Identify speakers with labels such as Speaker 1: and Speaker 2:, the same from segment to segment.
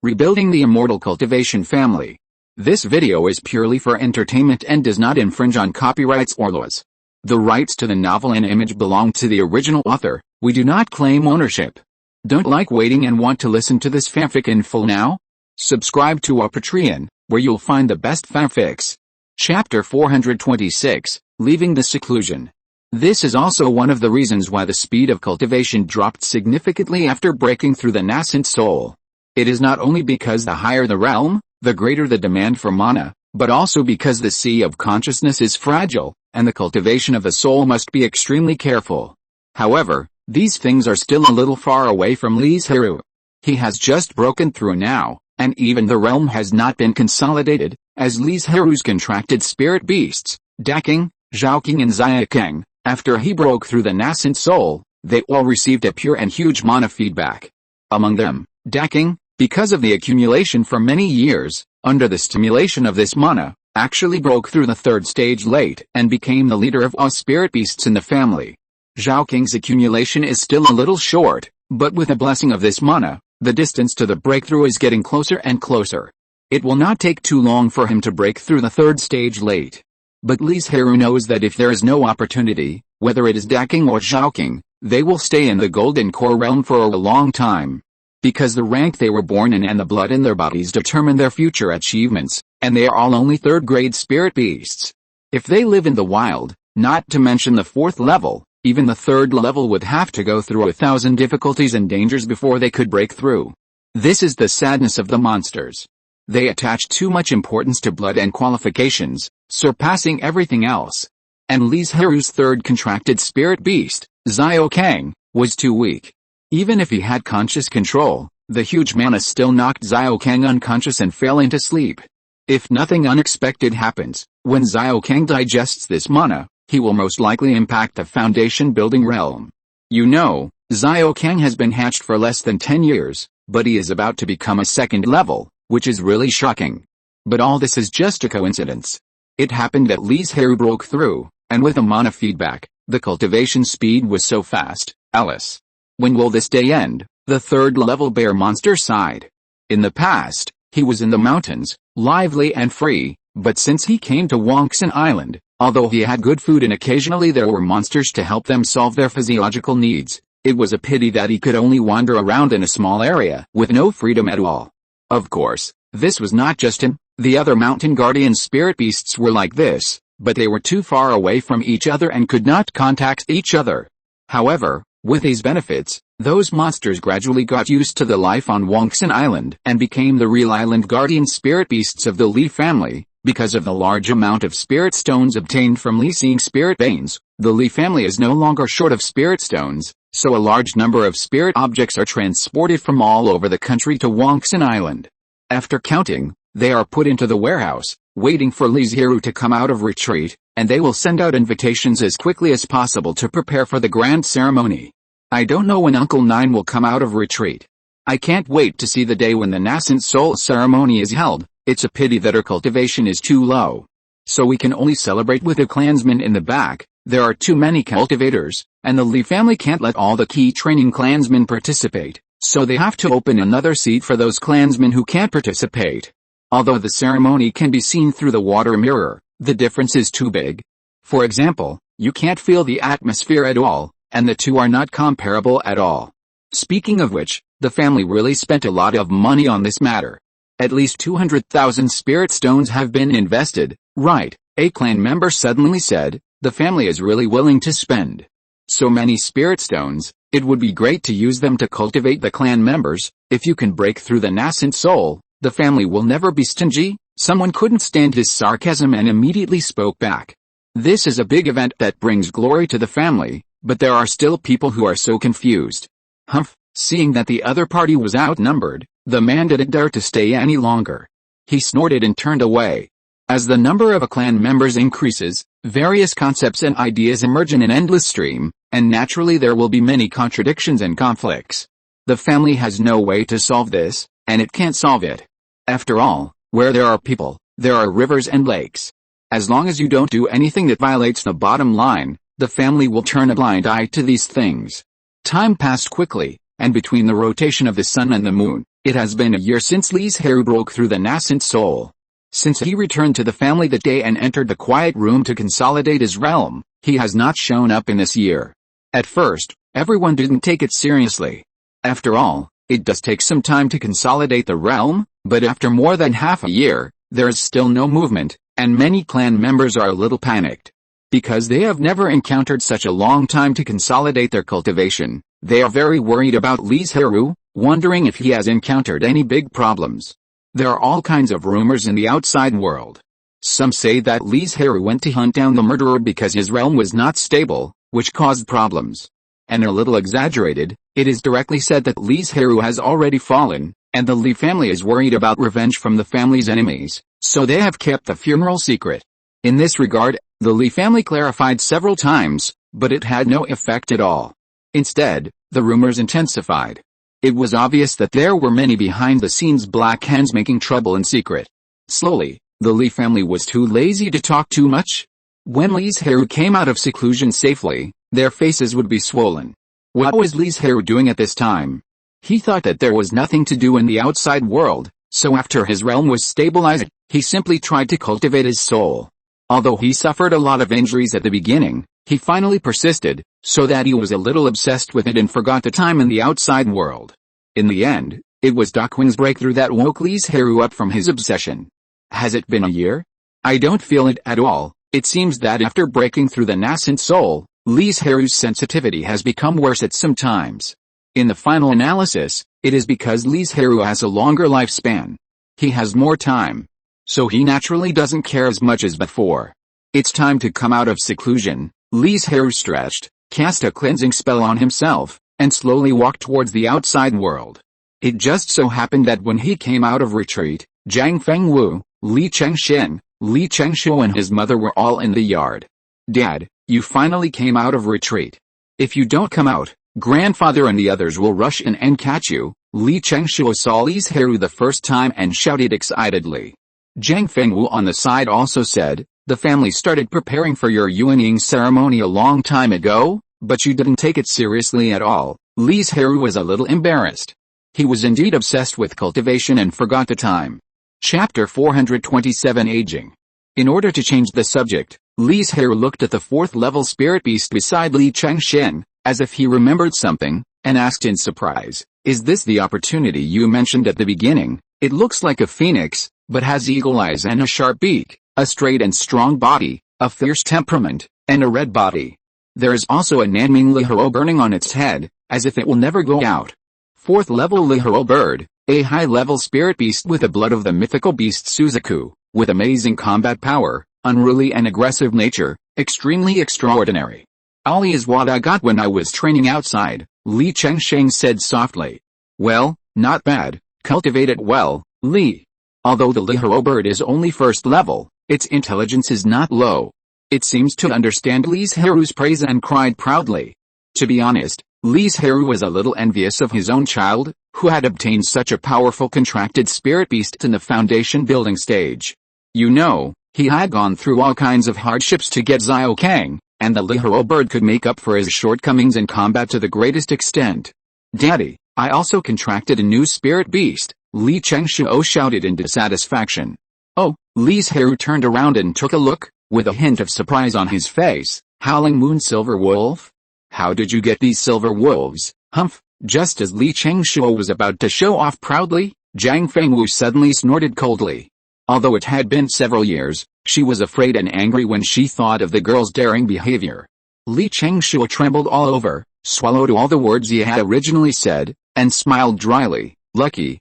Speaker 1: Rebuilding the Immortal Cultivation family. This video is purely for entertainment and does not infringe on copyrights or laws. The rights to the novel and image belong to the original author. We do not claim ownership. Don't like waiting and want to listen to this fanfic in full now? Subscribe to our Patreon, where you'll find the best fanfics. Chapter 426, Leaving the Seclusion. This is also one of the reasons why the speed of cultivation dropped significantly after breaking through the nascent soul. It is not only because the higher the realm, the greater the demand for mana, but also because the sea of consciousness is fragile, and the cultivation of the soul must be extremely careful. However, these things are still a little far away from Li Zhirui. He has just broken through now, and even the realm has not been consolidated, as Li Zhirui's contracted spirit beasts, Daking, Zhaoking and Xiaokeng, after he broke through the nascent soul, they all received a pure and huge mana feedback. Among them, Daking, because of the accumulation for many years, under the stimulation of this mana, actually broke through the third stage late and became the leader of all spirit beasts in the family. Zhaoking's accumulation is still a little short, but with the blessing of this mana, the distance to the breakthrough is getting closer and closer. It will not take too long for him to break through the third stage late. But Li Zhirui knows that if there is no opportunity, whether it is Daking or Zhaoking, they will stay in the golden core realm for a long time. Because the rank they were born in and the blood in their bodies determine their future achievements, and they are all only third-grade spirit beasts. If they live in the wild, not to mention the fourth level, even the third level would have to go through 1,000 difficulties and dangers before they could break through. This is the sadness of the monsters. They attach too much importance to blood and qualifications, surpassing everything else. And Li Zhirui's third contracted spirit beast, Xiaokeng, was too weak. Even if he had conscious control, the huge mana still knocked Xiaokeng unconscious and fell into sleep. If nothing unexpected happens, when Xiaokeng digests this mana, he will most likely impact the foundation building realm. You know, Xiaokeng has been hatched for less than 10 years, but he is about to become a second level, which is really shocking. But all this is just a coincidence. It happened that Li Zhirui broke through, and with a mana feedback, the cultivation speed was so fast. Alice. When will this day end? The third level bear monster sighed. In the past, he was in the mountains, lively and free, but since he came to Banyan Island, although he had good food and occasionally there were monsters to help them solve their physiological needs, it was a pity that he could only wander around in a small area with no freedom at all. Of course, this was not just him, the other mountain guardian spirit beasts were like this, but they were too far away from each other and could not contact each other. However, with these benefits, those monsters gradually got used to the life on Banyan Island and became the real island guardian spirit beasts of the Li family. Because of the large amount of spirit stones obtained from Li seeing spirit veins, the Li family is no longer short of spirit stones, so a large number of spirit objects are transported from all over the country to Banyan Island. After counting, they are put into the warehouse, waiting for Li Zhirui to come out of retreat, and they will send out invitations as quickly as possible to prepare for the grand ceremony. I don't know when Uncle Nine will come out of retreat. I can't wait to see the day when the nascent soul ceremony is held. It's a pity that our cultivation is too low. So we can only celebrate with a clansman in the back. There are too many cultivators, and the Li family can't let all the key training clansmen participate, so they have to open another seat for those clansmen who can't participate. Although the ceremony can be seen through the water mirror, the difference is too big. For example, you can't feel the atmosphere at all, and the two are not comparable at all. Speaking of which, the family really spent a lot of money on this matter. At least 200,000 spirit stones have been invested, right? A clan member suddenly said. The family is really willing to spend so many spirit stones. It would be great to use them to cultivate the clan members. If you can break through the nascent soul, the family will never be stingy. Someone couldn't stand his sarcasm and immediately spoke back. This is a big event that brings glory to the family, but there are still people who are so confused. Humph, seeing that the other party was outnumbered, the man didn't dare to stay any longer. He snorted and turned away. As the number of clan members increases, various concepts and ideas emerge in an endless stream, and naturally there will be many contradictions and conflicts. The family has no way to solve this, and it can't solve it. After all, where there are people, there are rivers and lakes. As long as you don't do anything that violates the bottom line, the family will turn a blind eye to these things. Time passed quickly, and between the rotation of the sun and the moon, It has been a year since Li Zhirui broke through the nascent soul. Since he returned to the family that day and entered the quiet room to consolidate his realm, he has not shown up in this year. At first, everyone didn't take it seriously. After all, it does take some time to consolidate the realm, but after more than half a year, there is still no movement, and many clan members are a little panicked. Because they have never encountered such a long time to consolidate their cultivation, they are very worried about Li Zhirui, wondering if he has encountered any big problems. There are all kinds of rumors in the outside world. Some say that Li Zhirui went to hunt down the murderer because his realm was not stable, which caused problems. And a little exaggerated, it is directly said that Li Zhirui has already fallen, and the Li family is worried about revenge from the family's enemies, so they have kept the funeral secret. In this regard, the Li family clarified several times, but it had no effect at all. Instead, the rumors intensified. It was obvious that there were many behind-the-scenes black hands making trouble in secret. Slowly, the Li family was too lazy to talk too much. When Li Zhirui came out of seclusion safely, their faces would be swollen. What was Li Zhirui doing at this time? He thought that there was nothing to do in the outside world, so after his realm was stabilized, he simply tried to cultivate his soul. Although he suffered a lot of injuries at the beginning, he finally persisted, so that he was a little obsessed with it and forgot the time in the outside world. In the end, it was Dakwing's breakthrough that woke Li Zhirui up from his obsession. Has it been a year? I don't feel it at all. It seems that after breaking through the nascent soul, Li Zhirui's sensitivity has become worse at some times. In the final analysis, it is because Li Zhirui has a longer lifespan. He has more time. So he naturally doesn't care as much as before. It's time to come out of seclusion. Li Zhirui stretched, cast a cleansing spell on himself, and slowly walked towards the outside world. It just so happened that when he came out of retreat, Zhang Fengwu, Li Chengxin, Li Chengshu and his mother were all in the yard. Dad, you finally came out of retreat. If you don't come out, grandfather and the others will rush in and catch you. Li Chengshu saw Li Zhirui the first time and shouted excitedly. Zhang Fengwu on the side also said, the family started preparing for your yuaning ceremony a long time ago, but you didn't take it seriously at all. Li Zhirui was a little embarrassed. He was indeed obsessed with cultivation and forgot the time. Chapter 427 Aging. In order to change the subject, Li Zhirui looked at the fourth-level spirit beast beside Li Chengxin, as if he remembered something, and asked in surprise, is this the opportunity you mentioned at the beginning? It looks like a phoenix, but has eagle eyes and a sharp beak, a straight and strong body, a fierce temperament, and a red body. There is also a Nanming Lihiro burning on its head, as if it will never go out. Fourth-level Lihiro bird, a high-level spirit beast with the blood of the mythical beast Suzaku, with amazing combat power, unruly and aggressive nature, extremely extraordinary. Ali is what I got when I was training outside, Li Chengsheng said softly. Well, not bad, cultivate it well, Li. Although the Lihiro bird is only first level, its intelligence is not low. It seems to understand Li Zhirui's praise and cried proudly. To be honest, Li Zhirui was a little envious of his own child, who had obtained such a powerful contracted spirit beast in the foundation building stage. You know, he had gone through all kinds of hardships to get Xiao Kang, and the Lihiro bird could make up for his shortcomings in combat to the greatest extent. Daddy, I also contracted a new spirit beast, Li Chengshuo shouted in dissatisfaction. Oh, Li Zhirui turned around and took a look, with a hint of surprise on his face. Howling Moon Silver Wolf? How did you get these silver wolves? Humph! Just as Li Chengshuo was about to show off proudly, Zhang Fengwu suddenly snorted coldly. Although it had been several years, she was afraid and angry when she thought of the girl's daring behavior. Li Chengshuo trembled all over, swallowed all the words he had originally said, and smiled dryly. Lucky,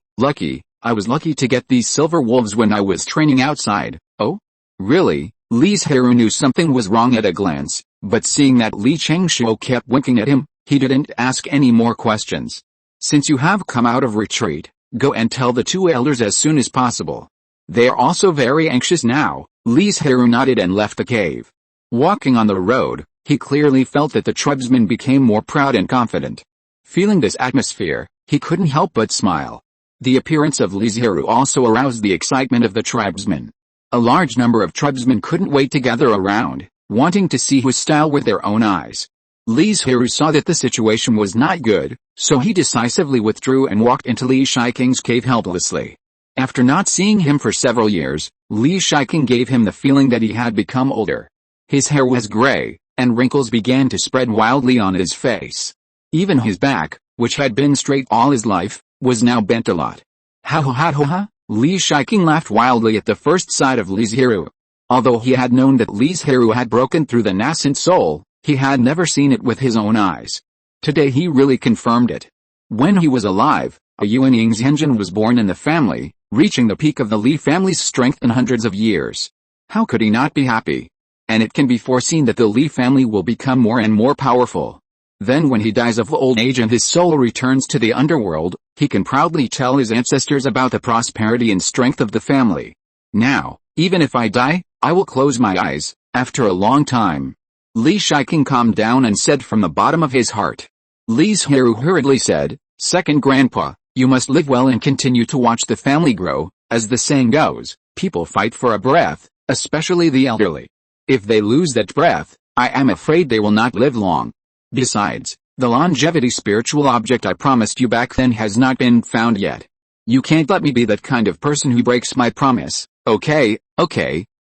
Speaker 1: I was lucky to get these silver wolves when I was training outside. Oh? Really? Li Zhirui knew something was wrong at a glance, but seeing that Li Chengshuo kept winking at him, he didn't ask any more questions. Since you have come out of retreat, go and tell the two elders as soon as possible. They are also very anxious now. Li Zhirui nodded and left the cave. Walking on the road, he clearly felt that the tribesman became more proud and confident. Feeling this atmosphere, he couldn't help but smile. The appearance of Li Zhirui also aroused the excitement of the tribesmen. A large number of tribesmen couldn't wait to gather around, wanting to see his style with their own eyes. Li Zhirui saw that the situation was not good, So he decisively withdrew and walked into Li Shiking's cave helplessly. After not seeing him for several years, Li Shiking gave him the feeling that he had become older. His hair was gray, and wrinkles began to spread wildly on his face. Even his back, which had been straight all his life, was now bent a lot. Ha ha ha ha ha! Li Shiking laughed wildly at the first sight of Li Zhirui. Although he had known that Li Zhirui had broken through the nascent soul, he had never seen it with his own eyes. Today he really confirmed it. When he was alive, a Yuanying Zhenjin was born in the family, reaching the peak of the Li family's strength in hundreds of years. How could he not be happy? And it can be foreseen that the Li family will become more and more powerful. Then when he dies of old age and his soul returns to the underworld, he can proudly tell his ancestors about the prosperity and strength of the family. Now, even if I die, I will close my eyes, after a long time. Li Shiking calmed down and said from the bottom of his heart. Li Zhirui hurriedly said, "Second grandpa, you must live well and continue to watch the family grow. As the saying goes, people fight for a breath, especially the elderly. If they lose that breath, I am afraid they will not live long. Besides, the longevity spiritual object I promised you back then has not been found yet. You can't let me be that kind of person who breaks my promise, okay?"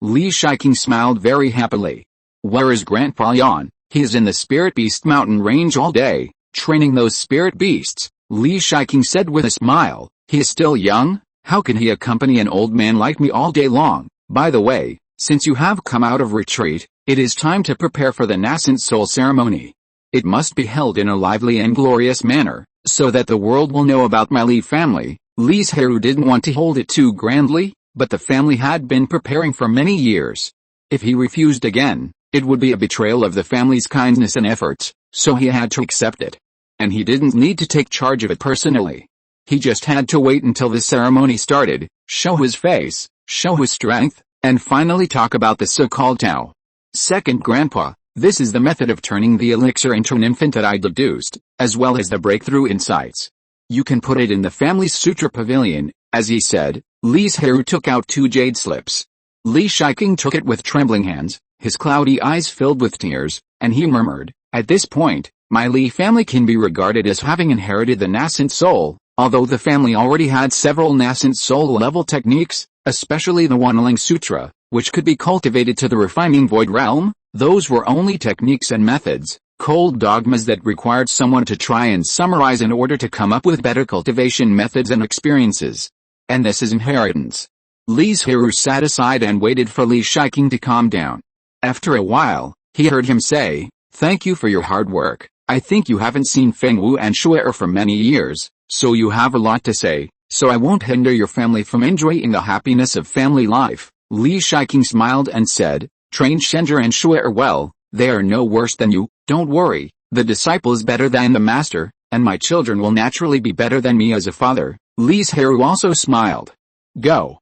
Speaker 1: Li Shiking smiled very happily. "Where is Grandpa Yan? He is in the Spirit Beast Mountain Range all day, training those spirit beasts," Li Shiking said with a smile. "He is still young, how can he accompany an old man like me all day long? By the way, since you have come out of retreat, it is time to prepare for the nascent soul ceremony. It must be held in a lively and glorious manner, so that the world will know about my Li family." Li Zhirui didn't want to hold it too grandly, but the family had been preparing for many years. If he refused again, it would be a betrayal of the family's kindness and efforts, so he had to accept it. And he didn't need to take charge of it personally. He just had to wait until the ceremony started, show his face, show his strength, and finally talk about the so-called Tao. "Second grandpa, this is the method of turning the elixir into an infant that I deduced, as well as the breakthrough insights. You can put it in the family's sutra pavilion." As he said, Li Zhirui took out 2 jade slips. Li Shiking took it with trembling hands, his cloudy eyes filled with tears, and he murmured, "At this point, my Li family can be regarded as having inherited the nascent soul, although the family already had several nascent soul level techniques, especially the Wanling Sutra, which could be cultivated to the refining void realm. Those were only techniques and methods, cold dogmas that required someone to try and summarize in order to come up with better cultivation methods and experiences. And this is inheritance." Li Zhirui sat aside and waited for Li Shiking to calm down. After a while, he heard him say, "Thank you for your hard work. I think you haven't seen Feng Wu and Shu'er for many years, so you have a lot to say, so I won't hinder your family from enjoying the happiness of family life." Li Shiking smiled and said, "Train Shenzher and Shu'er well, they are no worse than you. Don't worry, the disciple is better than the master, and my children will naturally be better than me as a father." Li Zhirui also smiled. Go.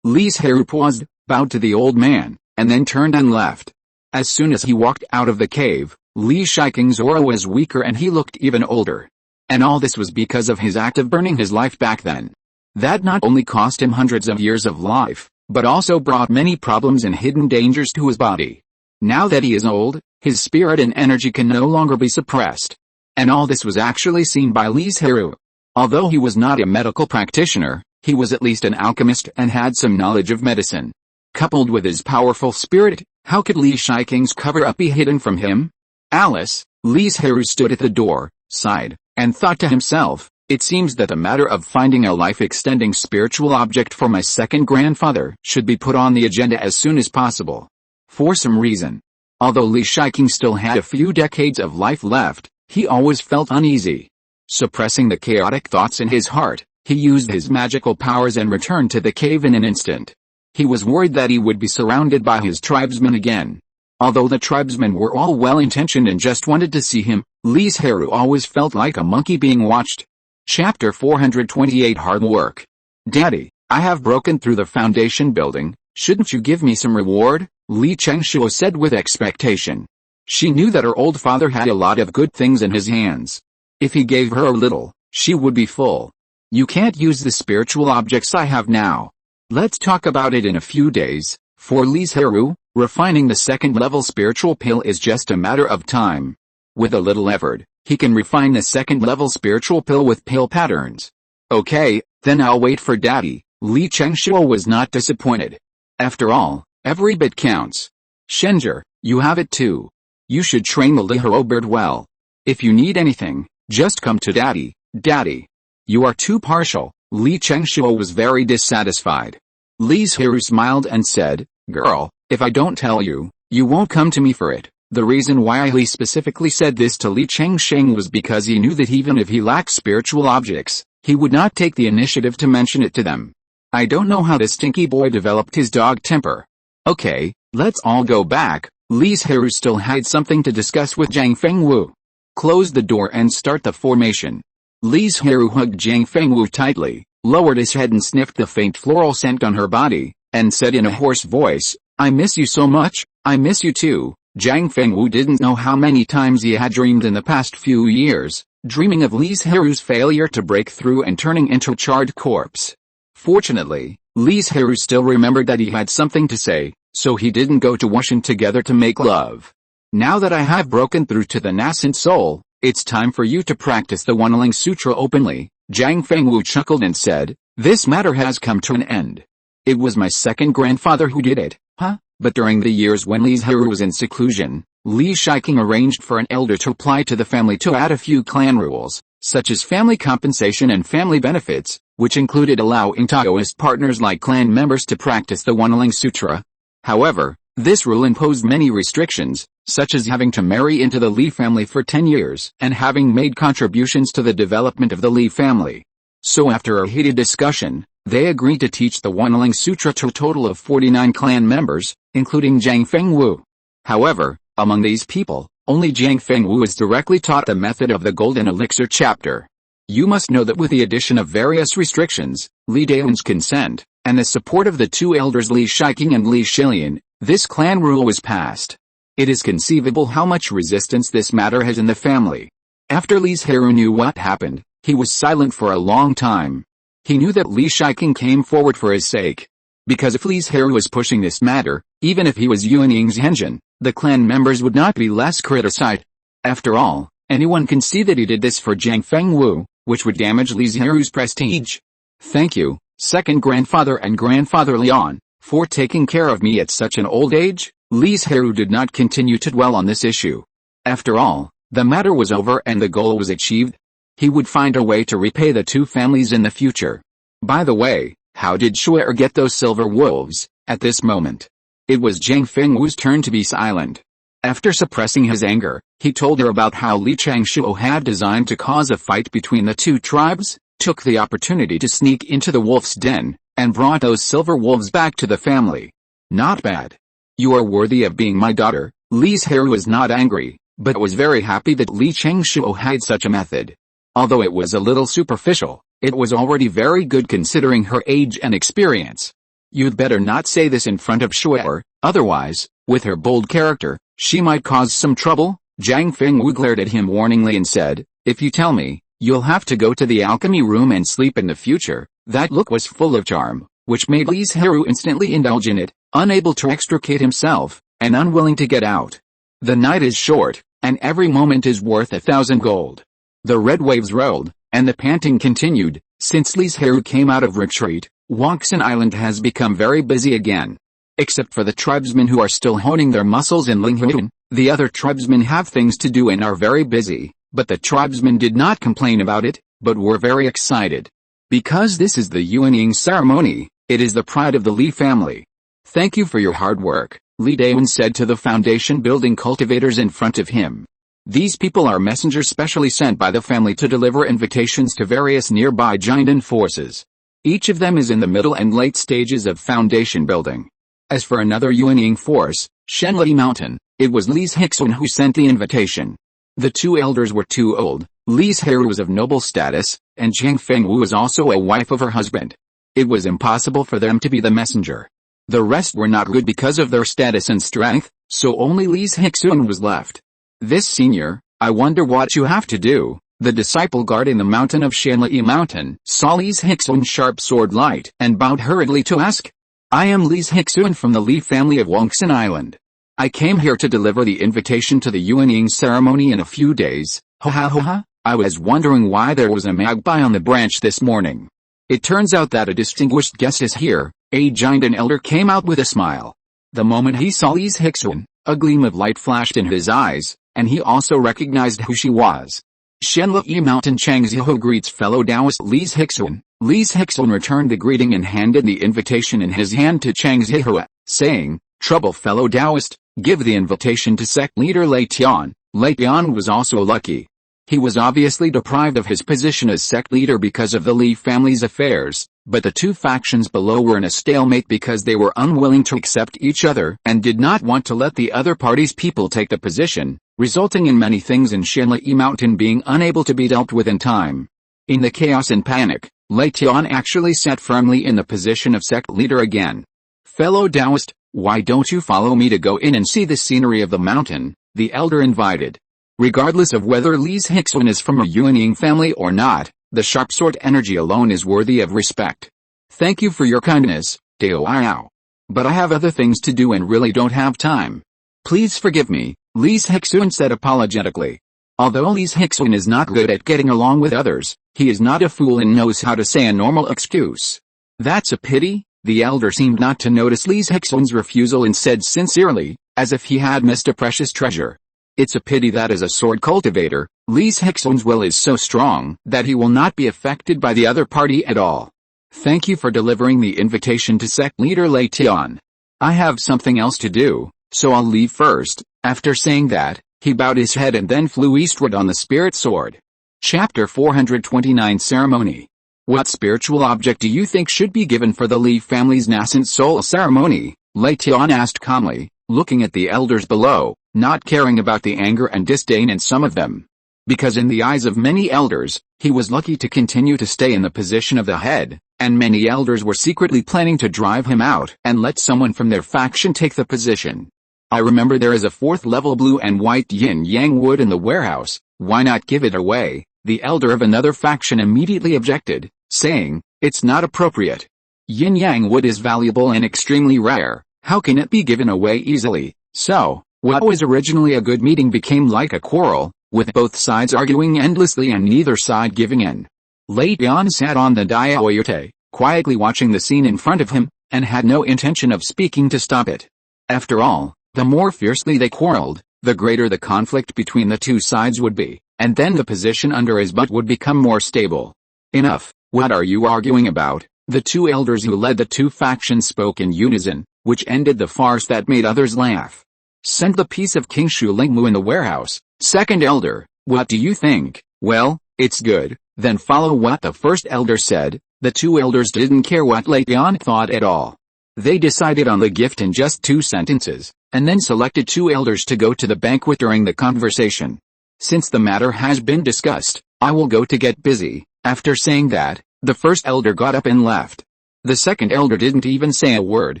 Speaker 1: Li Zhirui paused, bowed to the old man, and then turned and left. As soon as he walked out of the cave, Li Shiking's aura was weaker and he looked even older. And all this was because of his act of burning his life back then. That not only cost him hundreds of years of life, but also brought many problems and hidden dangers to his body. Now that he is old, his spirit and energy can no longer be suppressed. And all this was actually seen by Li Zhirui. Although he was not a medical practitioner, he was at least an alchemist and had some knowledge of medicine. Coupled with his powerful spirit, how could Li Shiking's cover-up be hidden from him? Alice, Li Zhirui stood at the door, sighed, and thought to himself, "It seems that the matter of finding a life-extending spiritual object for my second grandfather should be put on the agenda as soon as possible." For some reason, although Li Shiking still had a few decades of life left, he always felt uneasy. Suppressing the chaotic thoughts in his heart, he used his magical powers and returned to the cave in an instant. He was worried that he would be surrounded by his tribesmen again. Although the tribesmen were all well-intentioned and just wanted to see him, Li Zhirui always felt like a monkey being watched. Chapter 428 Hard Work. "Daddy, I have broken through the foundation building, shouldn't you give me some reward?" Li Chengshuo said with expectation. She knew that her old father had a lot of good things in his hands. If he gave her a little, she would be full. "You can't use the spiritual objects I have now. Let's talk about it in a few days." For Li Zhirui, refining the second-level spiritual pill is just a matter of time. With a little effort, He can refine the second-level spiritual pill with pale patterns. Okay, then I'll wait for Daddy. Li Chengshuo was not disappointed. After all, every bit counts. Shenzhe, you have it too. You should train the Li Zhirui bird well. If you need anything, just come to Daddy. Daddy. You are too partial. Li Chengshuo was very dissatisfied. Li Zhirui smiled and said, Girl, if I don't tell you, you won't come to me for it. The reason why Li specifically said this to Li Chengsheng was because he knew that even if he lacked spiritual objects, he would not take the initiative to mention it to them. I don't know how this stinky boy developed his dog temper. Okay, let's all go back. Li Zhirui still had something to discuss with Zhang Fengwu. Close the door and start the formation. Li Zhirui hugged Zhang Fengwu tightly, lowered his head and sniffed the faint floral scent on her body, and said in a hoarse voice, I miss you so much. I miss you too. Zhang Fengwu didn't know how many times he had dreamed in the past few years, dreaming of Li Zhirui's failure to break through and turning into a charred corpse. Fortunately, Li Zhirui still remembered that he had something to say, so he didn't go to Wushan together to make love. Now that I have broken through to the nascent soul, it's time for you to practice the Wanling Sutra openly. Zhang Fengwu chuckled and said, this matter has come to an end. It was my second grandfather who did it, huh? But during the years when Li Zhirui was in seclusion, Li Shiking arranged for an elder to apply to the family to add a few clan rules, such as family compensation and family benefits, which included allowing Taoist partners like clan members to practice the Wanling Sutra. However, this rule imposed many restrictions, such as having to marry into the Li family for 10 years and having made contributions to the development of the Li family. So after a heated discussion, they agreed to teach the Wanling Sutra to a total of 49 clan members, including Zhang Fengwu. However, among these people, only Zhang Fengwu was directly taught the method of the Golden Elixir chapter. You must know that with the addition of various restrictions, Li Daoyun's consent, and the support of the two elders Li Shiking and Li Shilian, this clan rule was passed. It is conceivable how much resistance this matter has in the family. After Li Zhirui knew what happened, he was silent for a long time. He knew that Li Shiking came forward for his sake. Because if Li Zhirui was pushing this matter, even if he was Yuanying's engine, the clan members would not be less criticized. After all, anyone can see that he did this for Zhang Fengwu, which would damage Li Zhirui's prestige. Thank you, second grandfather and grandfather Lian, for taking care of me at such an old age. Li Zhirui did not continue to dwell on this issue. After all, the matter was over and the goal was achieved. He would find a way to repay the two families in the future. By the way, how did Shu'er get those silver wolves? At this moment, it was Zhang Fengwu's turn to be silent. After suppressing his anger, he told her about how Li Chengshuo had designed to cause a fight between the two tribes, took the opportunity to sneak into the wolf's den, and brought those silver wolves back to the family. Not bad. You are worthy of being my daughter. Li Zhirui was not angry, but was very happy that Li Chengshuo had such a method. Although it was a little superficial, it was already very good considering her age and experience. You'd better not say this in front of Shu'er, otherwise, with her bold character, she might cause some trouble. Zhang Fengwu glared at him warningly and said, if you tell me, you'll have to go to the alchemy room and sleep in the future. That look was full of charm, which made Li Zhirui instantly indulge in it, unable to extricate himself, and unwilling to get out. The night is short, and every moment is worth 1,000 gold. The red waves rolled, and the panting continued. Since Li Zhirui came out of retreat, Banyan Island has become very busy again. Except for the tribesmen who are still honing their muscles in Linghuan, the other tribesmen have things to do and are very busy, but the tribesmen did not complain about it, but were very excited. Because this is the Yuanying ceremony, it is the pride of the Li family. Thank you for your hard work, Li Daoyun said to the foundation building cultivators in front of him. These people are messengers specially sent by the family to deliver invitations to various nearby Jinden forces. Each of them is in the middle and late stages of foundation building. As for another Yuanying force, Shenli Mountain, it was Li Zhixun who sent the invitation. The two elders were too old, Li Zhirui was of noble status, and Zhang Fengwu was also a wife of her husband. It was impossible for them to be the messenger. The rest were not good because of their status and strength, so only Li Zhixun was left. This senior, I wonder what you have to do. The disciple guarding the mountain of Shenli Mountain saw Li Zhixun's sharp sword light and bowed hurriedly to ask. I am Li Zhixun from the Li family of Banyan Island. I came here to deliver the invitation to the Yuanying ceremony in a few days. Ha ha ha ha, I was wondering why there was a magpie on the branch this morning. It turns out that a distinguished guest is here. A giant and elder came out with a smile. The moment he saw Li Zhirui, a gleam of light flashed in his eyes, and he also recognized who she was. Shenlai Mountain Changzhou greets fellow Taoist Li Zhirui. Li Zhirui returned the greeting and handed the invitation in his hand to Changzhou, saying, "Trouble fellow Taoist, give the invitation to sect leader Lei Tian." Lei Tian was also lucky. He was obviously deprived of his position as sect leader because of the Li family's affairs, but the two factions below were in a stalemate because they were unwilling to accept each other and did not want to let the other party's people take the position, resulting in many things in Shenlai Mountain being unable to be dealt with in time. In the chaos and panic, Lei Tian actually sat firmly in the position of sect leader again. "Fellow Taoist, why don't you follow me to go in and see the scenery of the mountain?" the elder invited. Regardless of whether Li Zhirui is from a Yuanying family or not, the sharp sword energy alone is worthy of respect. "Thank you for your kindness, Dao Yao. But I have other things to do and really don't have time. Please forgive me," Li Zhirui said apologetically. Although Li Zhirui is not good at getting along with others, he is not a fool and knows how to say a normal excuse. "That's a pity." The elder seemed not to notice Li Zhirui's refusal and said sincerely, as if he had missed a precious treasure, "It's a pity that as a sword cultivator, Li Zhirui's will is so strong that he will not be affected by the other party at all. Thank you for delivering the invitation to sect leader Lei Tian. I have something else to do, so I'll leave first." After saying that, he bowed his head and then flew eastward on the spirit sword. Chapter 429 Ceremony. What spiritual object do you think should be given for the Li family's nascent soul ceremony? Lei Tian asked calmly, looking at the elders below, not caring about the anger and disdain in some of them. Because in the eyes of many elders, he was lucky to continue to stay in the position of the head, and many elders were secretly planning to drive him out and let someone from their faction take the position. "I remember there is a 4th level blue and white yin-yang wood in the warehouse, why not give it away?" The elder of another faction immediately objected, saying, "It's not appropriate. Yin-yang wood is valuable and extremely rare, how can it be given away easily?" So, what was originally a good meeting became like a quarrel, with both sides arguing endlessly and neither side giving in. Lei Tian sat on the Daoyute, quietly watching the scene in front of him, and had no intention of speaking to stop it. After all, the more fiercely they quarreled, the greater the conflict between the two sides would be, and then the position under his butt would become more stable. "Enough, what are you arguing about?" The two elders who led the two factions spoke in unison, which ended the farce that made others laugh. "Send the piece of King Shu Lingmu in the warehouse." Second elder, "What do you think?" "Well, it's good." Then follow what the first elder said. The two elders didn't care what Lei Tian thought at all. They decided on the gift in just 2 sentences, and then selected 2 elders to go to the banquet during the conversation. "Since the matter has been discussed, I will go to get busy." After saying that, the first elder got up and left. The second elder didn't even say a word,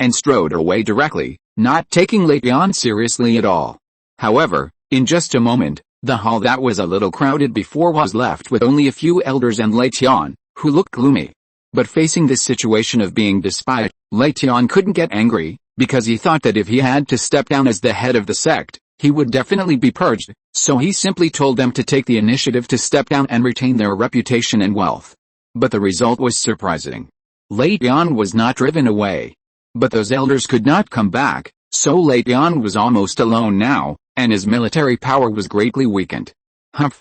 Speaker 1: and strode away directly, not taking Lei Tian seriously at all. However, in just a moment, the hall that was a little crowded before was left with only a few elders and Lei Tian, who looked gloomy. But facing this situation of being despised, Lei Tian couldn't get angry, because he thought that if he had to step down as the head of the sect, he would definitely be purged, so he simply told them to take the initiative to step down and retain their reputation and wealth. But the result was surprising. Lei Tian was not driven away. But those elders could not come back, so Lei Tian was almost alone now, and his military power was greatly weakened. Humph!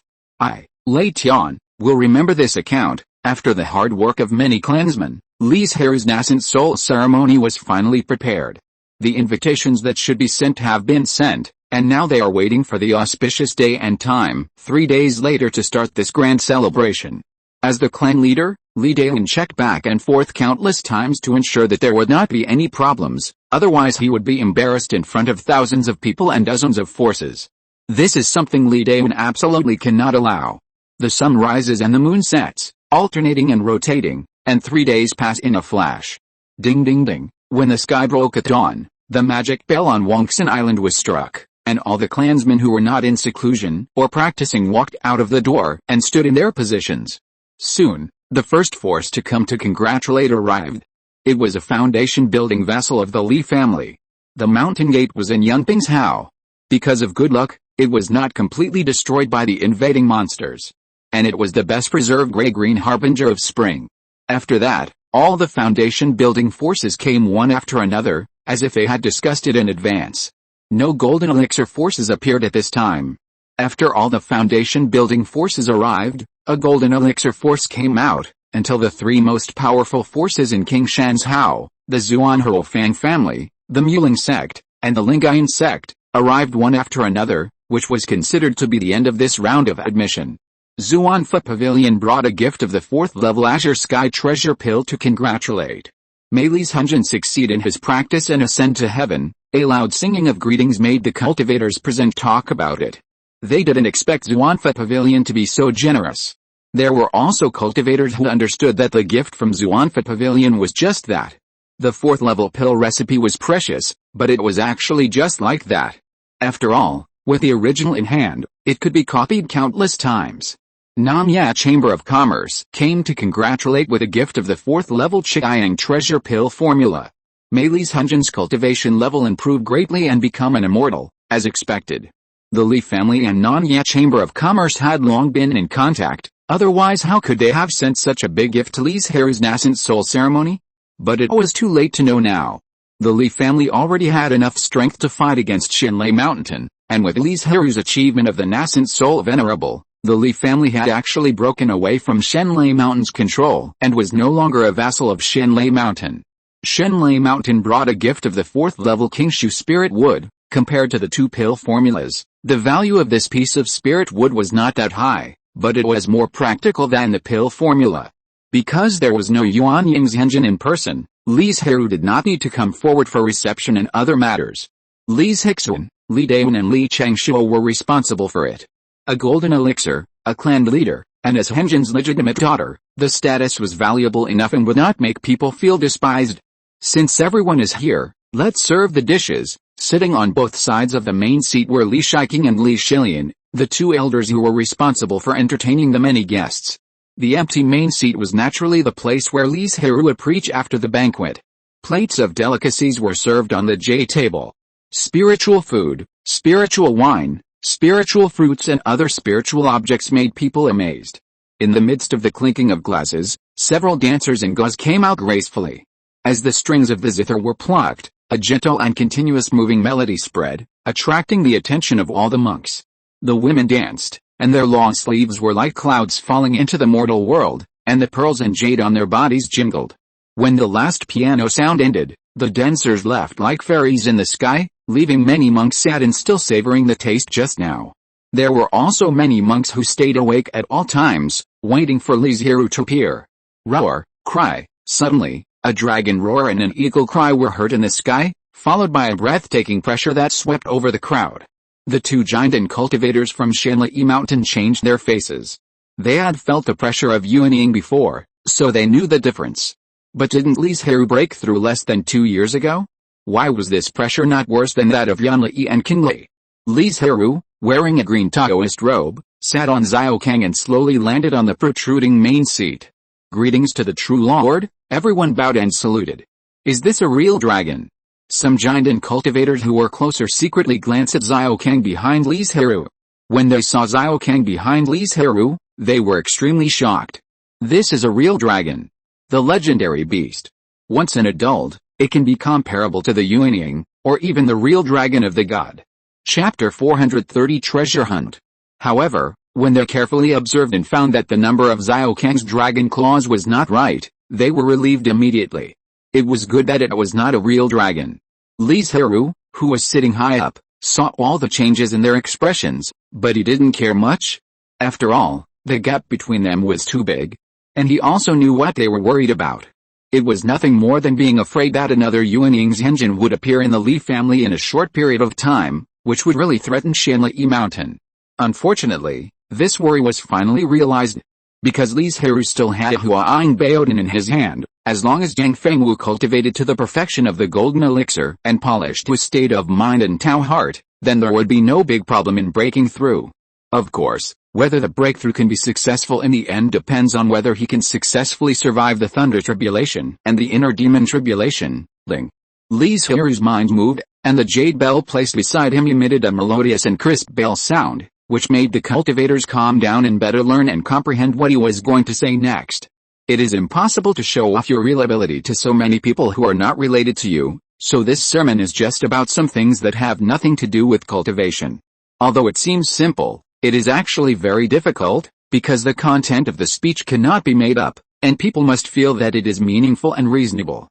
Speaker 1: Lei Tian, will remember this account. After the hard work of many clansmen, Li Zhirui's nascent soul ceremony was finally prepared. The invitations that should be sent have been sent, and now they are waiting for the auspicious day and time, 3 days later, to start this grand celebration. As the clan leader, Li Dailin checked back and forth countless times to ensure that there would not be any problems, otherwise he would be embarrassed in front of thousands of people and dozens of forces. This is something Li Dailin absolutely cannot allow. The sun rises and the moon sets, alternating and rotating, and 3 days pass in a flash. Ding ding ding, when the sky broke at dawn, the magic bell on Wangxin Island was struck, and all the clansmen who were not in seclusion or practicing walked out of the door and stood in their positions. Soon, the first force to come to congratulate arrived. It was a foundation-building vessel of the Li family. The mountain gate was in Yunping's Hao. Because of good luck, it was not completely destroyed by the invading monsters. And it was the best preserved gray-green harbinger of spring. After that, all the foundation building forces came one after another, as if they had discussed it in advance. No golden elixir forces appeared at this time. After all the foundation building forces arrived, a golden elixir force came out, until the three most powerful forces in King Shan's Hao, the Zhuanhe Fang family, the Muling sect, and the Lingayan sect, arrived one after another, which was considered to be the end of this round of admission. Zhuanhe Pavilion brought a gift of the 4th level Azure Sky treasure pill to congratulate. May Li Zhirui succeed in his practice and ascend to heaven. A loud singing of greetings made the cultivators present talk about it. They didn't expect Zhuanhe Pavilion to be so generous. There were also cultivators who understood that the gift from Zhuanhe Pavilion was just that. The 4th level pill recipe was precious, but it was actually just like that. After all, with the original in hand, it could be copied countless times. Nanya Chamber of Commerce came to congratulate with a gift of the 4th level Chiang treasure pill formula. May Li Zhirui's cultivation level improved greatly and become an immortal, as expected. The Li family and Nanya Chamber of Commerce had long been in contact, otherwise how could they have sent such a big gift to Li Zhirui's nascent soul ceremony? But it was too late to know now. The Li family already had enough strength to fight against Shenlei Mountain, and with Li Zhirui's achievement of the nascent soul venerable, the Li family had actually broken away from Shenlei Mountain's control and was no longer a vassal of Shenlei Mountain. Shenlei Mountain brought a gift of the 4th level Kingshu spirit wood. Compared to the 2 pill formulas, the value of this piece of spirit wood was not that high, but it was more practical than the pill formula. Because there was no Yuanying's engine in person, Li Zhirui did not need to come forward for reception and other matters. Li Zhixun, Li Dawen and Li Changshuo were responsible for it. A golden elixir, a clan leader, and as Henjin's legitimate daughter, the status was valuable enough and would not make people feel despised. Since everyone is here, let's serve the dishes. Sitting on both sides of the main seat were Li Shiqing and Li Shilian, the 2 elders who were responsible for entertaining the many guests. The empty main seat was naturally the place where Li Zhirui would preach after the banquet. Plates of delicacies were served on the J table. Spiritual food, spiritual wine, spiritual fruits and other spiritual objects made people amazed. In the midst of the clinking of glasses, several dancers and gauze came out gracefully. As the strings of the zither were plucked, a gentle and continuous moving melody spread, attracting the attention of all the monks. The women danced, and their long sleeves were like clouds falling into the mortal world, and the pearls and jade on their bodies jingled. When the last piano sound ended, the dancers left like fairies in the sky, leaving many monks sad and still savoring the taste just now. There were also many monks who stayed awake at all times, waiting for Li Zhirui to appear. Roar, cry, suddenly, a dragon roar and an eagle cry were heard in the sky, followed by a breathtaking pressure that swept over the crowd. The 2 giant cultivators from Shenlei Mountain changed their faces. They had felt the pressure of Yuanying before, so they knew the difference. But didn't Li Zhirui break through less than 2 years ago? Why was this pressure not worse than that of Yanli and Qingli? Li Zhirui, wearing a green Taoist robe, sat on Xiaokang and slowly landed on the protruding main seat. Greetings to the true lord, everyone bowed and saluted. Is this a real dragon? Some giant cultivators who were closer secretly glanced at Xiaokang behind Li Zhirui. When they saw Xiaokang behind Li Zhirui, they were extremely shocked. This is a real dragon. The legendary beast. Once an adult, it can be comparable to the Yuanying, or even the real dragon of the god. Chapter 430 Treasure Hunt. However, when they carefully observed and found that the number of Xiaokang's dragon claws was not right, they were relieved immediately. It was good that it was not a real dragon. Li Zhirui, who was sitting high up, saw all the changes in their expressions, but he didn't care much. After all, the gap between them was too big. And he also knew what they were worried about. It was nothing more than being afraid that another Yuanying's engine would appear in the Li family in a short period of time, which would really threaten Shenlei Mountain. Unfortunately, this worry was finally realized. Because Li Zhirui still had Huaying Baodan in his hand, as long as Jiang Fengwu cultivated to the perfection of the golden elixir and polished to a state of mind and Tao heart, then there would be no big problem in breaking through. Of course, whether the breakthrough can be successful in the end depends on whether he can successfully survive the thunder tribulation and the inner demon tribulation. Li Zhirui's mind moved, and the jade bell placed beside him emitted a melodious and crisp bell sound, which made the cultivators calm down and better learn and comprehend what he was going to say next. It is impossible to show off your real ability to so many people who are not related to you, so this sermon is just about some things that have nothing to do with cultivation. Although it seems simple, it is actually very difficult, because the content of the speech cannot be made up, and people must feel that it is meaningful and reasonable.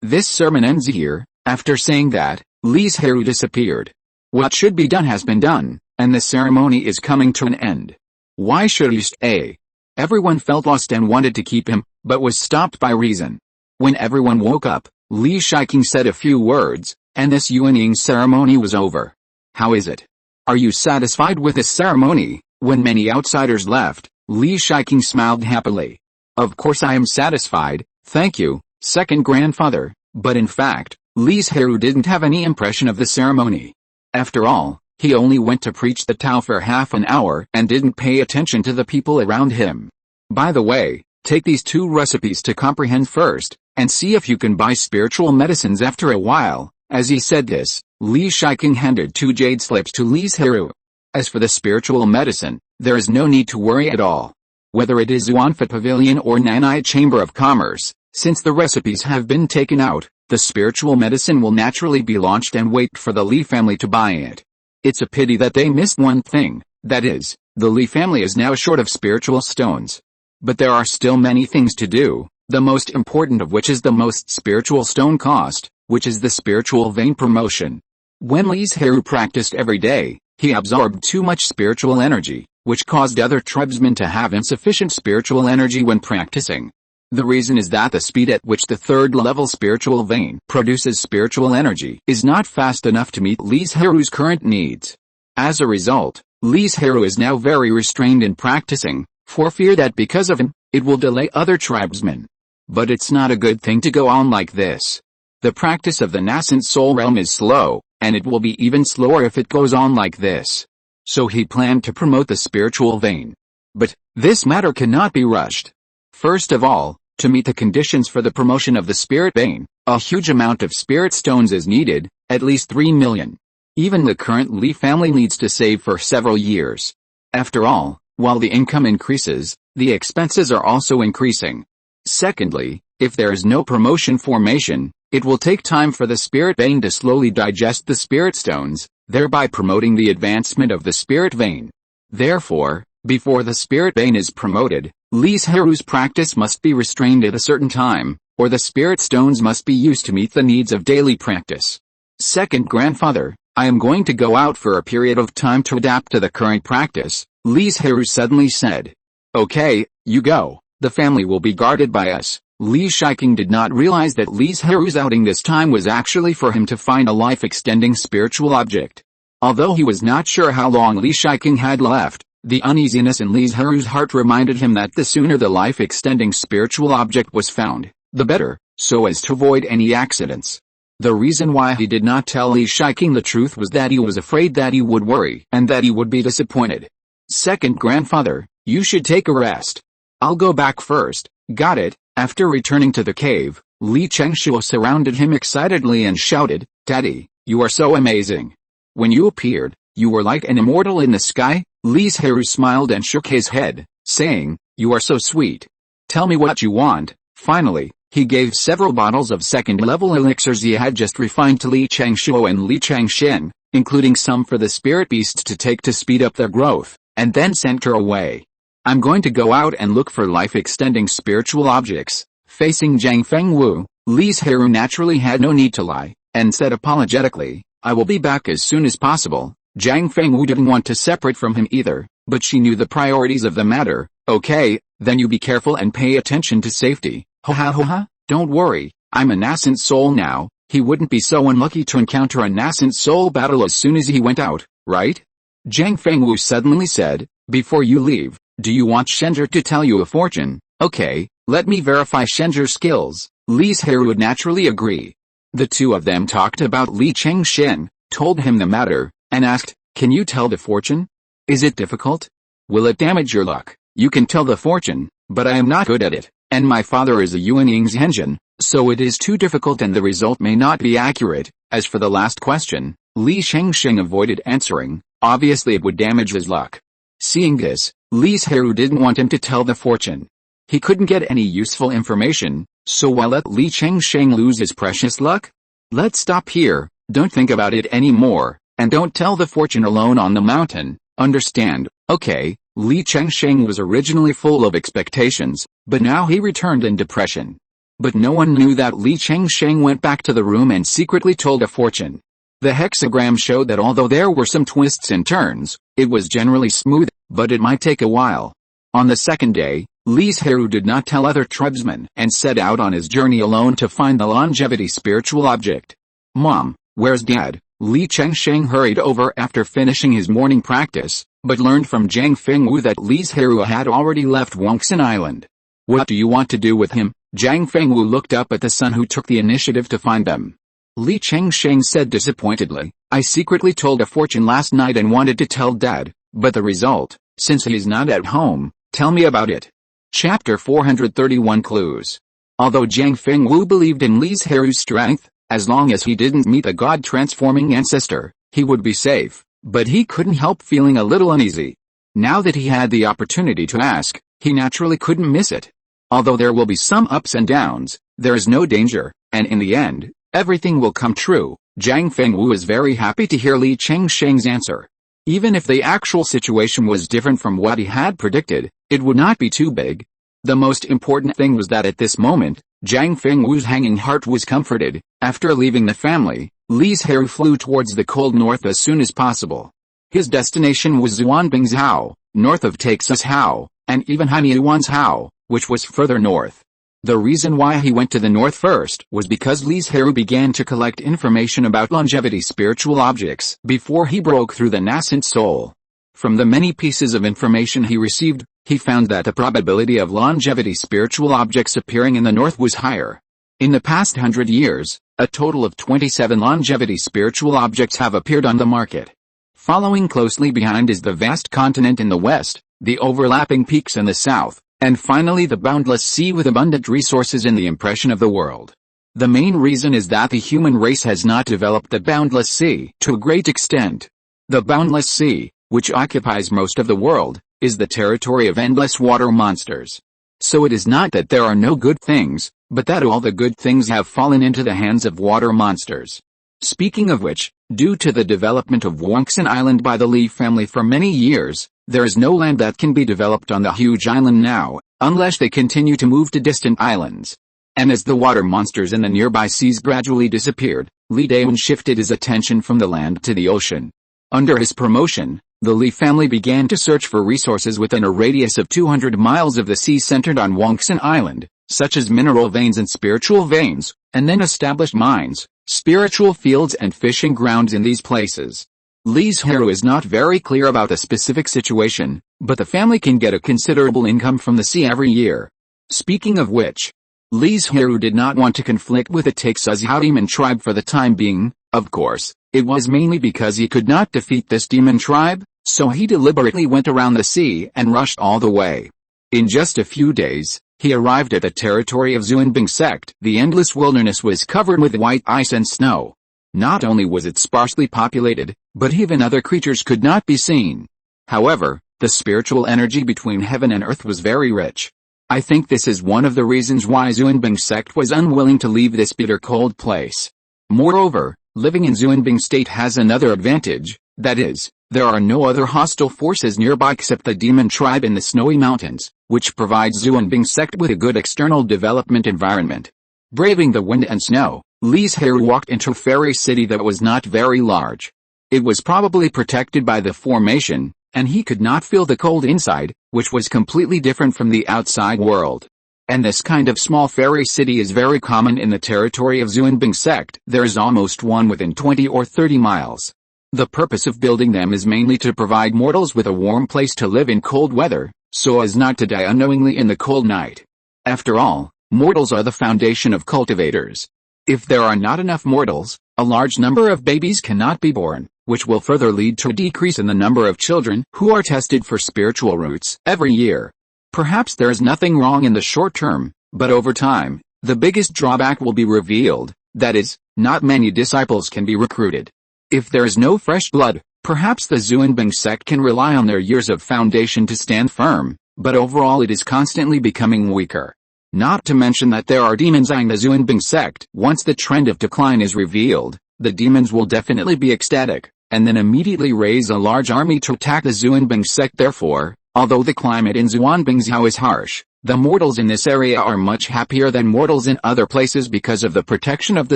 Speaker 1: This sermon ends here. After saying that, Li Zhirui disappeared. What should be done has been done, and the ceremony is coming to an end. Why should he stay? Everyone felt lost and wanted to keep him, but was stopped by reason. When everyone woke up, Li Shiking said a few words, and this yuaning ceremony was over. How is it? Are you satisfied with this ceremony? When many outsiders left, Li Shiking smiled happily. Of course I am satisfied, thank you, second grandfather, but in fact, Li Zhirui didn't have any impression of the ceremony. After all, he only went to preach the Tao for half an hour and didn't pay attention to the people around him. By the way, take these 2 recipes to comprehend first, and see if you can buy spiritual medicines after a while. As he said this, Li Shiking handed 2 jade slips to Li Zhirui. As for the spiritual medicine, there is no need to worry at all. Whether it is Yuanfa Pavilion or Nanai Chamber of Commerce, since the recipes have been taken out, the spiritual medicine will naturally be launched and wait for the Li family to buy it. It's a pity that they missed one thing, that is, the Li family is now short of spiritual stones. But there are still many things to do, the most important of which is the most spiritual stone cost, which is the spiritual vein promotion. When Li Zhirui practiced every day, he absorbed too much spiritual energy, which caused other tribesmen to have insufficient spiritual energy when practicing. The reason is that the speed at which the 3rd level spiritual vein produces spiritual energy is not fast enough to meet Li Zhirui's current needs. As a result, Li Zhirui is now very restrained in practicing, for fear that because of him, it will delay other tribesmen. But it's not a good thing to go on like this. The practice of the nascent soul realm is slow, and it will be even slower if it goes on like this. So he planned to promote the spiritual vein. But this matter cannot be rushed. First of all, to meet the conditions for the promotion of the spirit vein, a huge amount of spirit stones is needed, at least 3 million. Even the current Li family needs to save for several years. After all, while the income increases, the expenses are also increasing. Secondly, if there is no promotion formation, it will take time for the spirit vein to slowly digest the spirit stones, thereby promoting the advancement of the spirit vein. Therefore, before the spirit vein is promoted, Li Zhirui's practice must be restrained at a certain time, or the spirit stones must be used to meet the needs of daily practice. Second grandfather, I am going to go out for a period of time to adapt to the current practice, Li Zhirui suddenly said. Okay, you go. The family will be guarded by us. Li Shiking did not realize that Li Zhirui's outing this time was actually for him to find a life-extending spiritual object. Although he was not sure how long Li Shiking had left, the uneasiness in Li Zhirui's heart reminded him that the sooner the life-extending spiritual object was found, the better, so as to avoid any accidents. The reason why he did not tell Li Shiking the truth was that he was afraid that he would worry and that he would be disappointed. Second grandfather, you should take a rest. I'll go back first, got it? After returning to the cave, Li Chengshuo surrounded him excitedly and shouted, Daddy, you are so amazing. When you appeared, you were like an immortal in the sky. Li Zhirui smiled and shook his head, saying, you are so sweet. Tell me what you want. Finally, he gave several bottles of second-level elixirs he had just refined to Li Chengshuo and Li Chengshen, including some for the spirit beasts to take to speed up their growth, and then sent her away. I'm going to go out and look for life-extending spiritual objects. Facing Zhang Fengwu, Li Zhirui naturally had no need to lie, and said apologetically, I will be back as soon as possible. Zhang Fengwu didn't want to separate from him either, but she knew the priorities of the matter. Okay, then you be careful and pay attention to safety. Ha, don't worry, I'm a nascent soul now. He wouldn't be so unlucky to encounter a nascent soul battle as soon as he went out, right? Zhang Fengwu suddenly said, before you leave, do you want Shenzher to tell you a fortune? Okay, let me verify Shenzher's skills. Li Zhirui would naturally agree. The two of them talked about Li Chengshen, told him the matter, and asked, can you tell the fortune? Is it difficult? Will it damage your luck? You can tell the fortune, but I am not good at it, and my father is a Yuaning's engine. So it is too difficult and the result may not be accurate. As for the last question, Li Zhirui avoided answering, obviously it would damage his luck. Seeing this, Li Zhirui didn't want him to tell the fortune. He couldn't get any useful information, so why let Li Zhirui lose his precious luck? Let's stop here, don't think about it anymore, and don't tell the fortune alone on the mountain, understand? Okay, Li Zhirui was originally full of expectations, but now he returned in depression. But no one knew that Li Zhirui went back to the room and secretly told a fortune. The hexagram showed that although there were some twists and turns, it was generally smooth, but it might take a while. On the second day, Li Zhirui did not tell other tribesmen and set out on his journey alone to find the longevity spiritual object. Mom, where's Dad? Li Zhirui hurried over after finishing his morning practice, but learned from Zhang Fengwu that Li Zhirui had already left Banyan Island. What do you want to do with him? Zhang Fengwu looked up at the son who took the initiative to find them. Li Zhirui said disappointedly, I secretly told a fortune last night and wanted to tell Dad, but the result, since he's not at home, tell me about it. Chapter 431 Clues. Although Zhang Fengwu believed in Li Zhirui's strength, as long as he didn't meet a god-transforming ancestor, he would be safe, but he couldn't help feeling a little uneasy. Now that he had the opportunity to ask, he naturally couldn't miss it. Although there will be some ups and downs, there is no danger, and in the end, everything will come true. Zhang Fengwu was very happy to hear Li Zhirui's answer. Even if the actual situation was different from what he had predicted, it would not be too big. The most important thing was that at this moment, Zhang Fengwu's hanging heart was comforted. After leaving the family, Li Zhirui flew towards the cold north as soon as possible. His destination was Xuanbing's Hao, north of Texas Hao, and even Hainiyuan's Hao, which was further north. The reason why he went to the north first was because Li Zhirui began to collect information about longevity spiritual objects before he broke through the nascent soul. From the many pieces of information he received, he found that the probability of longevity spiritual objects appearing in the north was higher. In the past 100 years, a total of 27 longevity spiritual objects have appeared on the market. Following closely behind is the vast continent in the west, the overlapping peaks in the south, and finally the boundless sea with abundant resources in the impression of the world. The main reason is that the human race has not developed the boundless sea to a great extent. The boundless sea, which occupies most of the world, is the territory of endless water monsters. So it is not that there are no good things, but that all the good things have fallen into the hands of water monsters. Speaking of which, due to the development of Banyan Island by the Li family for many years, there is no land that can be developed on the huge island now, unless they continue to move to distant islands. And as the water monsters in the nearby seas gradually disappeared, Li Dawen shifted his attention from the land to the ocean. Under his promotion, the Li family began to search for resources within a radius of 200 miles of the sea centered on Banyan Island, such as mineral veins and spiritual veins, and then established mines, spiritual fields and fishing grounds in these places. Li Zhirui is not very clear about the specific situation, but the family can get a considerable income from the sea every year. Speaking of which, Li Zhirui did not want to conflict with the Texas Hao demon tribe for the time being. Of course, it was mainly because he could not defeat this demon tribe, so he deliberately went around the sea and rushed all the way. In just a few days, he arrived at the territory of Xuanbing sect. The endless wilderness was covered with white ice and snow. Not only was it sparsely populated, but even other creatures could not be seen. However, the spiritual energy between heaven and earth was very rich. I think this is one of the reasons why Xuanbing sect was unwilling to leave this bitter cold place. Moreover, living in Xuanbing state has another advantage, that is, there are no other hostile forces nearby except the demon tribe in the snowy mountains, which provides Xuanbing sect with a good external development environment. Braving the wind and snow, Li Zhirui walked into a fairy city that was not very large. It was probably protected by the formation, and he could not feel the cold inside, which was completely different from the outside world. And this kind of small fairy city is very common in the territory of Xuanbing sect. There is almost one within 20 or 30 miles. The purpose of building them is mainly to provide mortals with a warm place to live in cold weather, so as not to die unknowingly in the cold night. After all, mortals are the foundation of cultivators. If there are not enough mortals, a large number of babies cannot be born, which will further lead to a decrease in the number of children who are tested for spiritual roots every year. Perhaps there is nothing wrong in the short term, but over time, The biggest drawback will be revealed, that is, not many disciples can be recruited. If there is no fresh blood, perhaps the Xuanbing sect can rely on their years of foundation to stand firm, but overall it is constantly becoming weaker. Not to mention that there are demons eyeing the Xuanbing sect. Once the trend of decline is revealed, the demons will definitely be ecstatic, and then immediately raise a large army to attack the Xuanbing sect. Therefore, although the climate in Xuanbingzhou is harsh, the mortals in this area are much happier than mortals in other places because of the protection of the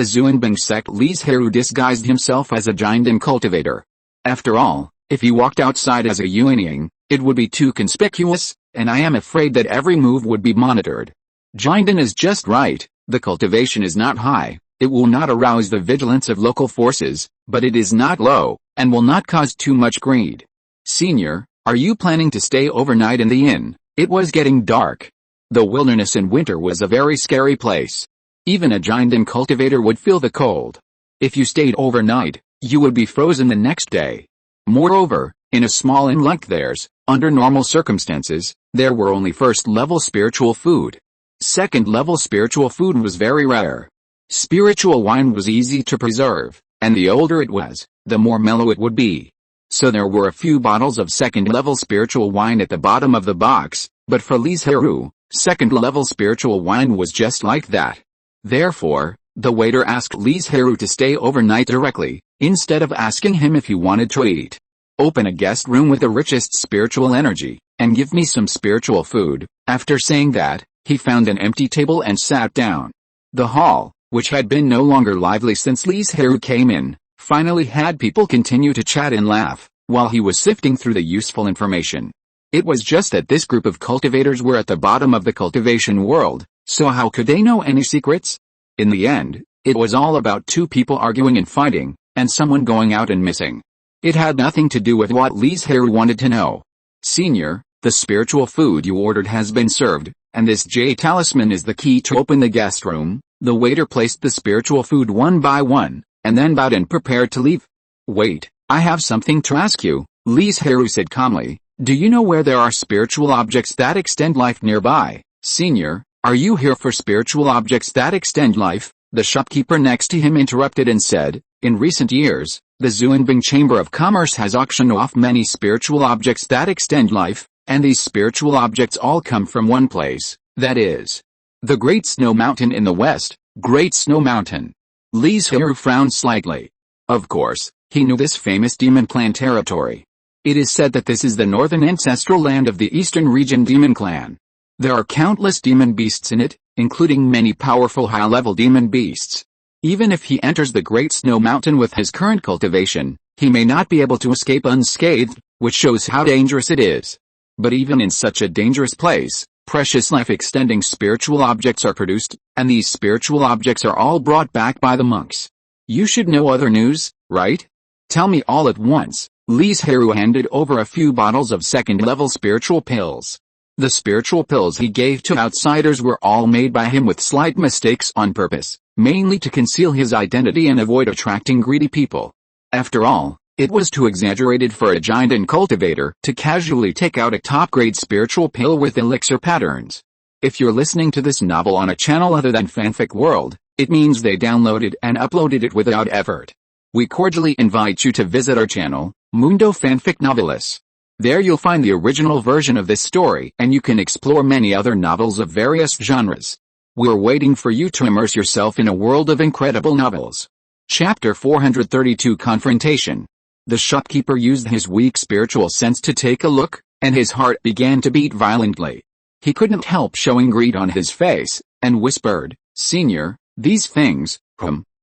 Speaker 1: Xuanbing sect. Li Zhirui disguised himself as a giant cultivator. After all, if he walked outside as a Yuanying, it would be too conspicuous, and I am afraid that every move would be monitored. Jinden is just right, the cultivation is not high, it will not arouse the vigilance of local forces, but it is not low, and will not cause too much greed. Senior, are you planning to stay overnight in the inn? It was getting dark. The wilderness in winter was a very scary place. Even a Jinden cultivator would feel the cold. If you stayed overnight, you would be frozen the next day. Moreover, in a small inn like theirs, under normal circumstances, there were only first-level spiritual food. Second-level spiritual food was very rare. Spiritual wine was easy to preserve, and the older it was, the more mellow it would be. So there were a few bottles of second-level spiritual wine at the bottom of the box, but for Li Zhirui, second-level spiritual wine was just like that. Therefore, the waiter asked Li Zhirui to stay overnight directly, instead of asking him if he wanted to eat. Open a guest room with the richest spiritual energy, and give me some spiritual food. After saying that, he found an empty table and sat down. The hall, which had been no longer lively since Li Zhirui came in, finally had people continue to chat and laugh, while he was sifting through the useful information. It was just that this group of cultivators were at the bottom of the cultivation world, so how could they know any secrets? In the end, it was all about two people arguing and fighting, and someone going out and missing. It had nothing to do with what Li Zhirui wanted to know. Senior, the spiritual food you ordered has been served, and this Jade talisman is the key to open the guest room. The waiter placed the spiritual food one by one, and then bowed and prepared to leave. Wait, I have something to ask you, Li Zhirui said calmly. Do you know where there are spiritual objects that extend life nearby? Senior, are you here for spiritual objects that extend life? The shopkeeper next to him interrupted and said, in recent years, the Xuanbing Chamber of Commerce has auctioned off many spiritual objects that extend life, and these spiritual objects all come from one place, that is, the Great Snow Mountain in the west. Great Snow Mountain. Li Zhirui frowned slightly. Of course, he knew this famous demon clan territory. It is said that this is the northern ancestral land of the eastern region demon clan. There are countless demon beasts in it, including many powerful high-level demon beasts. Even if he enters the Great Snow Mountain with his current cultivation, he may not be able to escape unscathed, which shows how dangerous it is. But even in such a dangerous place, precious life-extending spiritual objects are produced, and these spiritual objects are all brought back by the monks. You should know other news, right? Tell me all at once. Li Zhirui handed over a few bottles of second-level spiritual pills. The spiritual pills he gave to outsiders were all made by him with slight mistakes on purpose, mainly to conceal his identity and avoid attracting greedy people. After all, it was too exaggerated for a giant cultivator to casually take out a top-grade spiritual pill with elixir patterns. If you're listening to this novel on a channel other than Fanfic World, it means they downloaded and uploaded it without effort. We cordially invite you to visit our channel, Mundo Fanfic Novelis. There you'll find the original version of this story, and you can explore many other novels of various genres. We're waiting for you to immerse yourself in a world of incredible novels. Chapter 432 Confrontation. The shopkeeper used his weak spiritual sense to take a look, and his heart began to beat violently. He couldn't help showing greed on his face, and whispered, Senior, these things,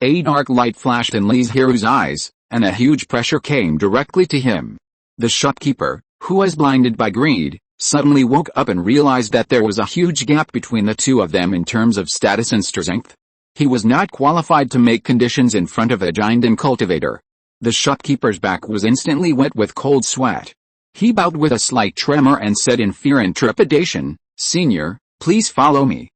Speaker 1: A dark light flashed in Li Zhirui's eyes, and a huge pressure came directly to him. The shopkeeper, who was blinded by greed, suddenly woke up and realized that there was a huge gap between the two of them in terms of status and strength. He was not qualified to make conditions in front of a giant cultivator. The shopkeeper's back was instantly wet with cold sweat. He bowed with a slight tremor and said in fear and trepidation, Senior, please follow me.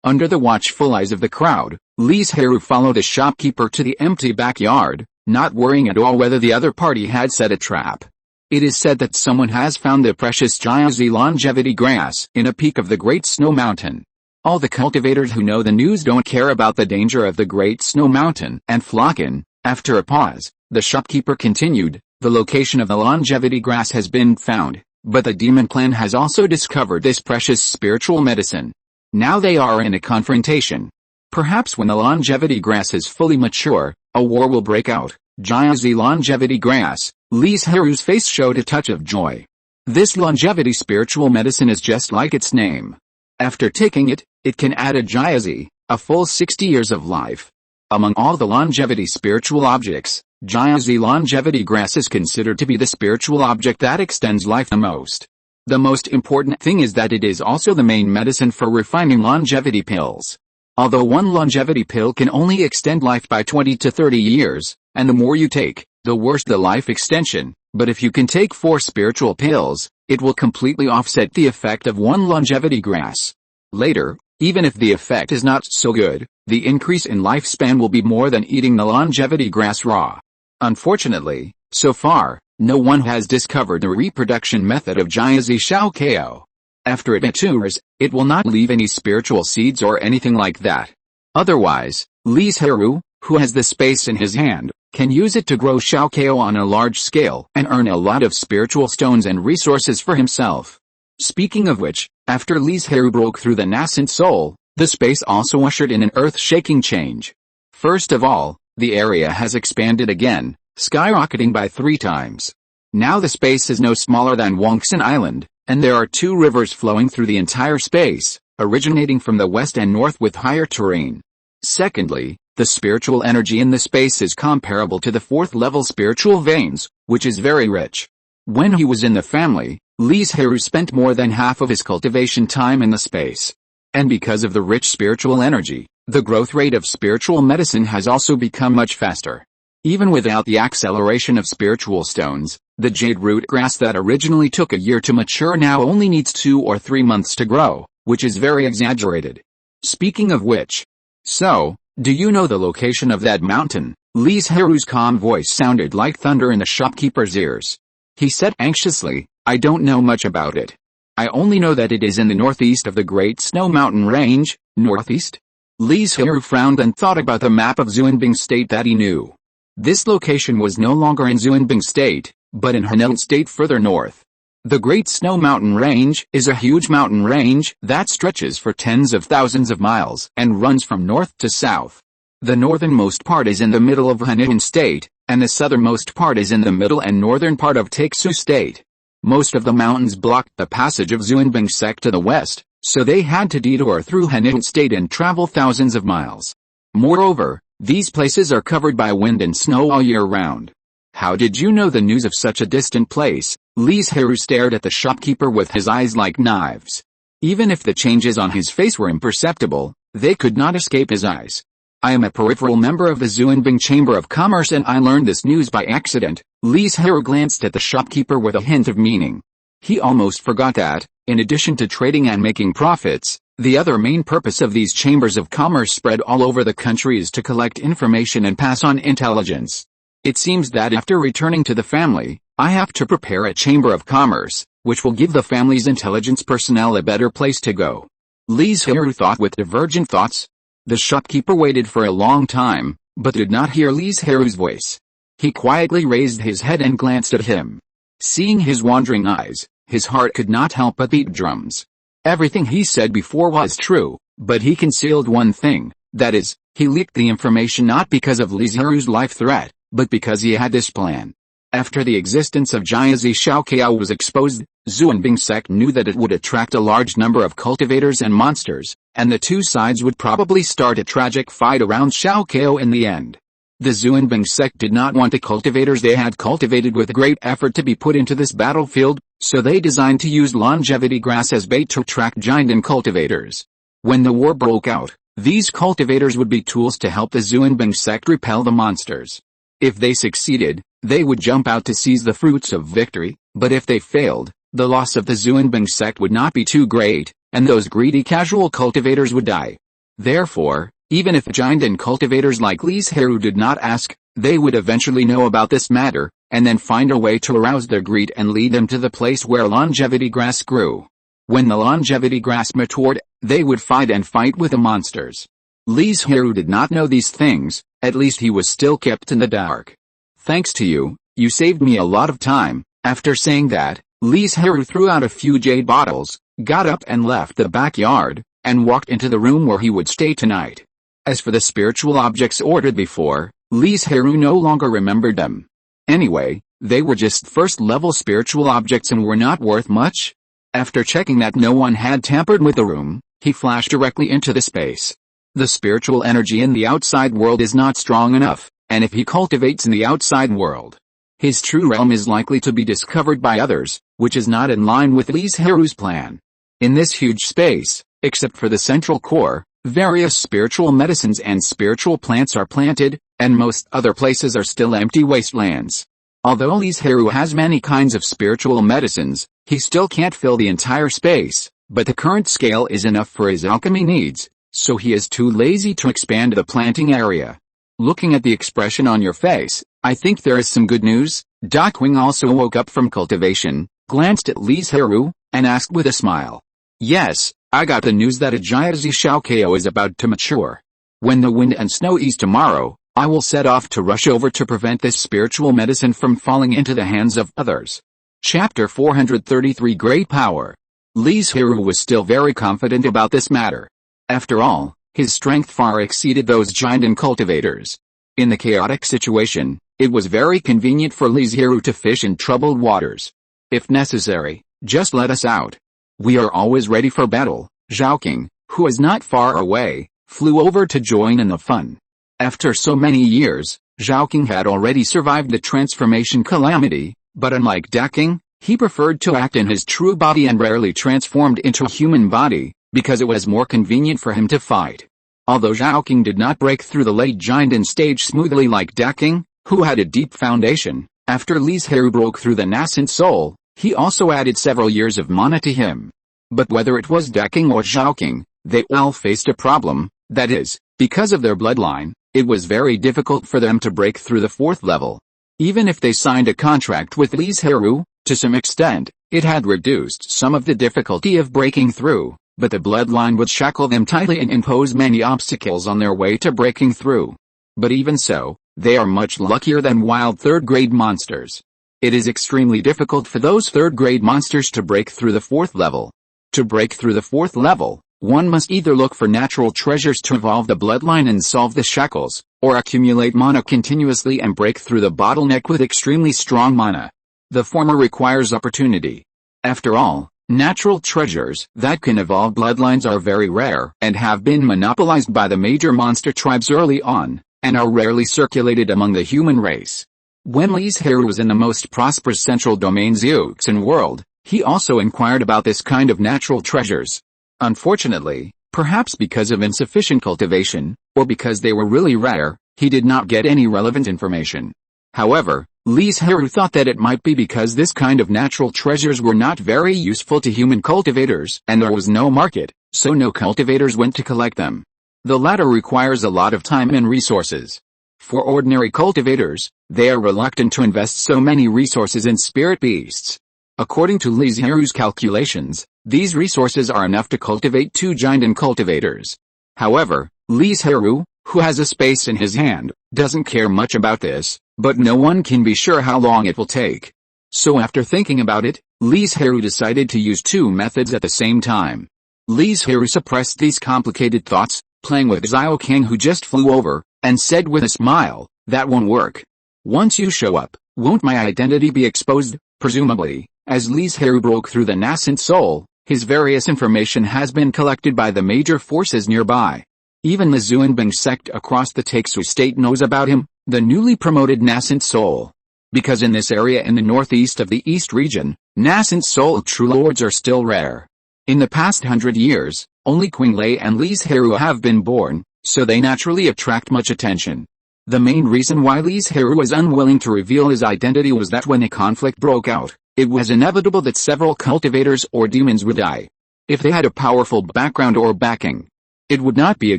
Speaker 1: Under the watchful eyes of the crowd, Li Zhirui followed the shopkeeper to the empty backyard, not worrying at all whether the other party had set a trap. It is said that someone has found the precious Jiazi longevity grass in a peak of the Great Snow Mountain. All the cultivators who know the news don't care about the danger of the Great Snow Mountain and flock in. After a pause, the shopkeeper continued, the location of the longevity grass has been found, but the demon clan has also discovered this precious spiritual medicine. Now they are in a confrontation. Perhaps when the longevity grass is fully mature, a war will break out. Jiazi longevity grass. Li Zhirui's face showed a touch of joy. This longevity spiritual medicine is just like its name. After taking it, it can add a Jiazi, a full 60 years of life. Among all the longevity spiritual objects, Jiazi longevity grass is considered to be the spiritual object that extends life the most. The most important thing is that it is also the main medicine for refining longevity pills. Although one longevity pill can only extend life by 20 to 30 years, and the more you take, the worse the life extension, but if you can take 4 spiritual pills, it will completely offset the effect of one longevity grass. Later, even if the effect is not so good, the increase in lifespan will be more than eating the longevity grass raw. Unfortunately, so far, no one has discovered the reproduction method of Jiazi Xiaokao. After it matures, it will not leave any spiritual seeds or anything like that. Otherwise, Li Zhirui, who has the space in his hand, can use it to grow Xiaokao on a large scale and earn a lot of spiritual stones and resources for himself. Speaking of which, after Li Zhirui broke through the nascent soul, the space also ushered in an earth-shaking change. First of all, the area has expanded again, skyrocketing by 3 times. Now the space is no smaller than Banyan Island, and there are 2 rivers flowing through the entire space, originating from the west and north with higher terrain. Secondly, the spiritual energy in the space is comparable to the 4th level spiritual veins, which is very rich. When he was in the family, Li Zhirui spent more than half of his cultivation time in the space. And because of the rich spiritual energy, the growth rate of spiritual medicine has also become much faster. Even without the acceleration of spiritual stones, the jade root grass that originally took a year to mature now only needs 2 or 3 months to grow, which is very exaggerated. Speaking of which, so, do you know the location of that mountain? Li Zhirui's calm voice sounded like thunder in the shopkeeper's ears. He said anxiously, I don't know much about it. I only know that it is in the northeast of the Great Snow Mountain Range. Northeast? Li Zhirui frowned and thought about the map of Xuanbing State that he knew. This location was no longer in Xuanbing State, but in Henan State further north. The Great Snow Mountain Range is a huge mountain range that stretches for tens of thousands of miles and runs from north to south. The northernmost part is in the middle of Henan State, and the southernmost part is in the middle and northern part of Taixu State. Most of the mountains blocked the passage of Xuanbing Sect to the west, so they had to detour through Henan State and travel thousands of miles. Moreover, these places are covered by wind and snow all year round. How did you know the news of such a distant place? Li Zhirui stared at the shopkeeper with his eyes like knives. Even if the changes on his face were imperceptible, they could not escape his eyes. I am a peripheral member of the Xuanbing Chamber of Commerce and I learned this news by accident. Li Zhirui glanced at the shopkeeper with a hint of meaning. He almost forgot that, in addition to trading and making profits, the other main purpose of these chambers of commerce spread all over the country is to collect information and pass on intelligence. It seems that after returning to the family, I have to prepare a chamber of commerce, which will give the family's intelligence personnel a better place to go. Li Zhirui thought with divergent thoughts. The shopkeeper waited for a long time, but did not hear Li Zhirui's voice. He quietly raised his head and glanced at him. Seeing his wandering eyes, his heart could not help but beat drums. Everything he said before was true, but he concealed one thing, that is, he leaked the information not because of Li Zhirui's life threat, but because he had this plan. After the existence of Jiazi Xiaokao was exposed, Xuanbing sect knew that it would attract a large number of cultivators and monsters, and the 2 sides would probably start a tragic fight around Xiaokao in the end. The Xuanbing sect did not want the cultivators they had cultivated with great effort to be put into this battlefield, so they designed to use longevity grass as bait to attract giant cultivators. When the war broke out, these cultivators would be tools to help the Xuanbing sect repel the monsters. If they succeeded, they would jump out to seize the fruits of victory, but if they failed, the loss of the Xuanbing sect would not be too great, and those greedy casual cultivators would die. Therefore, even if giant cultivators like Li Zhirui did not ask, they would eventually know about this matter, and then find a way to arouse their greed and lead them to the place where longevity grass grew. When the longevity grass matured, They would fight and fight with the monsters. Li Zhirui did not know these things, at least he was still kept in the dark. Thanks to you, you saved me a lot of time. After saying that, Li Zhirui threw out a few jade bottles, got up and left the backyard, and walked into the room where he would stay tonight. As for the spiritual objects ordered before, Li Zhirui no longer remembered them. Anyway, they were just first-level spiritual objects and were not worth much. After checking that no one had tampered with the room, he flashed directly into the space. The spiritual energy in the outside world is not strong enough, and if he cultivates in the outside world, his true realm is likely to be discovered by others, which is not in line with Li Zhirui's plan. In this huge space, except for the central core, various spiritual medicines and spiritual plants are planted, and most other places are still empty wastelands. Although Li Zhirui has many kinds of spiritual medicines, he still can't fill the entire space, but the current scale is enough for his alchemy needs, so he is too lazy to expand the planting area. Looking at the expression on your face, I think there is some good news. Daquing also woke up from cultivation, glanced at Li Zhirui, and asked with a smile. Yes, I got the news that a Jiazi Xiaokao is about to mature. When the wind and snow ease tomorrow, I will set off to rush over to prevent this spiritual medicine from falling into the hands of others. Chapter 433 Great Power. Li Zhirui was still very confident about this matter. After all, his strength far exceeded those giant cultivators. In the chaotic situation, it was very convenient for Li Zhirui to fish in troubled waters. If necessary, just let us out. We are always ready for battle. Zhaoqing, who is not far away, flew over to join in the fun. After so many years, Zhaoqing had already survived the transformation calamity, but unlike Daquing, he preferred to act in his true body and rarely transformed into a human body, because it was more convenient for him to fight. Although Zhaoqing did not break through the late giant stage smoothly like Daquing, who had a deep foundation, after Li Zhirui broke through the nascent soul, he also added several years of mana to him. But whether it was Daquing or Zhaoqing, they all faced a problem, that is, because of their bloodline, it was very difficult for them to break through the fourth level. Even if they signed a contract with Li Zhirui, to some extent, it had reduced some of the difficulty of breaking through, but the bloodline would shackle them tightly and impose many obstacles on their way to breaking through. But even so, they are much luckier than wild third-grade monsters. It is extremely difficult for those third-grade monsters to break through the fourth level. To break through the fourth level, one must either look for natural treasures to evolve the bloodline and solve the shackles, or accumulate mana continuously and break through the bottleneck with extremely strong mana. The former requires opportunity. After all, natural treasures that can evolve bloodlines are very rare and have been monopolized by the major monster tribes early on, and are rarely circulated among the human race. When Li Zhirui was in the most prosperous central domain Zhuoxin world, he also inquired about this kind of natural treasures. Unfortunately, perhaps because of insufficient cultivation, or because they were really rare, he did not get any relevant information. However, Li Zhirui thought that it might be because this kind of natural treasures were not very useful to human cultivators, and there was no market, so no cultivators went to collect them. The latter requires a lot of time and resources. For ordinary cultivators, they are reluctant to invest so many resources in spirit beasts. According to Li Zhirui's calculations, these resources are enough to cultivate 2 giant cultivators. However, Li Zhirui, who has a space in his hand, doesn't care much about this, but no one can be sure how long it will take. So after thinking about it, Li Zhirui decided to use 2 methods at the same time. Li Zhirui suppressed these complicated thoughts, playing with Zhaoqing who just flew over, and said with a smile, "That won't work. Once you show up, won't my identity be exposed?" Presumably, as Li Zhirui broke through the nascent soul, his various information has been collected by the major forces nearby. Even the Zhuanbing sect across the Taixu state knows about him, the newly promoted nascent soul. Because in this area in the northeast of the East region, nascent soul true lords are still rare. In the past 100 years, only Qinglei and Li Zhirui have been born, so they naturally attract much attention. The main reason why Li Zhirui was unwilling to reveal his identity was that when a conflict broke out, it was inevitable that several cultivators or demons would die. If they had a powerful background or backing, it would not be a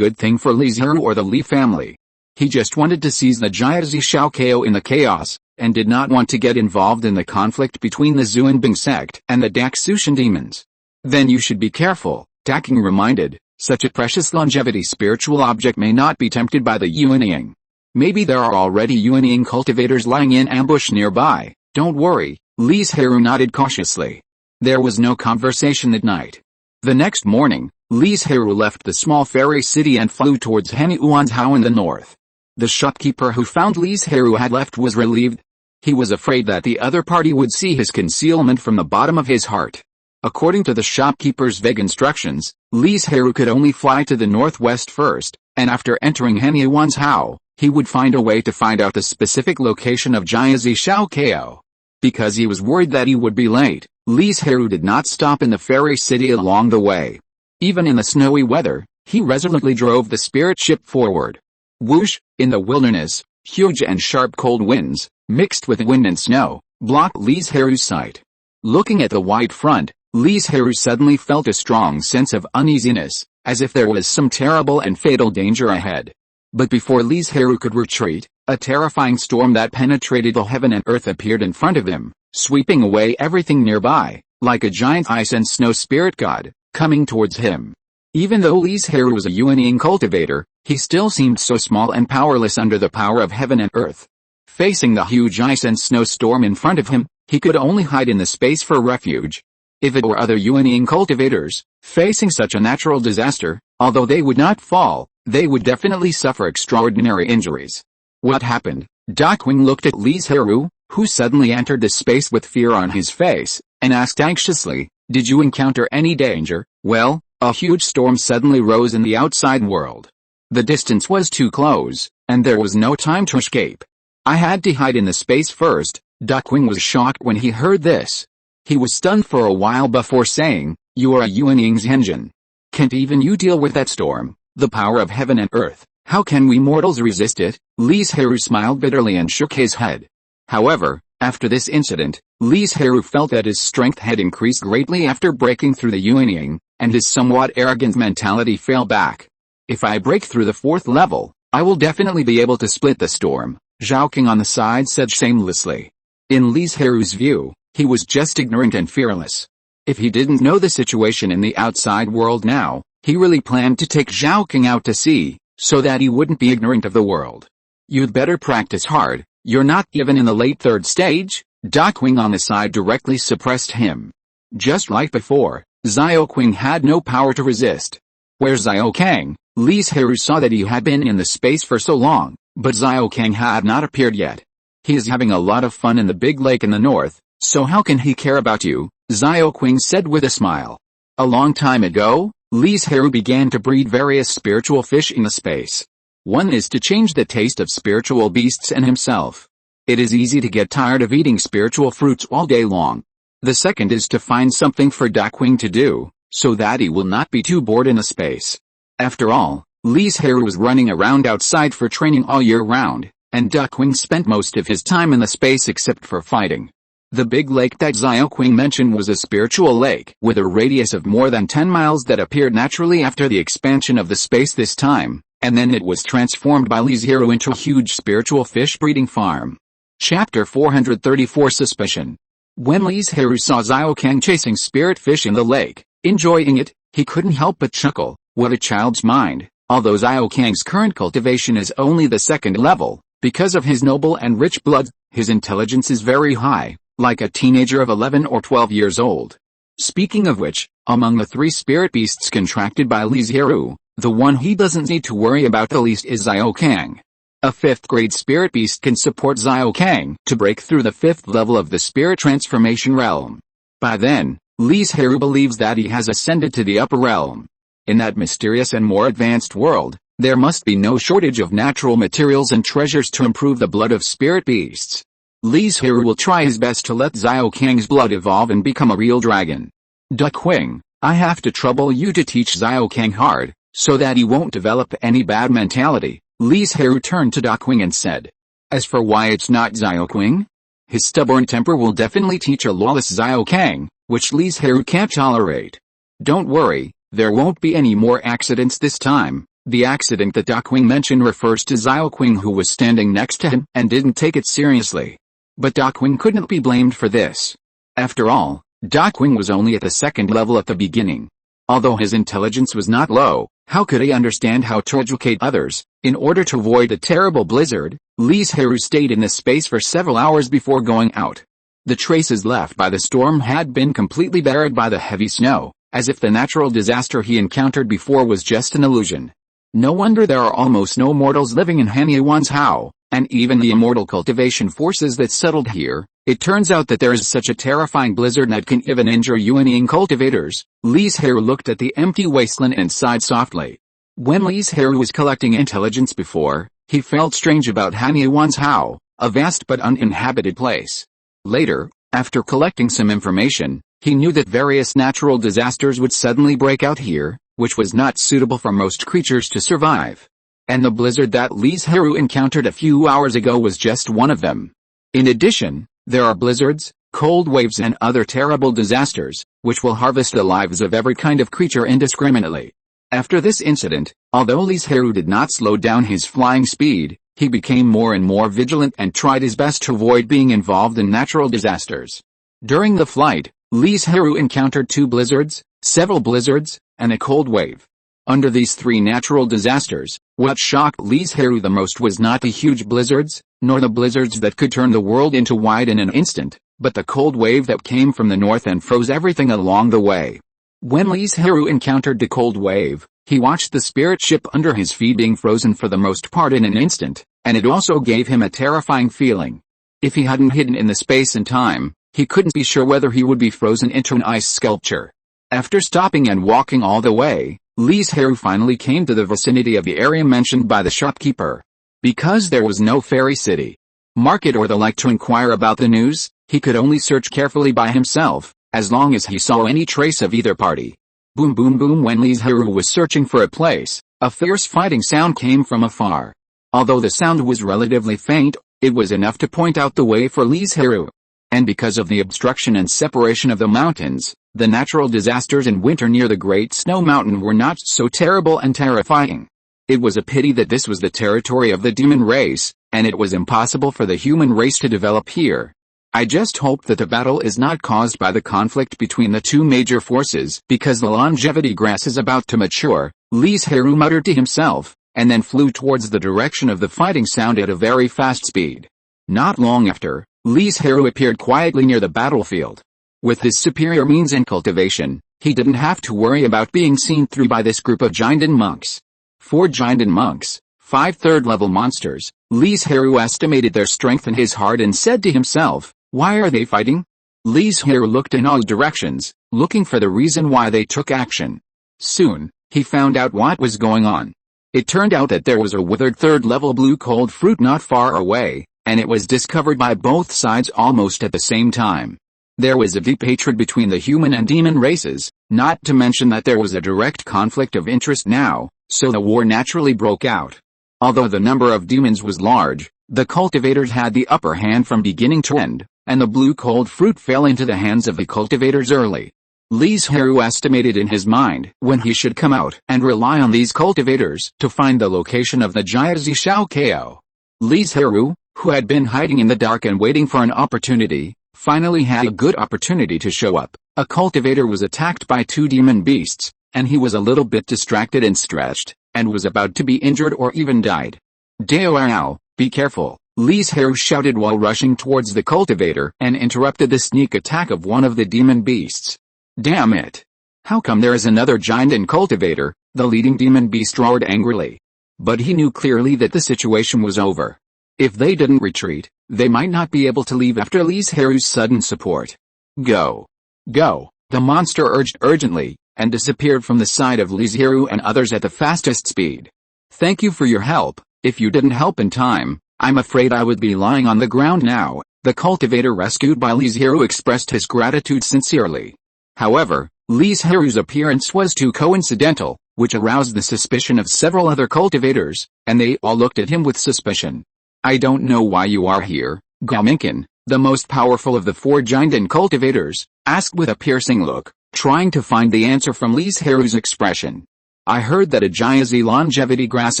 Speaker 1: good thing for Li Zhirui or the Li family. He just wanted to seize the Jiazi Xiaokao in the chaos, and did not want to get involved in the conflict between the Zhuanbing sect and the Daxushan demons. Then you should be careful, Daking reminded, such a precious longevity spiritual object may not be tempted by the Yuanying. Maybe there are already Yuanying cultivators lying in ambush nearby. Don't worry, Li Zhirui nodded cautiously. There was no conversation that night. The next morning, Li Zhirui left the small fairy city and flew towards Henyuanzhou in the north. The shopkeeper who found Li Zhirui had left was relieved. He was afraid that the other party would see his concealment from the bottom of his heart. According to the shopkeeper's vague instructions, Li Zhirui could only fly to the northwest first, and after entering Henyuanzhou, he would find a way to find out the specific location of Jiazi Xiaokao. Because he was worried that he would be late, Li Zhirui did not stop in the fairy city along the way. Even in the snowy weather, he resolutely drove the spirit ship forward. Whoosh, in the wilderness, huge and sharp cold winds, mixed with wind and snow, blocked Li Zhirui's sight. Looking at the white front, Li Zhirui suddenly felt a strong sense of uneasiness, as if there was some terrible and fatal danger ahead. But before Li Zhirui could retreat, a terrifying storm that penetrated the heaven and earth appeared in front of him, sweeping away everything nearby, like a giant ice and snow spirit god, coming towards him. Even though Li Zhirui was a Yuanying cultivator, he still seemed so small and powerless under the power of heaven and earth. Facing the huge ice and snow storm in front of him, he could only hide in the space for refuge. If it were other Yuanying cultivators, facing such a natural disaster, although they would not fall, they would definitely suffer extraordinary injuries. What happened? Dakwing looked at Li Zhirui, who suddenly entered the space with fear on his face, and asked anxiously, "Did you encounter any danger?" Well, a huge storm suddenly rose in the outside world. The distance was too close, and there was no time to escape. I had to hide in the space first. Dakwing was shocked when he heard this. He was stunned for a while before saying, "You are a Yuanying Zhenjin. Can't even you deal with that storm? The power of heaven and earth, how can we mortals resist it?" Li Zhirui smiled bitterly and shook his head. However, after this incident, Li Zhirui felt that his strength had increased greatly after breaking through the Yuanying, and his somewhat arrogant mentality fell back. "If I break through the 4th level, I will definitely be able to split the storm," Zhao King on the side said shamelessly. In Li Zhirui's view, he was just ignorant and fearless. If he didn't know the situation in the outside world now, he really planned to take Zhao King out to sea, so that he wouldn't be ignorant of the world. "You'd better practice hard, you're not even in the late 3rd stage?" Dakwing on the side directly suppressed him. Just like before, Xiaoqing had no power to resist. Where's Xiaokang? Li Zhirui saw that he had been in the space for so long, but Xiaokang had not appeared yet. "He is having a lot of fun in the big lake in the north, so how can he care about you?" Xiaoqing said with a smile. A long time ago, Li Zhirui began to breed various spiritual fish in the space. One is to change the taste of spiritual beasts and himself. It is easy to get tired of eating spiritual fruits all day long. The second is to find something for Dakwing to do, so that he will not be too bored in the space. After all, Li Zhirui was running around outside for training all year round, and Dakwing spent most of his time in the space except for fighting. The big lake that Xiaoqing mentioned was a spiritual lake with a radius of more than 10 miles that appeared naturally after the expansion of the space this time, and then it was transformed by Li Zhirui into a huge spiritual fish breeding farm. Chapter 434 Suspicion. When Li Zhirui saw Xiaokang chasing spirit fish in the lake, enjoying it, he couldn't help but chuckle. What a child's mind. Although Xiaokang's current cultivation is only the 2nd level, because of his noble and rich blood, his intelligence is very high, like a teenager of 11 or 12 years old. Speaking of which, among the 3 spirit beasts contracted by Li Zhirui, the one he doesn't need to worry about the least is Xiaokang. A 5th grade spirit beast can support Xiaokang to break through the 5th level of the spirit transformation realm. By then, Li Zhirui believes that he has ascended to the upper realm. In that mysterious and more advanced world, there must be no shortage of natural materials and treasures to improve the blood of spirit beasts. Li Zhirui will try his best to let Xiaokang's blood evolve and become a real dragon. Dakwing, I have to trouble you to teach Xiaokang hard, so that he won't develop any bad mentality. Li Zhirui turned to Dakwing and said. As for why it's not Xiaoqing, his stubborn temper will definitely teach a lawless Xiaokang, which Li Zhirui can't tolerate. Don't worry, there won't be any more accidents this time. The accident that Dakwing mentioned refers to Xiaoqing, who was standing next to him and didn't take it seriously. But Dakwing couldn't be blamed for this. After all, Dakwing was only at the 2nd level at the beginning. Although his intelligence was not low, how could he understand how to educate others? In order to avoid a terrible blizzard, Li Zhirui stayed in the space for several hours before going out. The traces left by the storm had been completely buried by the heavy snow, as if the natural disaster he encountered before was just an illusion. No wonder there are almost no mortals living in Hanyuan's Hao, and even the immortal cultivation forces that settled here. It turns out that there is such a terrifying blizzard that can even injure Yuanying cultivators. Li Zhirui looked at the empty wasteland and sighed softly. When Li Zhirui was collecting intelligence before, he felt strange about Hanyuan's Hao, a vast but uninhabited place. Later, after collecting some information, he knew that various natural disasters would suddenly break out here, which was not suitable for most creatures to survive. And the blizzard that Li Zhirui encountered a few hours ago was just one of them. In addition, there are blizzards, cold waves and other terrible disasters, which will harvest the lives of every kind of creature indiscriminately. After this incident, although Li Zhirui did not slow down his flying speed, he became more and more vigilant and tried his best to avoid being involved in natural disasters. During the flight, Li Zhirui encountered 2 blizzards, several blizzards, and a cold wave. Under these 3 natural disasters, what shocked Li Zhirui the most was not the huge blizzards, nor the blizzards that could turn the world into white in an instant, but the cold wave that came from the north and froze everything along the way. When Li Zhirui encountered the cold wave, he watched the spirit ship under his feet being frozen for the most part in an instant, and it also gave him a terrifying feeling. If he hadn't hidden in the space and time, he couldn't be sure whether he would be frozen into an ice sculpture. After stopping and walking all the way, Li Zhirui finally came to the vicinity of the area mentioned by the shopkeeper. Because there was no fairy city, market or the like to inquire about the news, he could only search carefully by himself, as long as he saw any trace of either party. Boom boom boom. When Li Zhirui was searching for a place, a fierce fighting sound came from afar. Although the sound was relatively faint, it was enough to point out the way for Li Zhirui. And because of the obstruction and separation of the mountains, the natural disasters in winter near the Great Snow Mountain were not so terrible and terrifying. It was a pity that this was the territory of the demon race, and it was impossible for the human race to develop here. I just hope that the battle is not caused by the conflict between the 2 major forces, because the longevity grass is about to mature, Li Zhirui muttered to himself, and then flew towards the direction of the fighting sound at a very fast speed. Not long after, Li Zhirui appeared quietly near the battlefield. With his superior means and cultivation, he didn't have to worry about being seen through by this group of Jinden monks. 4 Jinden monks, 5 third-level monsters. Li Zhirui estimated their strength in his heart and said to himself, "Why are they fighting?" Li Zhirui looked in all directions, looking for the reason why they took action. Soon, he found out what was going on. It turned out that there was a withered third-level blue cold fruit not far away, and it was discovered by both sides almost at the same time. There was a deep hatred between the human and demon races, not to mention that there was a direct conflict of interest now, so the war naturally broke out. Although the number of demons was large, the cultivators had the upper hand from beginning to end, and the blue cold fruit fell into the hands of the cultivators early. Li Zhirui estimated in his mind when he should come out and rely on these cultivators to find the location of the Jiazi Shao Ko. Li Zhirui, who had been hiding in the dark and waiting for an opportunity, finally had a good opportunity to show up. A cultivator was attacked by 2 demon beasts, and he was a little bit distracted and stretched, and was about to be injured or even died. "Dao, be careful," Li Zhirui shouted while rushing towards the cultivator and interrupted the sneak attack of one of the demon beasts. "Damn it! How come there is another Jinden cultivator?" the leading demon beast roared angrily. But he knew clearly that the situation was over. If they didn't retreat, they might not be able to leave after Li Zhirui's sudden support. "Go! Go!" the monster urged urgently, and disappeared from the side of Li Zhirui and others at the fastest speed. "Thank you for your help. If you didn't help in time, I'm afraid I would be lying on the ground now." The cultivator rescued by Li Zhirui expressed his gratitude sincerely. However, Li Zhirui's appearance was too coincidental, which aroused the suspicion of several other cultivators, and they all looked at him with suspicion. "I don't know why you are here," Gaminkin, the most powerful of the 4 Jinden cultivators, asked with a piercing look, trying to find the answer from Li Zhirui's expression. "I heard that a Jiazi longevity grass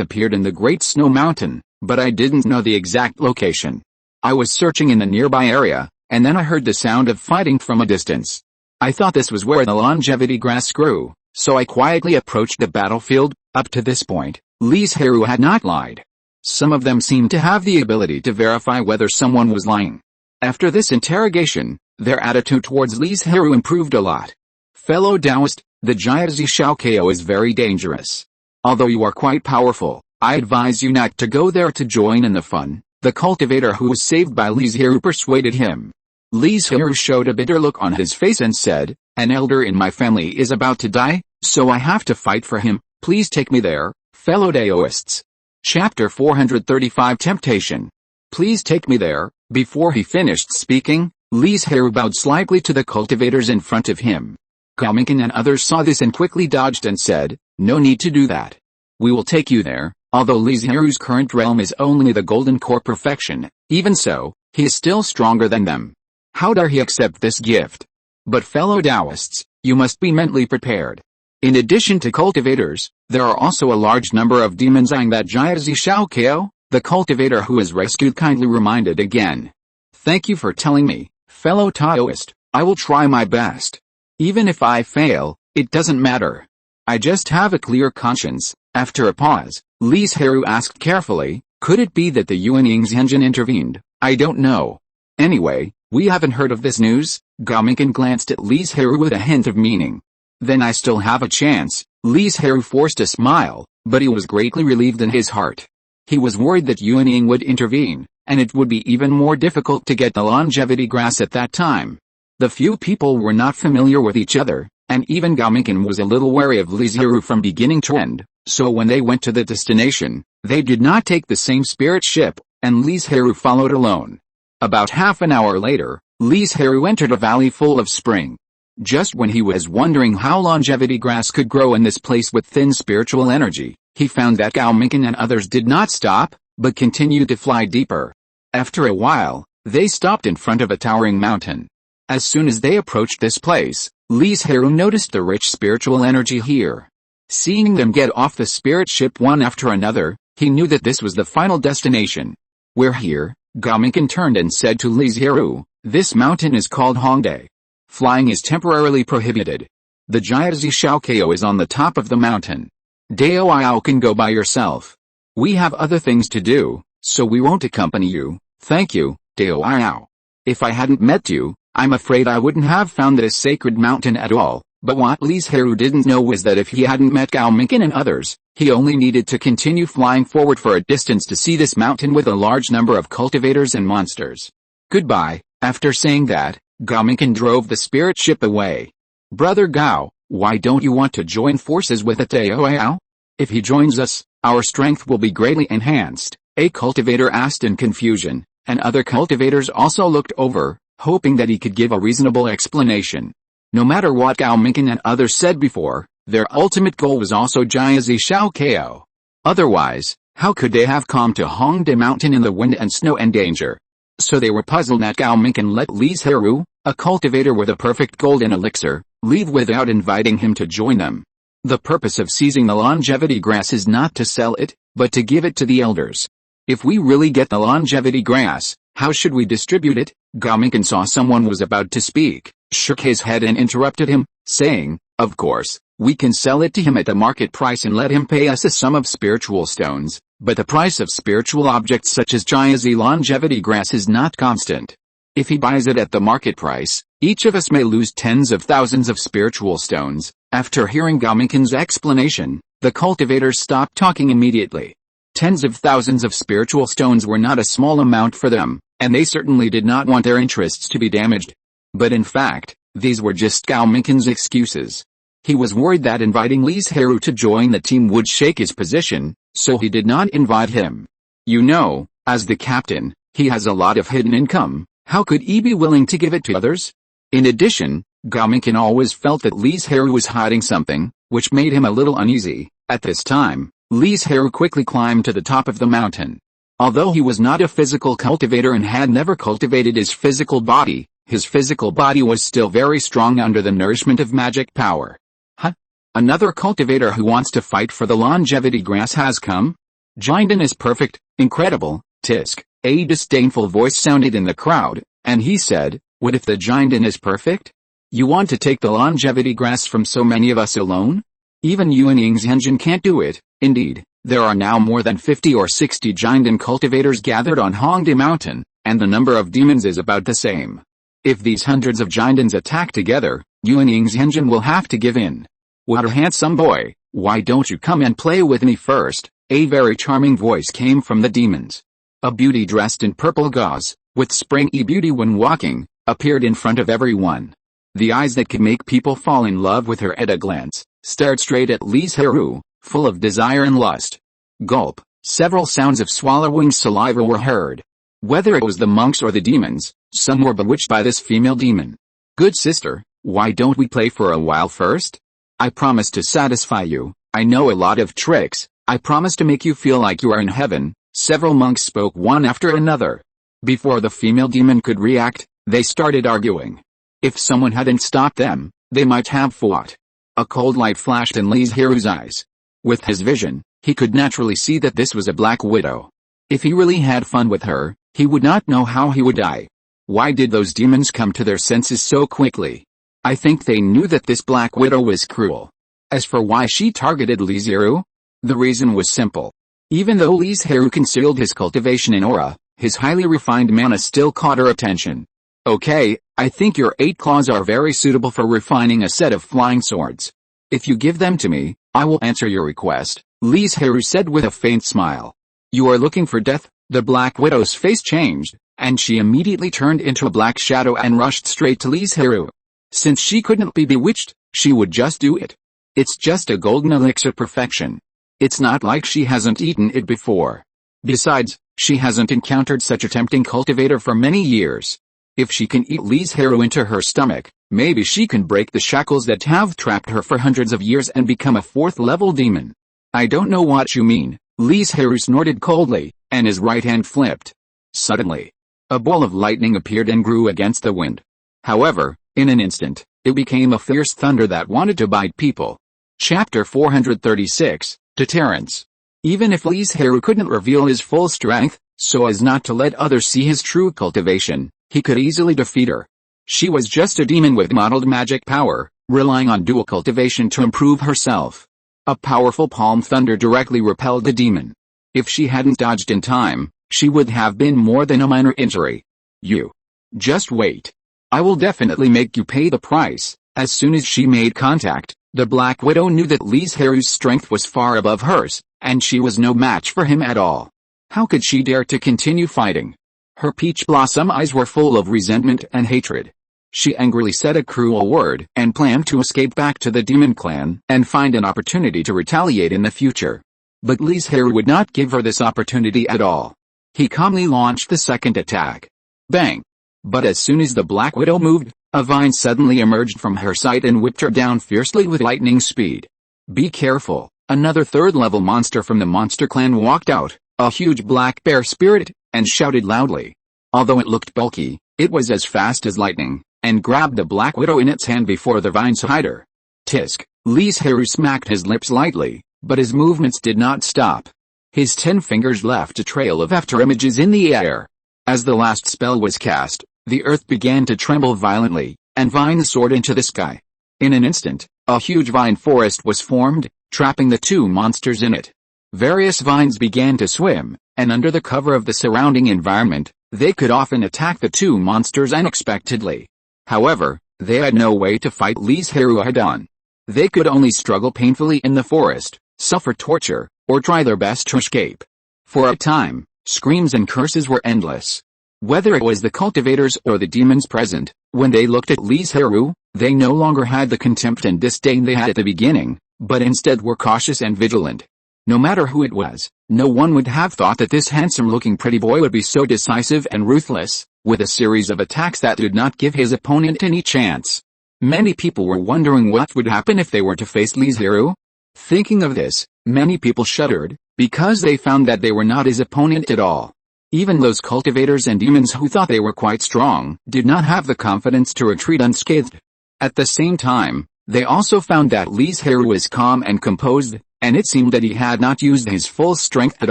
Speaker 1: appeared in the Great Snow Mountain, but I didn't know the exact location. I was searching in the nearby area, and then I heard the sound of fighting from a distance. I thought this was where the longevity grass grew, so I quietly approached the battlefield. Up to this point, Li Zhirui had not lied. Some of them seemed to have the ability to verify whether someone was lying. After this interrogation, their attitude towards Li Zhirui improved a lot. Fellow Taoist, the Jiazi Xiaokao is very dangerous. Although you are quite powerful, I advise you not to go there to join in the fun. The cultivator who was saved by Li Zhirui persuaded him. Li Zhirui showed a bitter look on his face and said, "An elder in my family is about to die, so I have to fight for him. Please take me there, fellow Taoists." Chapter 435 Temptation. Please take me there. Before he finished speaking, Li Zhirui bowed slightly to the cultivators in front of him. Gaominkan and others saw this and quickly dodged and said, "No need to do that. We will take you there." Although Li Zhirui's current realm is only the golden core perfection, even so, he is still stronger than them. How dare he accept this gift? But fellow Taoists, you must be mentally prepared. In addition to cultivators, there are also a large number of demons eyeing that Jiazi Xiaokao. The cultivator who was rescued kindly reminded again. "Thank you for telling me, fellow Taoist. I will try my best. Even if I fail, it doesn't matter. I just have a clear conscience." After a pause, Li Zhirui asked carefully, "Could it be that the Yuanying's engine intervened? I don't know. Anyway, we haven't heard of this news." Gaominkan glanced at Li Zhirui with a hint of meaning. "Then I still have a chance." Li Zhirui forced a smile, but he was greatly relieved in his heart. He was worried that Yuanying would intervene, and it would be even more difficult to get the longevity grass at that time. The few people were not familiar with each other, and even Gaominkan was a little wary of Li Zhirui from beginning to end, so when they went to the destination, they did not take the same spirit ship, and Li Zhirui followed alone. About half an hour later, Li Zhirui entered a valley full of spring. Just when he was wondering how longevity grass could grow in this place with thin spiritual energy, he found that Gaominkan and others did not stop, but continued to fly deeper. After a while, they stopped in front of a towering mountain. As soon as they approached this place, Li Zhirui noticed the rich spiritual energy here. Seeing them get off the spirit ship one after another, he knew that this was the final destination. "We're here." Gaominkan turned and said to Li Zhirui, "This mountain is called Hongdae. Flying is temporarily prohibited. The Jiazi Xiaokao is on the top of the mountain. Dao can go by yourself. We have other things to do, so we won't accompany you." "Thank you, Dao. If I hadn't met you, I'm afraid I wouldn't have found this sacred mountain at all." But what Li Zhirui didn't know was that if he hadn't met Gaominkan and others, he only needed to continue flying forward for a distance to see this mountain with a large number of cultivators and monsters. "Goodbye." After saying that, Gaominkan drove the spirit ship away. "Brother Gao, why don't you want to join forces with a Dao? If he joins us, our strength will be greatly enhanced," a cultivator asked in confusion, and other cultivators also looked over, hoping that he could give a reasonable explanation. No matter what Gaominkan and others said before, their ultimate goal was also Jiazi Xiaokao. Otherwise, how could they have come to Hongdae Mountain in the wind and snow and danger? So they were puzzled that Gaominkan let Li Zhirui, a cultivator with a perfect golden elixir, leave without inviting him to join them. The purpose of seizing the longevity grass is not to sell it, but to give it to the elders. If we really get the longevity grass, how should we distribute it? Gaominkan saw someone was about to speak, shook his head and interrupted him, saying, "Of course, we can sell it to him at the market price and let him pay us a sum of spiritual stones, but the price of spiritual objects such as Jiazi longevity grass is not constant. If he buys it at the market price, each of us may lose tens of thousands of spiritual stones." After hearing Gaominkan's explanation, the cultivators stopped talking immediately. Tens of thousands of spiritual stones were not a small amount for them, and they certainly did not want their interests to be damaged. But in fact, these were just Gaominkan's excuses. He was worried that inviting Li Zhirui to join the team would shake his position, so he did not invite him. You know, as the captain, he has a lot of hidden income. How could he be willing to give it to others? In addition, Gaominkan always felt that Li Zhirui was hiding something, which made him a little uneasy. At this time, Li Zhirui quickly climbed to the top of the mountain. Although he was not a physical cultivator and had never cultivated his physical body was still very strong under the nourishment of magic power. "Huh? Another cultivator who wants to fight for the longevity grass has come? Jinden is perfect, incredible, tisk." A disdainful voice sounded in the crowd, and he said, "What if the Jinden is perfect? You want to take the longevity grass from so many of us alone?" Even Yuaning's engine can't do it. Indeed, there are now more than 50 or 60 giant cultivators gathered on Hongde Mountain, and the number of demons is about the same. If these hundreds of giants attack together, Yuaning's engine will have to give in. What a handsome boy, why don't you come and play with me first? A very charming voice came from the demons. A beauty dressed in purple gauze, with springy beauty when walking, appeared in front of everyone. The eyes that could make people fall in love with her at a glance, stared straight at Li Zhirui, full of desire and lust. Gulp, several sounds of swallowing saliva were heard. Whether it was the monks or the demons, some were bewitched by this female demon. Good sister, why don't we play for a while first? I promise to satisfy you, I know a lot of tricks, I promise to make you feel like you are in heaven. Several monks spoke one after another. Before the female demon could react, they started arguing. If someone hadn't stopped them, they might have fought. A cold light flashed in Li Zhirui's eyes. With his vision, he could naturally see that this was a black widow. If he really had fun with her, he would not know how he would die. Why did those demons come to their senses so quickly? I think they knew that this black widow was cruel. As for why she targeted Li Zhirui, the reason was simple. Even though Li Zhirui concealed his cultivation in aura, his highly refined mana still caught her attention. Okay, I think your 8 claws are very suitable for refining a set of flying swords. If you give them to me, I will answer your request, Li Zhirui said with a faint smile. You are looking for death? The Black Widow's face changed, and she immediately turned into a black shadow and rushed straight to Li Zhirui. Since she couldn't be bewitched, she would just do it. It's just a golden elixir perfection. It's not like she hasn't eaten it before. Besides, she hasn't encountered such a tempting cultivator for many years. If she can eat Li Zhirui into her stomach, maybe she can break the shackles that have trapped her for hundreds of years and become a 4th-level demon. I don't know what you mean, Li Zhirui snorted coldly, and his right hand flipped. Suddenly, a ball of lightning appeared and grew against the wind. However, in an instant, it became a fierce thunder that wanted to bite people. Chapter 436, Deterrence. Even if Li Zhirui couldn't reveal his full strength, so as not to let others see his true cultivation, he could easily defeat her. She was just a demon with modeled magic power, relying on dual cultivation to improve herself. A powerful palm thunder directly repelled the demon. If she hadn't dodged in time, she would have been more than a minor injury. You. Just wait. I will definitely make you pay the price. As soon as she made contact, the Black Widow knew that Li Zhirui's strength was far above hers, and she was no match for him at all. How could she dare to continue fighting? Her peach blossom eyes were full of resentment and hatred. She angrily said a cruel word and planned to escape back to the demon clan and find an opportunity to retaliate in the future. But Li Zhirui would not give her this opportunity at all. He calmly launched the second attack. Bang! But as soon as the Black Widow moved, a vine suddenly emerged from her sight and whipped her down fiercely with lightning speed. Be careful, another 3rd-level monster from the monster clan walked out, a huge black bear spirit, and shouted loudly. Although it looked bulky, it was as fast as lightning, and grabbed the Black Widow in its hand before the vines hid her. Tisk! Li Zhirui smacked his lips lightly, but his movements did not stop. His 10 fingers left a trail of afterimages in the air. As the last spell was cast, the earth began to tremble violently, and vines soared into the sky. In an instant, a huge vine forest was formed, trapping the 2 monsters in it. Various vines began to swim, and under the cover of the surrounding environment, they could often attack the 2 monsters unexpectedly. However, they had no way to fight Li Zhirui head-on. They could only struggle painfully in the forest, suffer torture, or try their best to escape. For a time, screams and curses were endless. Whether it was the cultivators or the demons present, when they looked at Li Zhirui, they no longer had the contempt and disdain they had at the beginning, but instead were cautious and vigilant. No matter who it was, no one would have thought that this handsome-looking pretty boy would be so decisive and ruthless, with a series of attacks that did not give his opponent any chance. Many people were wondering what would happen if they were to face Li Zhirui. Thinking of this, many people shuddered, because they found that they were not his opponent at all. Even those cultivators and demons who thought they were quite strong, did not have the confidence to retreat unscathed. At the same time, they also found that Li Zhirui was calm and composed, and it seemed that he had not used his full strength at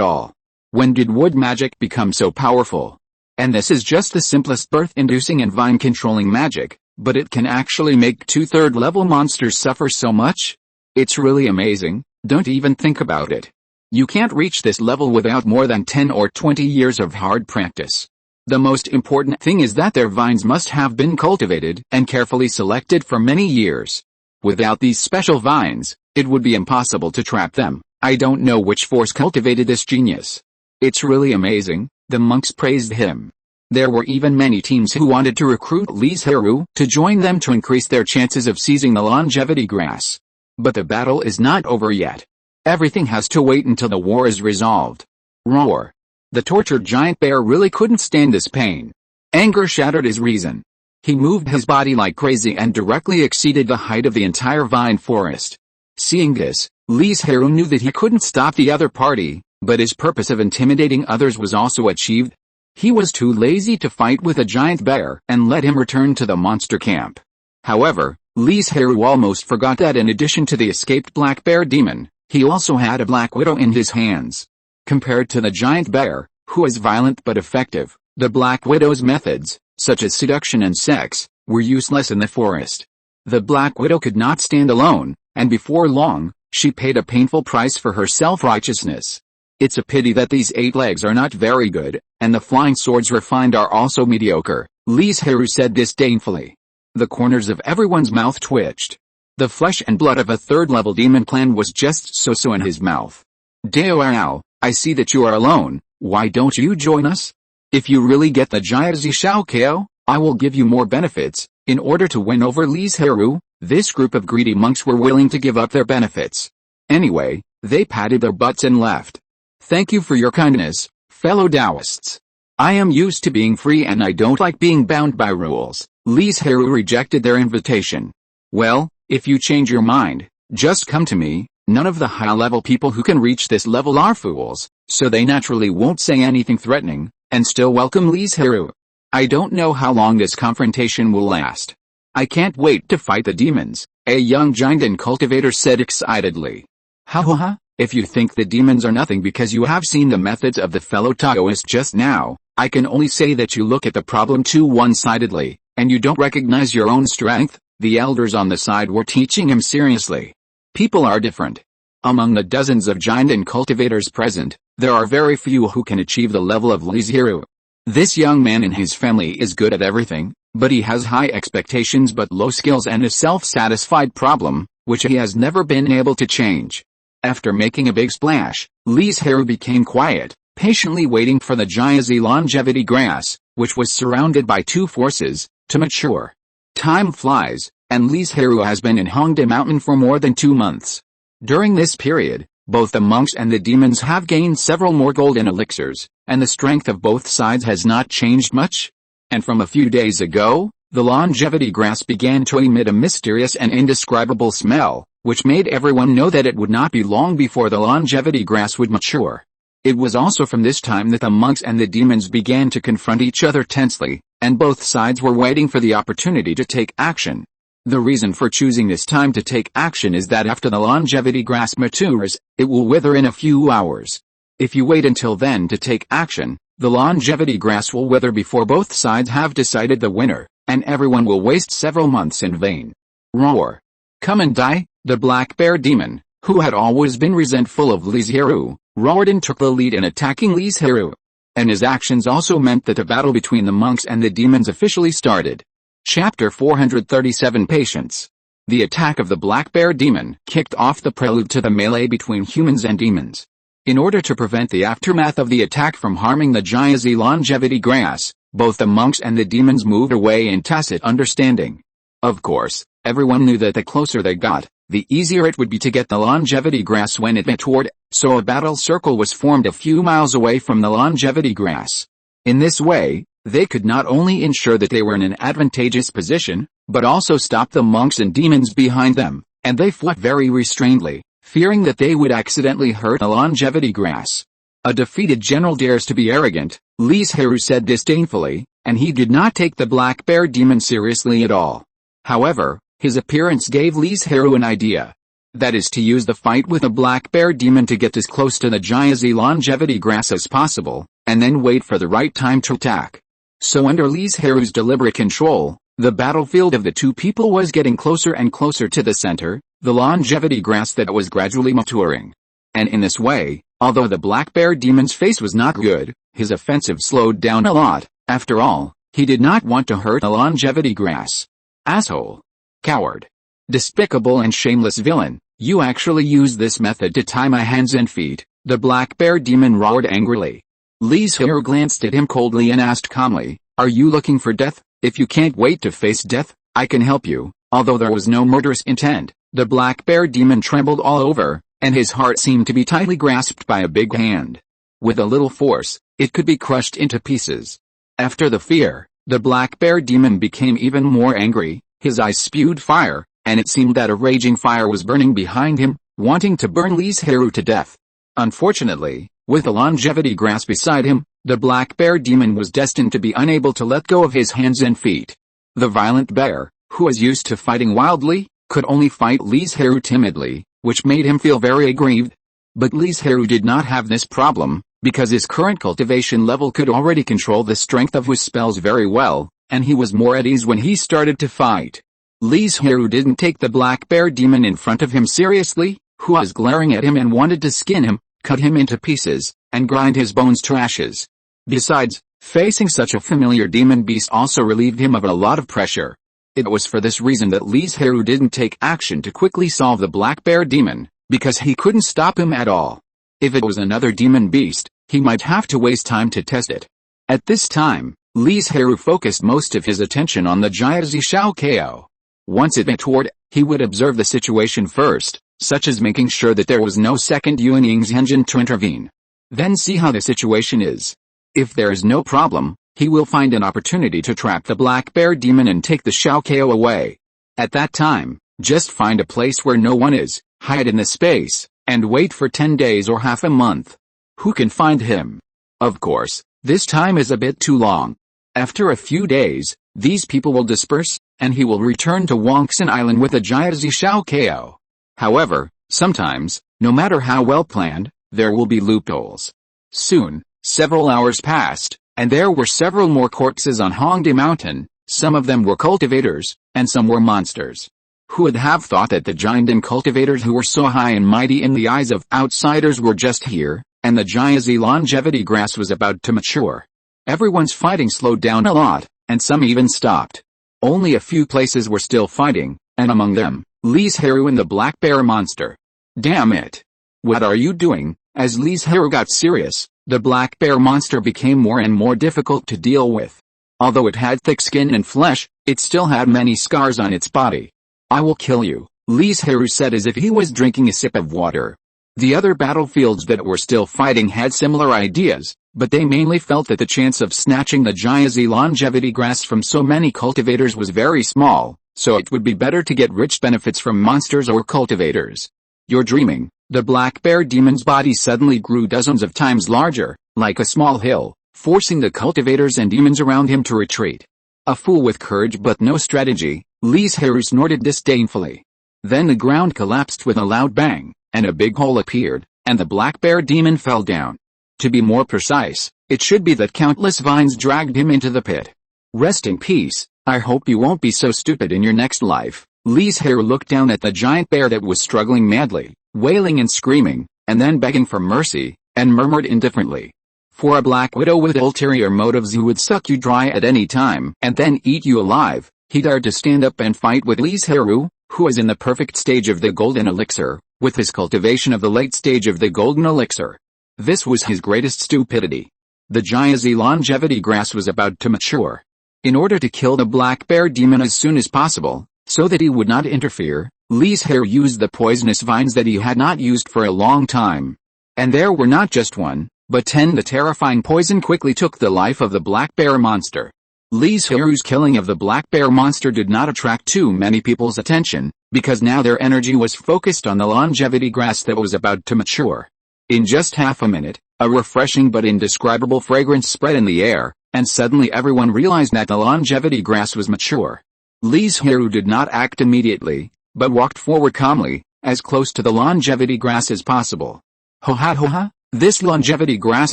Speaker 1: all. When did wood magic become so powerful? And this is just the simplest birth-inducing and vine-controlling magic, but it can actually make 2 3rd-level monsters suffer so much? It's really amazing, don't even think about it. You can't reach this level without more than 10 or 20 years of hard practice. The most important thing is that their vines must have been cultivated and carefully selected for many years. Without these special vines, it would be impossible to trap them. I don't know which force cultivated this genius. It's really amazing, the monks praised him. There were even many teams who wanted to recruit Li Zhirui to join them to increase their chances of seizing the longevity grass. But the battle is not over yet. Everything has to wait until the war is resolved. Roar. The tortured giant bear really couldn't stand this pain. Anger shattered his reason. He moved his body like crazy and directly exceeded the height of the entire vine forest. Seeing this, Li Zhirui knew that he couldn't stop the other party, but his purpose of intimidating others was also achieved. He was too lazy to fight with a giant bear and let him return to the monster camp. However, Li Zhirui almost forgot that in addition to the escaped black bear demon, he also had a black widow in his hands. Compared to the giant bear, who was violent but effective, the black widow's methods, such as seduction and sex, were useless in the forest. The black widow could not stand alone, and before long, she paid a painful price for her self-righteousness. It's a pity that these 8 legs are not very good, and the flying swords refined are also mediocre, Li Zhirui said disdainfully. The corners of everyone's mouth twitched. The flesh and blood of a 3rd-level demon clan was just so in his mouth. Dao, I see that you are alone, why don't you join us? If you really get the Jiazi Xiaokao, I will give you more benefits. In order to win over Li Zhirui, this group of greedy monks were willing to give up their benefits. Anyway, they patted their butts and left. Thank you for your kindness, fellow Taoists. I am used to being free and I don't like being bound by rules. Li Zhirui rejected their invitation. Well, if you change your mind, just come to me. None of the high-level people who can reach this level are fools, so they naturally won't say anything threatening, and still welcome Li Zhirui. I don't know how long this confrontation will last. I can't wait to fight the demons, a young giant cultivator said excitedly. Ha, if you think the demons are nothing because you have seen the methods of the fellow Taoist just now, I can only say that you look at the problem too one-sidedly, and you don't recognize your own strength. The elders on the side were teaching him seriously. People are different. Among the dozens of giant cultivators present, there are very few who can achieve the level of Li Zhirui. This young man and his family is good at everything, but he has high expectations but low skills and a self-satisfied problem, which he has never been able to change. After making a big splash, Li Zhirui became quiet, patiently waiting for the Jiazi longevity grass, which was surrounded by 2 forces, to mature. Time flies, and Li Zhirui has been in Hongda Mountain for more than 2 months. During this period, both the monks and the demons have gained several more golden elixirs, and the strength of both sides has not changed much. And from a few days ago, the longevity grass began to emit a mysterious and indescribable smell, which made everyone know that it would not be long before the longevity grass would mature. It was also from this time that the monks and the demons began to confront each other tensely, and both sides were waiting for the opportunity to take action. The reason for choosing this time to take action is that after the longevity grass matures, it will wither in a few hours. If you wait until then to take action, the longevity grass will wither before both sides have decided the winner, and everyone will waste several months in vain. Roar. Come and die, the black bear demon, who had always been resentful of Li Zhirui, roared and took the lead in attacking Li Zhirui. And his actions also meant that the battle between the monks and the demons officially started. Chapter 437 Patience. The attack of the black bear demon kicked off the prelude to the melee between humans and demons. In order to prevent the aftermath of the attack from harming the Jiazi longevity grass, both the monks and the demons moved away in tacit understanding. Of course, everyone knew that the closer they got, the easier it would be to get the longevity grass when it matured, so a battle circle was formed a few miles away from the longevity grass. In this way, they could not only ensure that they were in an advantageous position, but also stop the monks and demons behind them, and they fought very restrainedly, fearing that they would accidentally hurt the longevity grass. A defeated general dares to be arrogant, Li Zhirui said disdainfully, and he did not take the black bear demon seriously at all. However, his appearance gave Li Zhirui an idea. That is to use the fight with a black bear demon to get as close to the Jiazi longevity grass as possible, and then wait for the right time to attack. So under Li Zhirui's deliberate control, the battlefield of the two people was getting closer and closer to the center, the longevity grass that was gradually maturing. And in this way, although the black bear demon's face was not good, his offensive slowed down a lot. After all, he did not want to hurt a longevity grass. Asshole. Coward. Despicable and shameless villain, you actually used this method to tie my hands and feet, the black bear demon roared angrily. Li Zhirui glanced at him coldly and asked calmly, are you looking for death? If you can't wait to face death, I can help you. Although there was no murderous intent, the black bear demon trembled all over, and his heart seemed to be tightly grasped by a big hand. With a little force, it could be crushed into pieces. After the fear, the black bear demon became even more angry, his eyes spewed fire, and it seemed that a raging fire was burning behind him, wanting to burn Li Zhirui to death. Unfortunately, with the longevity grass beside him, the black bear demon was destined to be unable to let go of his hands and feet. The violent bear, who was used to fighting wildly, could only fight Li Zhirui timidly, which made him feel very aggrieved. But Li Zhirui did not have this problem, because his current cultivation level could already control the strength of his spells very well, and he was more at ease when he started to fight. Li Zhirui didn't take the black bear demon in front of him seriously, who was glaring at him and wanted to skin him, cut him into pieces, and grind his bones to ashes. Besides, facing such a familiar demon beast also relieved him of a lot of pressure. It was for this reason that Li Zhirui didn't take action to quickly solve the black bear demon, because he couldn't stop him at all. If it was another demon beast, he might have to waste time to test it. At this time, Li Zhirui focused most of his attention on the giant Zhao Ko. Once it matured, he would observe the situation first, such as making sure that there was no second Yuanying's engine to intervene. Then see how the situation is. If there is no problem, he will find an opportunity to trap the black bear demon and take the Zhao Ko away. At that time, just find a place where no one is, hide in the space, and wait for 10 days or half a month. Who can find him? Of course, this time is a bit too long. After a few days, these people will disperse, and he will return to Banyan Island with a giant Zhao Ko. However, sometimes, no matter how well planned, there will be loopholes. Soon, several hours passed, and there were several more corpses on Hongdae Mountain. Some of them were cultivators, and some were monsters. Who would have thought that the giant and cultivators who were so high and mighty in the eyes of outsiders were just here, and the giant longevity grass was about to mature. Everyone's fighting slowed down a lot, and some even stopped. Only a few places were still fighting, and among them, Li Zhirui and the black bear monster. Damn it! What are you doing? As Li Zhirui got serious, the black bear monster became more and more difficult to deal with. Although it had thick skin and flesh, it still had many scars on its body. I will kill you, Li Zhirui said as if he was drinking a sip of water. The other battlefields that were still fighting had similar ideas, but they mainly felt that the chance of snatching the giant longevity grass from so many cultivators was very small, so it would be better to get rich benefits from monsters or cultivators. You're dreaming. The black bear demon's body suddenly grew dozens of times larger, like a small hill, forcing the cultivators and demons around him to retreat. A fool with courage but no strategy, Li Zhirui snorted disdainfully. Then the ground collapsed with a loud bang, and a big hole appeared, and the black bear demon fell down. To be more precise, it should be that countless vines dragged him into the pit. Rest in peace. I hope you won't be so stupid in your next life. Li Zhirui looked down at the giant bear that was struggling madly, wailing and screaming, and then begging for mercy, and murmured indifferently. For a black widow with ulterior motives who would suck you dry at any time and then eat you alive, he dared to stand up and fight with Li Zhirui, who was in the perfect stage of the golden elixir, with his cultivation of the late stage of the golden elixir. This was his greatest stupidity. The giant longevity grass was about to mature. In order to kill the black bear demon as soon as possible, so that he would not interfere, Li Zhirui used the poisonous vines that he had not used for a long time. And there were not just one, but 10. The terrifying poison quickly took the life of the black bear monster. Li Zhirui's killing of the black bear monster did not attract too many people's attention, because now their energy was focused on the longevity grass that was about to mature. In just half a minute, a refreshing but indescribable fragrance spread in the air, and suddenly everyone realized that the longevity grass was mature. Li Zhirui did not act immediately, but walked forward calmly, as close to the longevity grass as possible. Ho ha, this longevity grass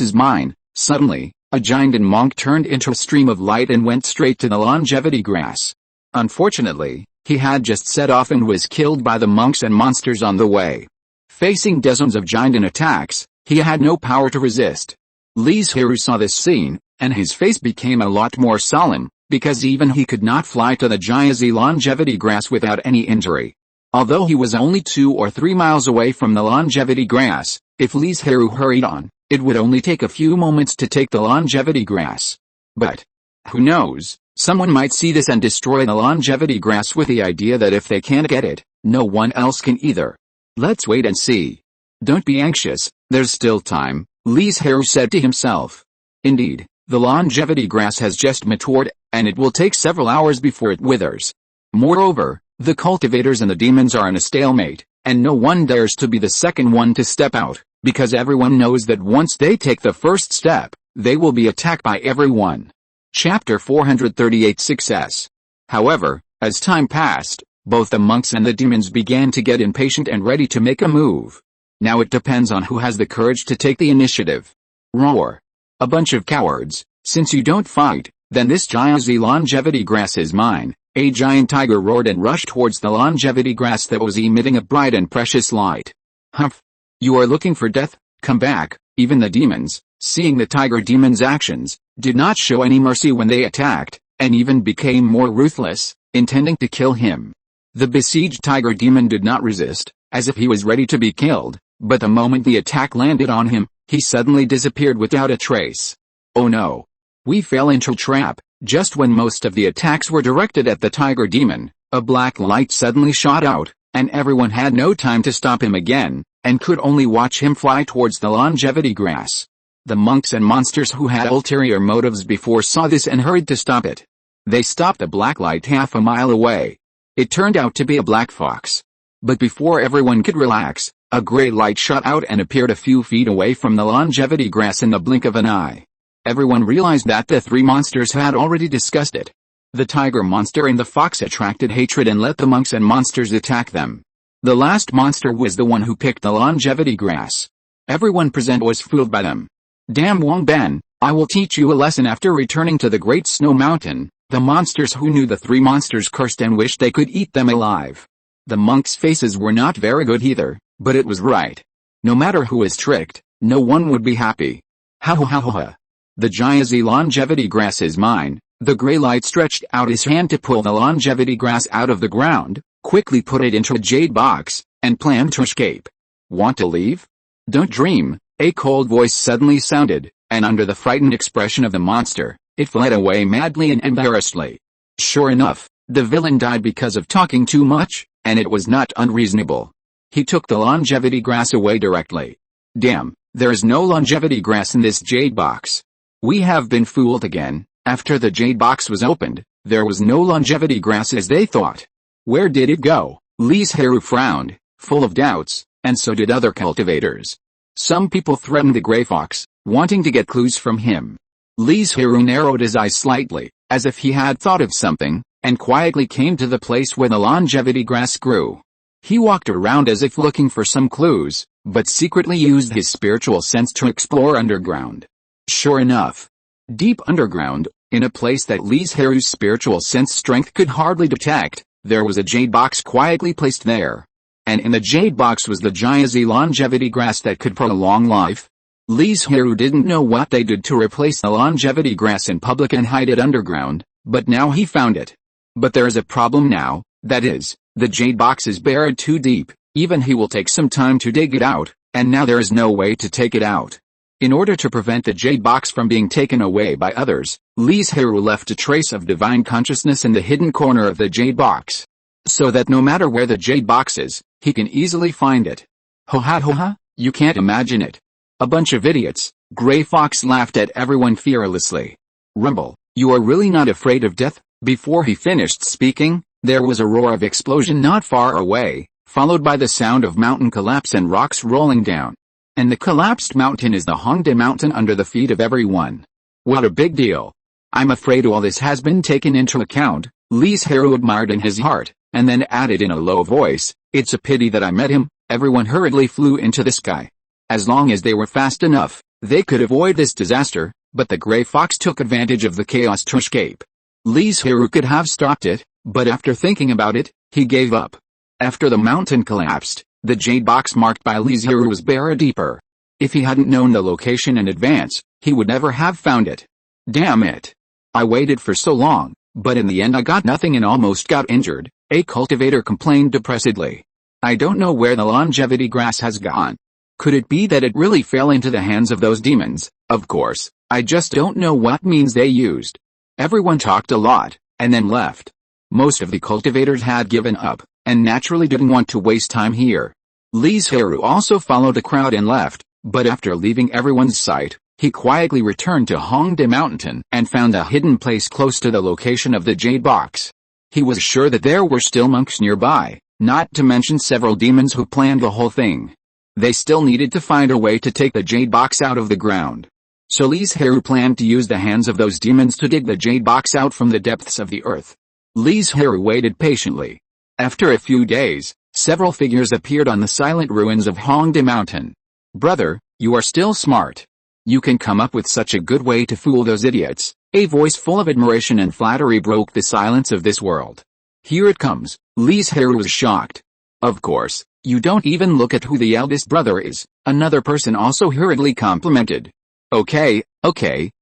Speaker 1: is mine. Suddenly, a giant and monk turned into a stream of light and went straight to the longevity grass. Unfortunately, He had just set off and was killed by the monks and monsters on the way. Facing dozens of giant attacks, he had no power to resist. Li Zhirui saw this scene, and his face became a lot more solemn, because even he could not fly to the Jiazi longevity grass without any injury. Although he was only 2 or 3 miles away from the longevity grass, if Li Zhirui hurried on, it would only take a few moments to take the longevity grass. But, who knows, someone might see this and destroy the longevity grass with the idea that if they can't get it, no one else can either. Let's wait and see. Don't be anxious, there's still time, Li Zhirui said to himself. Indeed, the longevity grass has just matured, and it will take several hours before it withers. Moreover, the cultivators and the demons are in a stalemate, and no one dares to be the second one to step out, because everyone knows that once they take the first step, they will be attacked by everyone. Chapter 438 Success. However, as time passed, both the monks and the demons began to get impatient and ready to make a move. Now it depends on who has the courage to take the initiative. Roar. A bunch of cowards, since you don't fight, then this Jiazi longevity grass is mine. A giant tiger roared and rushed towards the longevity grass that was emitting a bright and precious light. Humph! You are looking for death? Come back. Even the demons, seeing the tiger demon's actions, did not show any mercy when they attacked, and even became more ruthless, intending to kill him. The besieged tiger demon did not resist, as if he was ready to be killed, but the moment the attack landed on him, he suddenly disappeared without a trace. Oh no! We fell into a trap. Just when most of the attacks were directed at the tiger demon, a black light suddenly shot out, and everyone had no time to stop him again, and could only watch him fly towards the longevity grass. The monks and monsters who had ulterior motives before saw this and hurried to stop it. They stopped the black light half a mile away. It turned out to be a black fox. But before everyone could relax, a gray light shot out and appeared a few feet away from the longevity grass in the blink of an eye. Everyone realized that the 3 monsters had already discussed it. The tiger monster and the fox attracted hatred and let the monks and monsters attack them. The last monster was the one who picked the longevity grass. Everyone present was fooled by them. Damn Wang Ben, I will teach you a lesson. After returning to the Great Snow Mountain, the monsters who knew the 3 monsters cursed and wished they could eat them alive. The monks' faces were not very good either, but it was right. No matter who was tricked, no one would be happy. Ha ha ha ha ha. The Jiazi longevity grass is mine. The gray light stretched out his hand to pull the longevity grass out of the ground, quickly put it into a jade box, and planned to escape. Want to leave? Don't dream, a cold voice suddenly sounded, and under the frightened expression of the monster, it fled away madly and embarrassedly. Sure enough, the villain died because of talking too much, and it was not unreasonable. He took the longevity grass away directly. Damn, there is no longevity grass in this jade box. We have been fooled again. After the jade box was opened, there was no longevity grass as they thought. Where did it go? Li Zhirui frowned, full of doubts, and so did other cultivators. Some people threatened the gray fox, wanting to get clues from him. Li Zhirui narrowed his eyes slightly, as if he had thought of something, and quietly came to the place where the longevity grass grew. He walked around as if looking for some clues, but secretly used his spiritual sense to explore underground. Sure enough, deep underground, in a place that Li Zhirui's spiritual sense strength could hardly detect, there was a jade box quietly placed there. And in the jade box was the Jiazi longevity grass that could prolong life. Li Zhirui didn't know what they did to replace the longevity grass in public and hide it underground, but now he found it. But there is a problem now, that is, the jade box is buried too deep, even he will take some time to dig it out, and now there is no way to take it out. In order to prevent the jade box from being taken away by others, Li Zhirui left a trace of divine consciousness in the hidden corner of the jade box. So that no matter where the jade box is, he can easily find it. Ho ha ho ha, you can't imagine it. A bunch of idiots, Gray Fox laughed at everyone fearlessly. Rumble, you are really not afraid of death? Before he finished speaking, there was a roar of explosion not far away, followed by the sound of mountain collapse and rocks rolling down. And the collapsed mountain is the Hongda mountain under the feet of everyone. What a big deal. I'm afraid all this has been taken into account, Li Zhirui admired in his heart, and then added in a low voice, it's a pity that I met him. Everyone hurriedly flew into the sky. As long as they were fast enough, they could avoid this disaster, but the gray fox took advantage of the chaos to escape. Li Zhirui could have stopped it, But after thinking about it, he gave up. After the mountain collapsed, the jade box marked by Li Zhirui was buried deeper. If he hadn't known the location in advance, he would never have found it. Damn it. I waited for so long, but in the end I got nothing and almost got injured, a cultivator complained depressedly. I don't know where the longevity grass has gone. Could it be that it really fell into the hands of those demons? Of course, I just don't know what means they used. Everyone talked a lot, and then left. Most of the cultivators had given up, and naturally didn't want to waste time here. Li Zhirui also followed the crowd and left, but after leaving everyone's sight, he quietly returned to Hongda Mountain and found a hidden place close to the location of the jade box. He was sure that there were still monks nearby, not to mention several demons who planned the whole thing. They still needed to find a way to take the jade box out of the ground. So Li Zhirui planned to use the hands of those demons to dig the jade box out from the depths of the earth. Li Zhirui waited patiently. After a few days, several figures appeared on the silent ruins of Hongda Mountain. Brother, you are still smart. You can come up with such a good way to fool those idiots. A voice full of admiration and flattery broke the silence of this world. Here it comes. Li Zhirui was shocked. Of course, you don't even look at who the eldest brother is, another person also hurriedly complimented. Okay,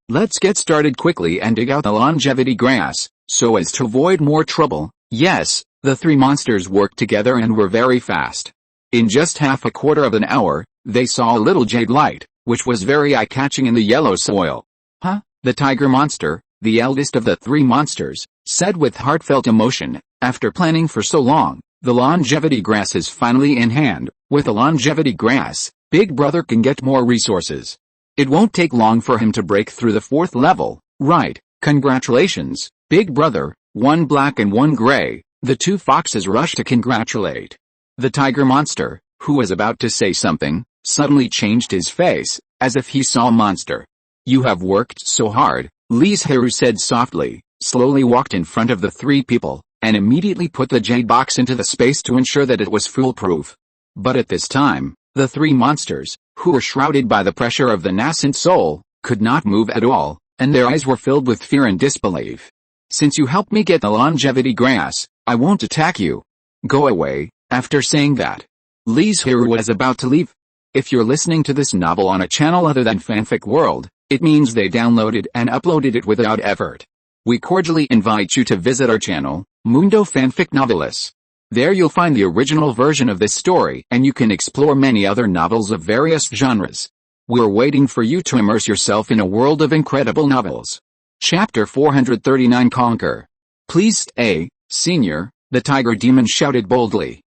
Speaker 1: let's get started quickly and dig out the longevity grass, so as to avoid more trouble. Yes, the three monsters worked together and were very fast. In just half a quarter of an hour, they saw a little jade light, which was very eye-catching in the yellow soil. Huh? The tiger monster, the eldest of the three monsters, said with heartfelt emotion, after planning for so long, the longevity grass is finally in hand. With the longevity grass, Big Brother can get more resources. It won't take long for him to break through the 4th level, right? Congratulations, Big Brother. One black and one gray. The two foxes rushed to congratulate. The tiger monster, who was about to say something, suddenly changed his face, as if he saw a monster. You have worked so hard, Li Zhirui said softly, slowly walked in front of the three people, and immediately put the jade box into the space to ensure that it was foolproof. But at this time, the three monsters, who were shrouded by the pressure of the nascent soul, could not move at all, and their eyes were filled with fear and disbelief. Since you helped me get the longevity grass, I won't attack you. Go away. After saying that, Li Zhirui was about to leave. If you're listening to this novel on a channel other than Fanfic World, it means they downloaded and uploaded it without effort. We cordially invite you to visit our channel, Mundo Fanfic Novelis. There you'll find the original version of this story and you can explore many other novels of various genres. We're waiting for you to immerse yourself in a world of incredible novels. Chapter 439 Conquer. Please stay, Senior, the tiger demon shouted boldly.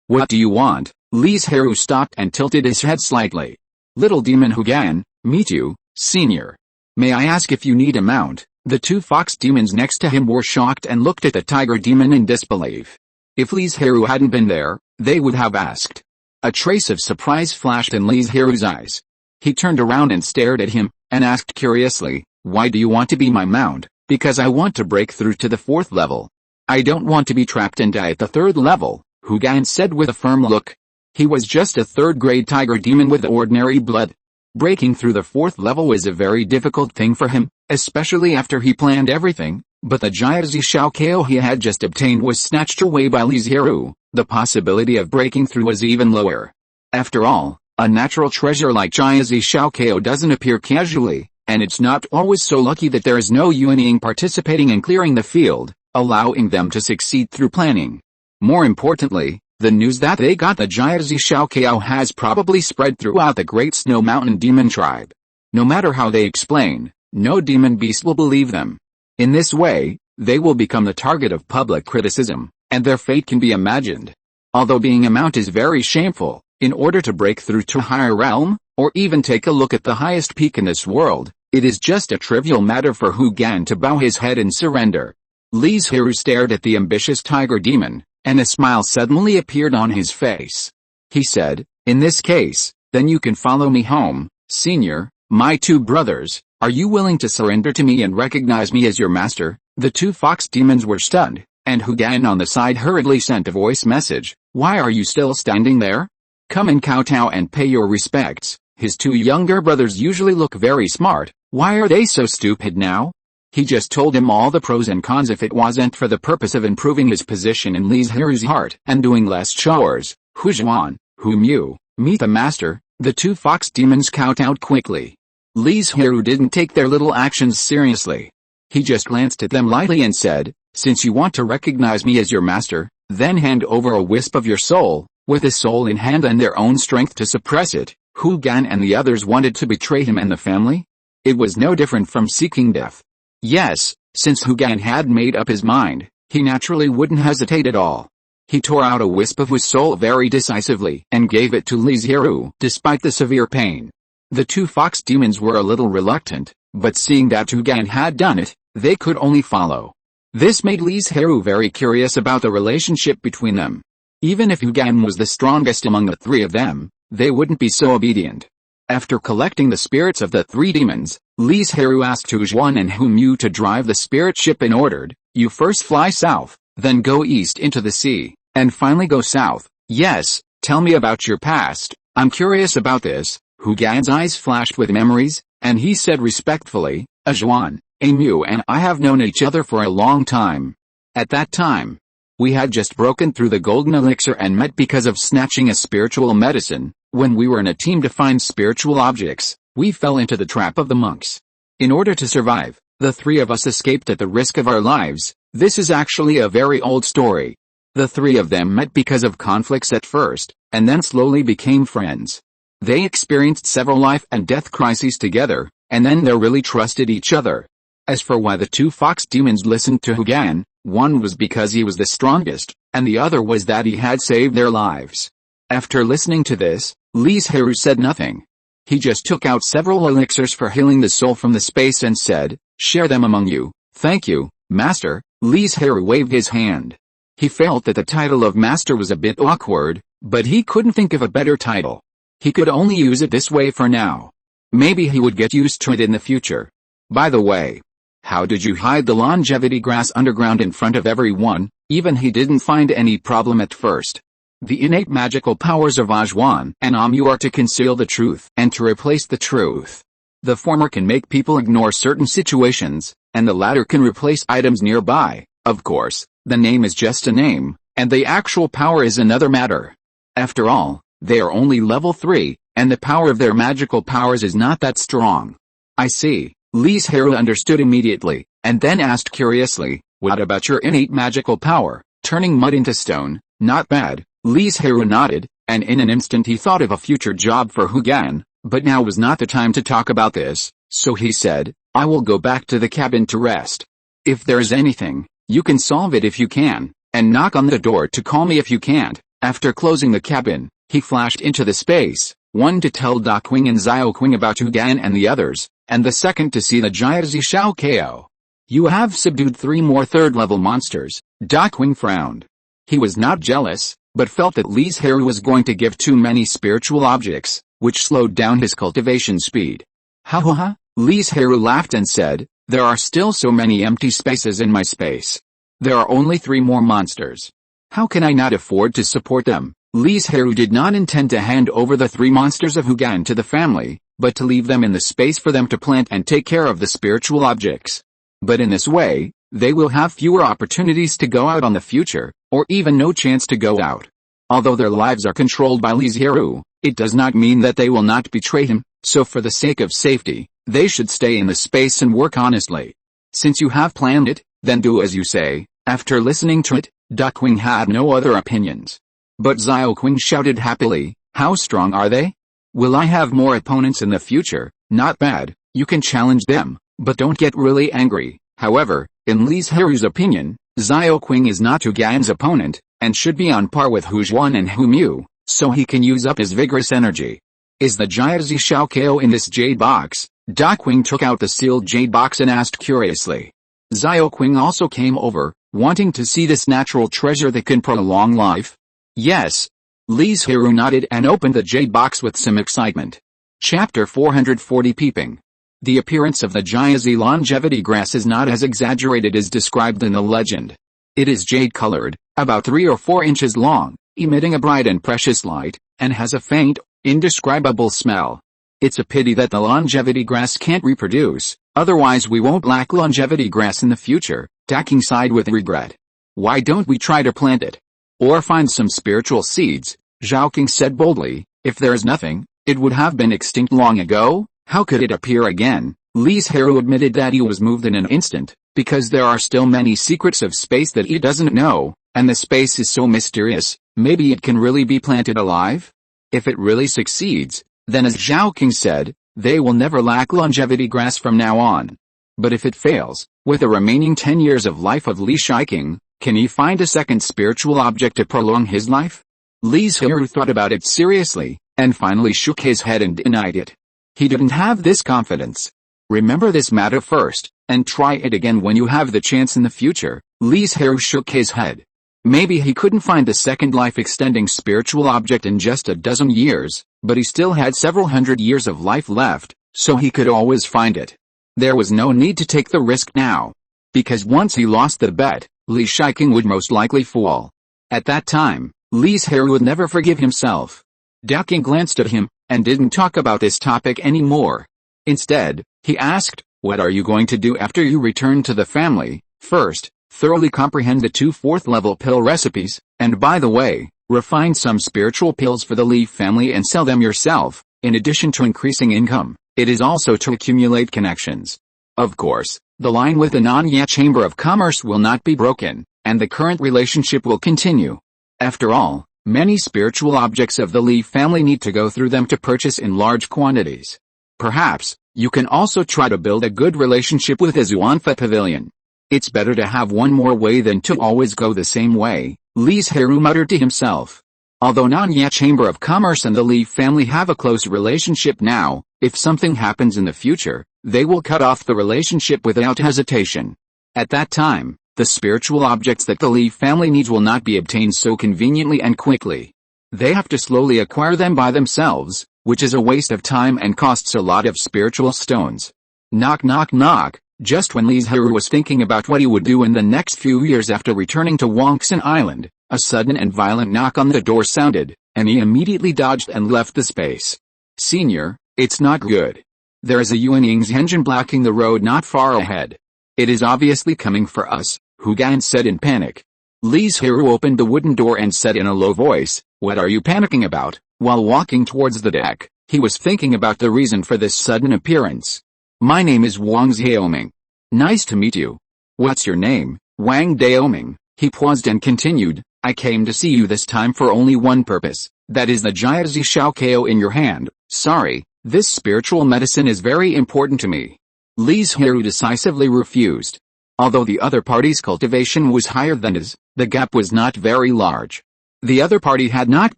Speaker 1: What do you want? Li Zhirui stopped and tilted his head slightly. Little demon Hugan, meet you, Senior. May I ask if you need a mount? The two fox demons next to him were shocked and looked at the tiger demon in disbelief. If Li Zhirui hadn't been there, they would have asked. A trace of surprise flashed in Li Zhirui's eyes. He turned around and stared at him, and asked curiously, why do you want to be my mount? Because I want to break through to the 4th level. I don't want to be trapped and die at the 3rd level, Hugan said with a firm look. He was just a 3rd-grade tiger demon with ordinary blood. Breaking through the 4th level is a very difficult thing for him, especially after he planned everything, but the Jiazi Xiaokao he had just obtained was snatched away by Li Zhirui. The possibility of breaking through was even lower. After all, a natural treasure like Jiazi Xiaokao doesn't appear casually, and it's not always so lucky that there is no Yuanying participating in clearing the field, allowing them to succeed through planning. More importantly, the news that they got the Jiazi Xiaokao has probably spread throughout the Great Snow Mountain Demon Tribe. No matter how they explain, no demon beast will believe them. In this way, they will become the target of public criticism, and their fate can be imagined. Although being a mount is very shameful, in order to break through to a higher realm, or even take a look at the highest peak in this world, it is just a trivial matter for Hugan to bow his head and surrender. Li Zhirui stared at the ambitious tiger demon, and a smile suddenly appeared on his face. He said, in this case, then you can follow me home, Senior. My two brothers, are you willing to surrender to me and recognize me as your master? The two fox demons were stunned, and Hugan on the side hurriedly sent a voice message. Why are you still standing there? Come and kowtow and pay your respects. His two younger brothers usually look very smart. Why are they so stupid now? He just told him all the pros and cons if it wasn't for the purpose of improving his position in Li Zhirui's heart and doing less chores. Hu Zhuan, whom you meet the master, the two fox demons kowtowed quickly. Li Zhirui didn't take their little actions seriously. He just glanced at them lightly and said, "Since you want to recognize me as your master, then hand over a wisp of your soul." With his soul in hand and their own strength to suppress it, Hu Gan and the others wanted to betray him and the family? It was no different from seeking death. Yes, since Hu Gan had made up his mind, he naturally wouldn't hesitate at all. He tore out a wisp of his soul very decisively and gave it to Li Zhirui, despite the severe pain. The two fox demons were a little reluctant, but seeing that Hu Gan had done it, they could only follow. This made Li Zhirui very curious about the relationship between them. Even if Hu Gan was the strongest among the three of them, they wouldn't be so obedient. After collecting the spirits of the three demons, Li Zhirui asked Hu Zhuan and Hu Mu to drive the spirit ship and ordered, "You first fly south, then go east into the sea, and finally go south. Yes, tell me about your past, I'm curious about this." Hu Gan's eyes flashed with memories, and he said respectfully, "Zhuan, Mu and I have known each other for a long time. At that time, we had just broken through the golden elixir and met because of snatching a spiritual medicine. When we were in a team to find spiritual objects, we fell into the trap of the monks. In order to survive, the three of us escaped at the risk of our lives. This is actually a very old story. The three of them met because of conflicts at first, and then slowly became friends. They experienced several life and death crises together, and then they really trusted each other. As for why the two fox demons listened to Hu Gan, one was because he was the strongest, and the other was that he had saved their lives." After listening to this, Li Zhirui said nothing. He just took out several elixirs for healing the soul from the space and said, "Share them among you." "Thank you, Master." Li Zhirui waved his hand. He felt that the title of Master was a bit awkward, but he couldn't think of a better title. He could only use it this way for now. Maybe he would get used to it in the future. "By the way, how did you hide the longevity grass underground in front of everyone?" Even he didn't find any problem at first. The innate magical powers of Zhuan and Mu are to conceal the truth and to replace the truth. The former can make people ignore certain situations, and the latter can replace items nearby. Of course, the name is just a name, and the actual power is another matter. After all, they are only level 3, and the power of their magical powers is not that strong. "I see." Li Zhirui understood immediately, and then asked curiously, "What about your innate magical power, turning mud into stone?" "Not bad." Li Zhirui nodded, and in an instant he thought of a future job for Hu Gan, but now was not the time to talk about this, so he said, "I will go back to the cabin to rest. If there is anything, you can solve it if you can, and knock on the door to call me if you can't." After closing the cabin, he flashed into the space, one to tell Da Qing and Xiao Qing about Hu Gan and the others, and the second to see the Jiazi Shao Ko. "You have subdued 3 more third-level monsters." Da Qing frowned. He was not jealous, but felt that Li Zhirui was going to give too many spiritual objects, which slowed down his cultivation speed. "Ha ha ha," Li Zhirui laughed and said, "There are still so many empty spaces in my space. There are only 3 more monsters. How can I not afford to support them?" Li Zhirui did not intend to hand over the 3 monsters of Hu Gan to the family, but to leave them in the space for them to plant and take care of the spiritual objects. But in this way, they will have fewer opportunities to go out on the future, or even no chance to go out. Although their lives are controlled by Li Zhirui, it does not mean that they will not betray him, so for the sake of safety, they should stay in the space and work honestly. Since you have planned it, then do as you say. After listening to it, Da Qing had no other opinions. But Xiao Qing shouted happily, "How strong are they? Will I have more opponents in the future?" "Not bad, you can challenge them, but don't get really angry." However, in Li Zhirui's opinion, Xiao Qing is not Hu Gan's opponent, and should be on par with Hu Zhuan and Hu Mu, so he can use up his vigorous energy. "Is the Jiazi Shao Ko in this jade box?" Da Qing took out the sealed jade box and asked curiously. Xiao Qing also came over, wanting to see this natural treasure that can prolong life. "Yes." Li Zhirui nodded and opened the jade box with some excitement. Chapter 440 Peeping. The appearance of the Jiazi longevity grass is not as exaggerated as described in the legend. It is jade-colored, about 3 or 4 inches long, emitting a bright and precious light, and has a faint, indescribable smell. It's a pity that the longevity grass can't reproduce, otherwise we won't lack longevity grass in the future. Daking sighed with regret. Why don't we try to plant it? Or find some spiritual seeds? Zhao King said boldly. If there is nothing, it would have been extinct long ago. How could it appear again? Li Zhirui admitted that he was moved in an instant, because there are still many secrets of space that he doesn't know, and the space is so mysterious. Maybe it can really be planted alive? If it really succeeds, then as Zhao King said, they will never lack longevity grass from now on. But if it fails, with the remaining 10 years of life of Li Shiking, can he find a second spiritual object to prolong his life? Li Zhirui thought about it seriously, and finally shook his head and denied it. He didn't have this confidence. Remember this matter first, and try it again when you have the chance in the future. Li Zhirui shook his head. Maybe he couldn't find the second life-extending spiritual object in just a dozen years, but he still had several hundred years of life left, so he could always find it. There was no need to take the risk now. Because once he lost the bet, Li Shiking would most likely fall. At that time, Li Zhirui would never forgive himself. Daking glanced at him, and didn't talk about this topic anymore. Instead, he asked, what are you going to do after you return to the family? First, thoroughly comprehend the 2 4th-level pill recipes, and by the way, refine some spiritual pills for the Li family and sell them yourself. In addition to increasing income, it is also to accumulate connections. Of course, the line with the Nanya Chamber of Commerce will not be broken, and the current relationship will continue. After all, many spiritual objects of the Li family need to go through them to purchase in large quantities. Perhaps, you can also try to build a good relationship with the Xuanfa Pavilion. It's better to have one more way than to always go the same way, Li Zhirui muttered to himself. Although Nanya Chamber of Commerce and the Li family have a close relationship now, if something happens in the future, they will cut off the relationship without hesitation. At that time, the spiritual objects that the Li family needs will not be obtained so conveniently and quickly. They have to slowly acquire them by themselves, which is a waste of time and costs a lot of spiritual stones. Knock knock knock. Just when Li Zhirui was thinking about what he would do in the next few years after returning to Banyan Island, a sudden and violent knock on the door sounded, and he immediately dodged and left the space. Senior, it's not good. There is a Yuanying's engine blocking the road not far ahead. It is obviously coming for us, Hu Gan said in panic. Li Zhirui opened the wooden door and said in a low voice, what are you panicking about? While walking towards the deck, he was thinking about the reason for this sudden appearance. My name is Wang Xiaoming. Nice to meet you. What's your name? Wang Daoming. He paused and continued, I came to see you this time for only one purpose, that is the Jiazi Shaokao in your hand. Sorry, this spiritual medicine is very important to me. Li Zhirui decisively refused. Although the other party's cultivation was higher than his, the gap was not very large. The other party had not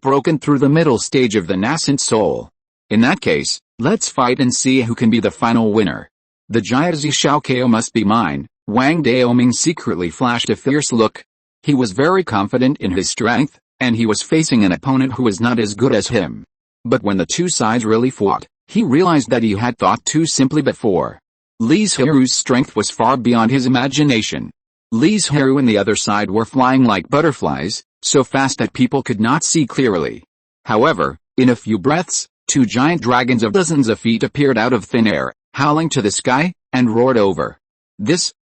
Speaker 1: broken through the middle stage of the nascent soul. In that case, let's fight and see who can be the final winner. The Jiazi Shaokao must be mine. Wang Daoming secretly flashed a fierce look. He was very confident in his strength, and he was facing an opponent who was not as good as him. But when the two sides really fought, he realized that he had thought too simply before. Li Zhirui's strength was far beyond his imagination. Li Zhirui and the other side were flying like butterflies, so fast that people could not see clearly. However, in a few breaths, 2 giant dragons of dozens of feet appeared out of thin air, howling to the sky, and roared over.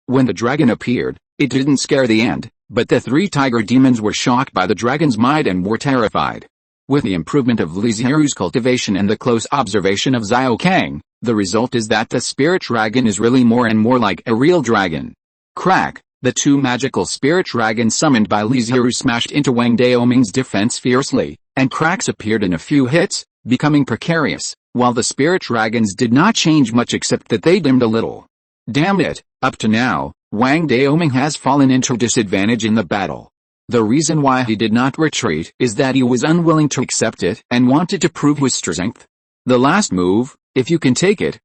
Speaker 1: When the dragon appeared, it didn't scare the ant, but the 3 tiger demons were shocked by the dragon's might and were terrified. With the improvement of Li Zhirui's cultivation and the close observation of Xiao Kang, the result is that the spirit dragon is really more and more like a real dragon. Crack! The 2 magical spirit dragons summoned by Li Zhirui smashed into Wang Daoming's defense fiercely, and cracks appeared in a few hits, becoming precarious, while the spirit dragons did not change much except that they dimmed a little. Damn it, up to now, Wang Daoming has fallen into disadvantage in the battle. The reason why he did not retreat is that he was unwilling to accept it and wanted to prove his strength. The last move, if you can take it,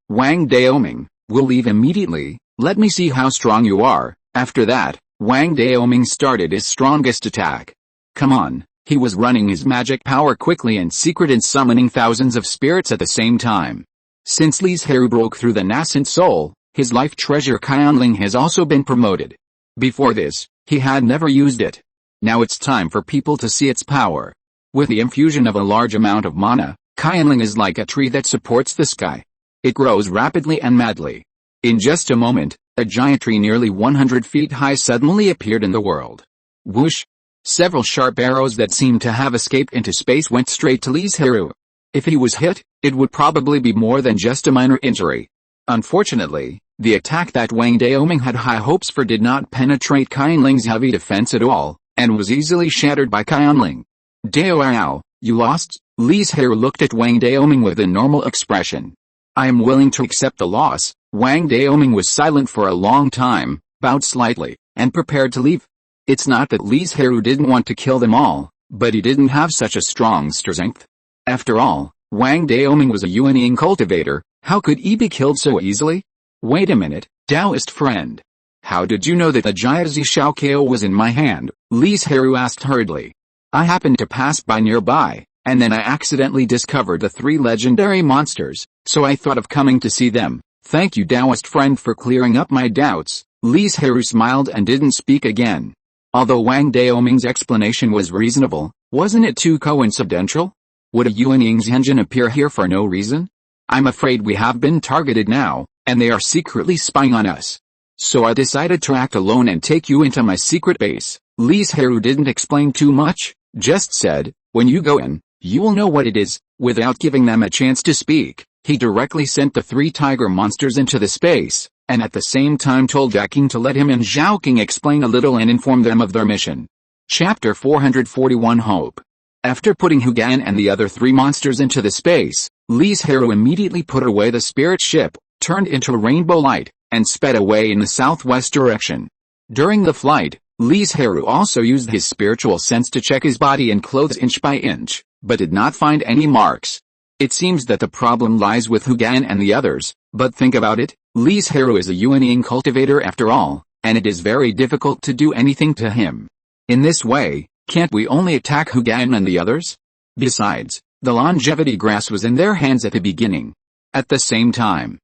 Speaker 1: Wang Daoming, will leave immediately, let me see how strong you are. After that, Wang Daoming started his strongest attack. Come on. He was running his magic power quickly and secret and summoning thousands of spirits at the same time. Since Li Zhirui broke through the nascent soul, his life treasure Qianling has also been promoted. Before this, he had never used it. Now it's time for people to see its power. With the infusion of a large amount of mana, Qianling is like a tree that supports the sky. It grows rapidly and madly. In just a moment, a giant tree nearly 100 feet high suddenly appeared in the world. Whoosh! Several sharp arrows that seemed to have escaped into space went straight to Li Zhirui. If he was hit, it would probably be more than just a minor injury. Unfortunately, the attack that Wang Daoming had high hopes for did not penetrate Qianling's heavy defense at all, and was easily shattered by Qianling. Daoao, you lost? Li Zhirui looked at Wang Daoming with a normal expression. I am willing to accept the loss. Wang Daoming was silent for a long time, bowed slightly, and prepared to leave. It's not that Li Zhirui didn't want to kill them all, but he didn't have such a strong strength. After all, Wang Daoming was a Yuanying cultivator. How could he be killed so easily? Wait a minute, Taoist friend. How did you know that the giant Zishao KO was in my hand? Li Zhirui asked hurriedly. I happened to pass by nearby, and then I accidentally discovered the 3 legendary monsters, so I thought of coming to see them. Thank you, Taoist friend, for clearing up my doubts. Li Zhirui smiled and didn't speak again. Although Wang Daoming's explanation was reasonable, wasn't it too coincidental? Would a Yuanying's engine appear here for no reason? I'm afraid we have been targeted now, and they are secretly spying on us. So I decided to act alone and take you into my secret base. Li Zhirui didn't explain too much, just said, when you go in, you will know what it is. Without giving them a chance to speak, he directly sent the 3 tiger monsters into the space, and at the same time told Zhaoqing to let him and Zhaoqing explain a little and inform them of their mission. Chapter 441 Hope. After putting Hugan and the other 3 monsters into the space, Li Zhirui immediately put away the spirit ship, turned into a rainbow light, and sped away in the southwest direction. During the flight, Li Zhirui also used his spiritual sense to check his body and clothes inch by inch, but did not find any marks. It seems that the problem lies with Hugan and the others, but think about it, Li Zhirui is a Yuanying cultivator after all, and it is very difficult to do anything to him. In this way, can't we only attack Hugan and the others? Besides, the longevity grass was in their hands at the beginning. At the same time.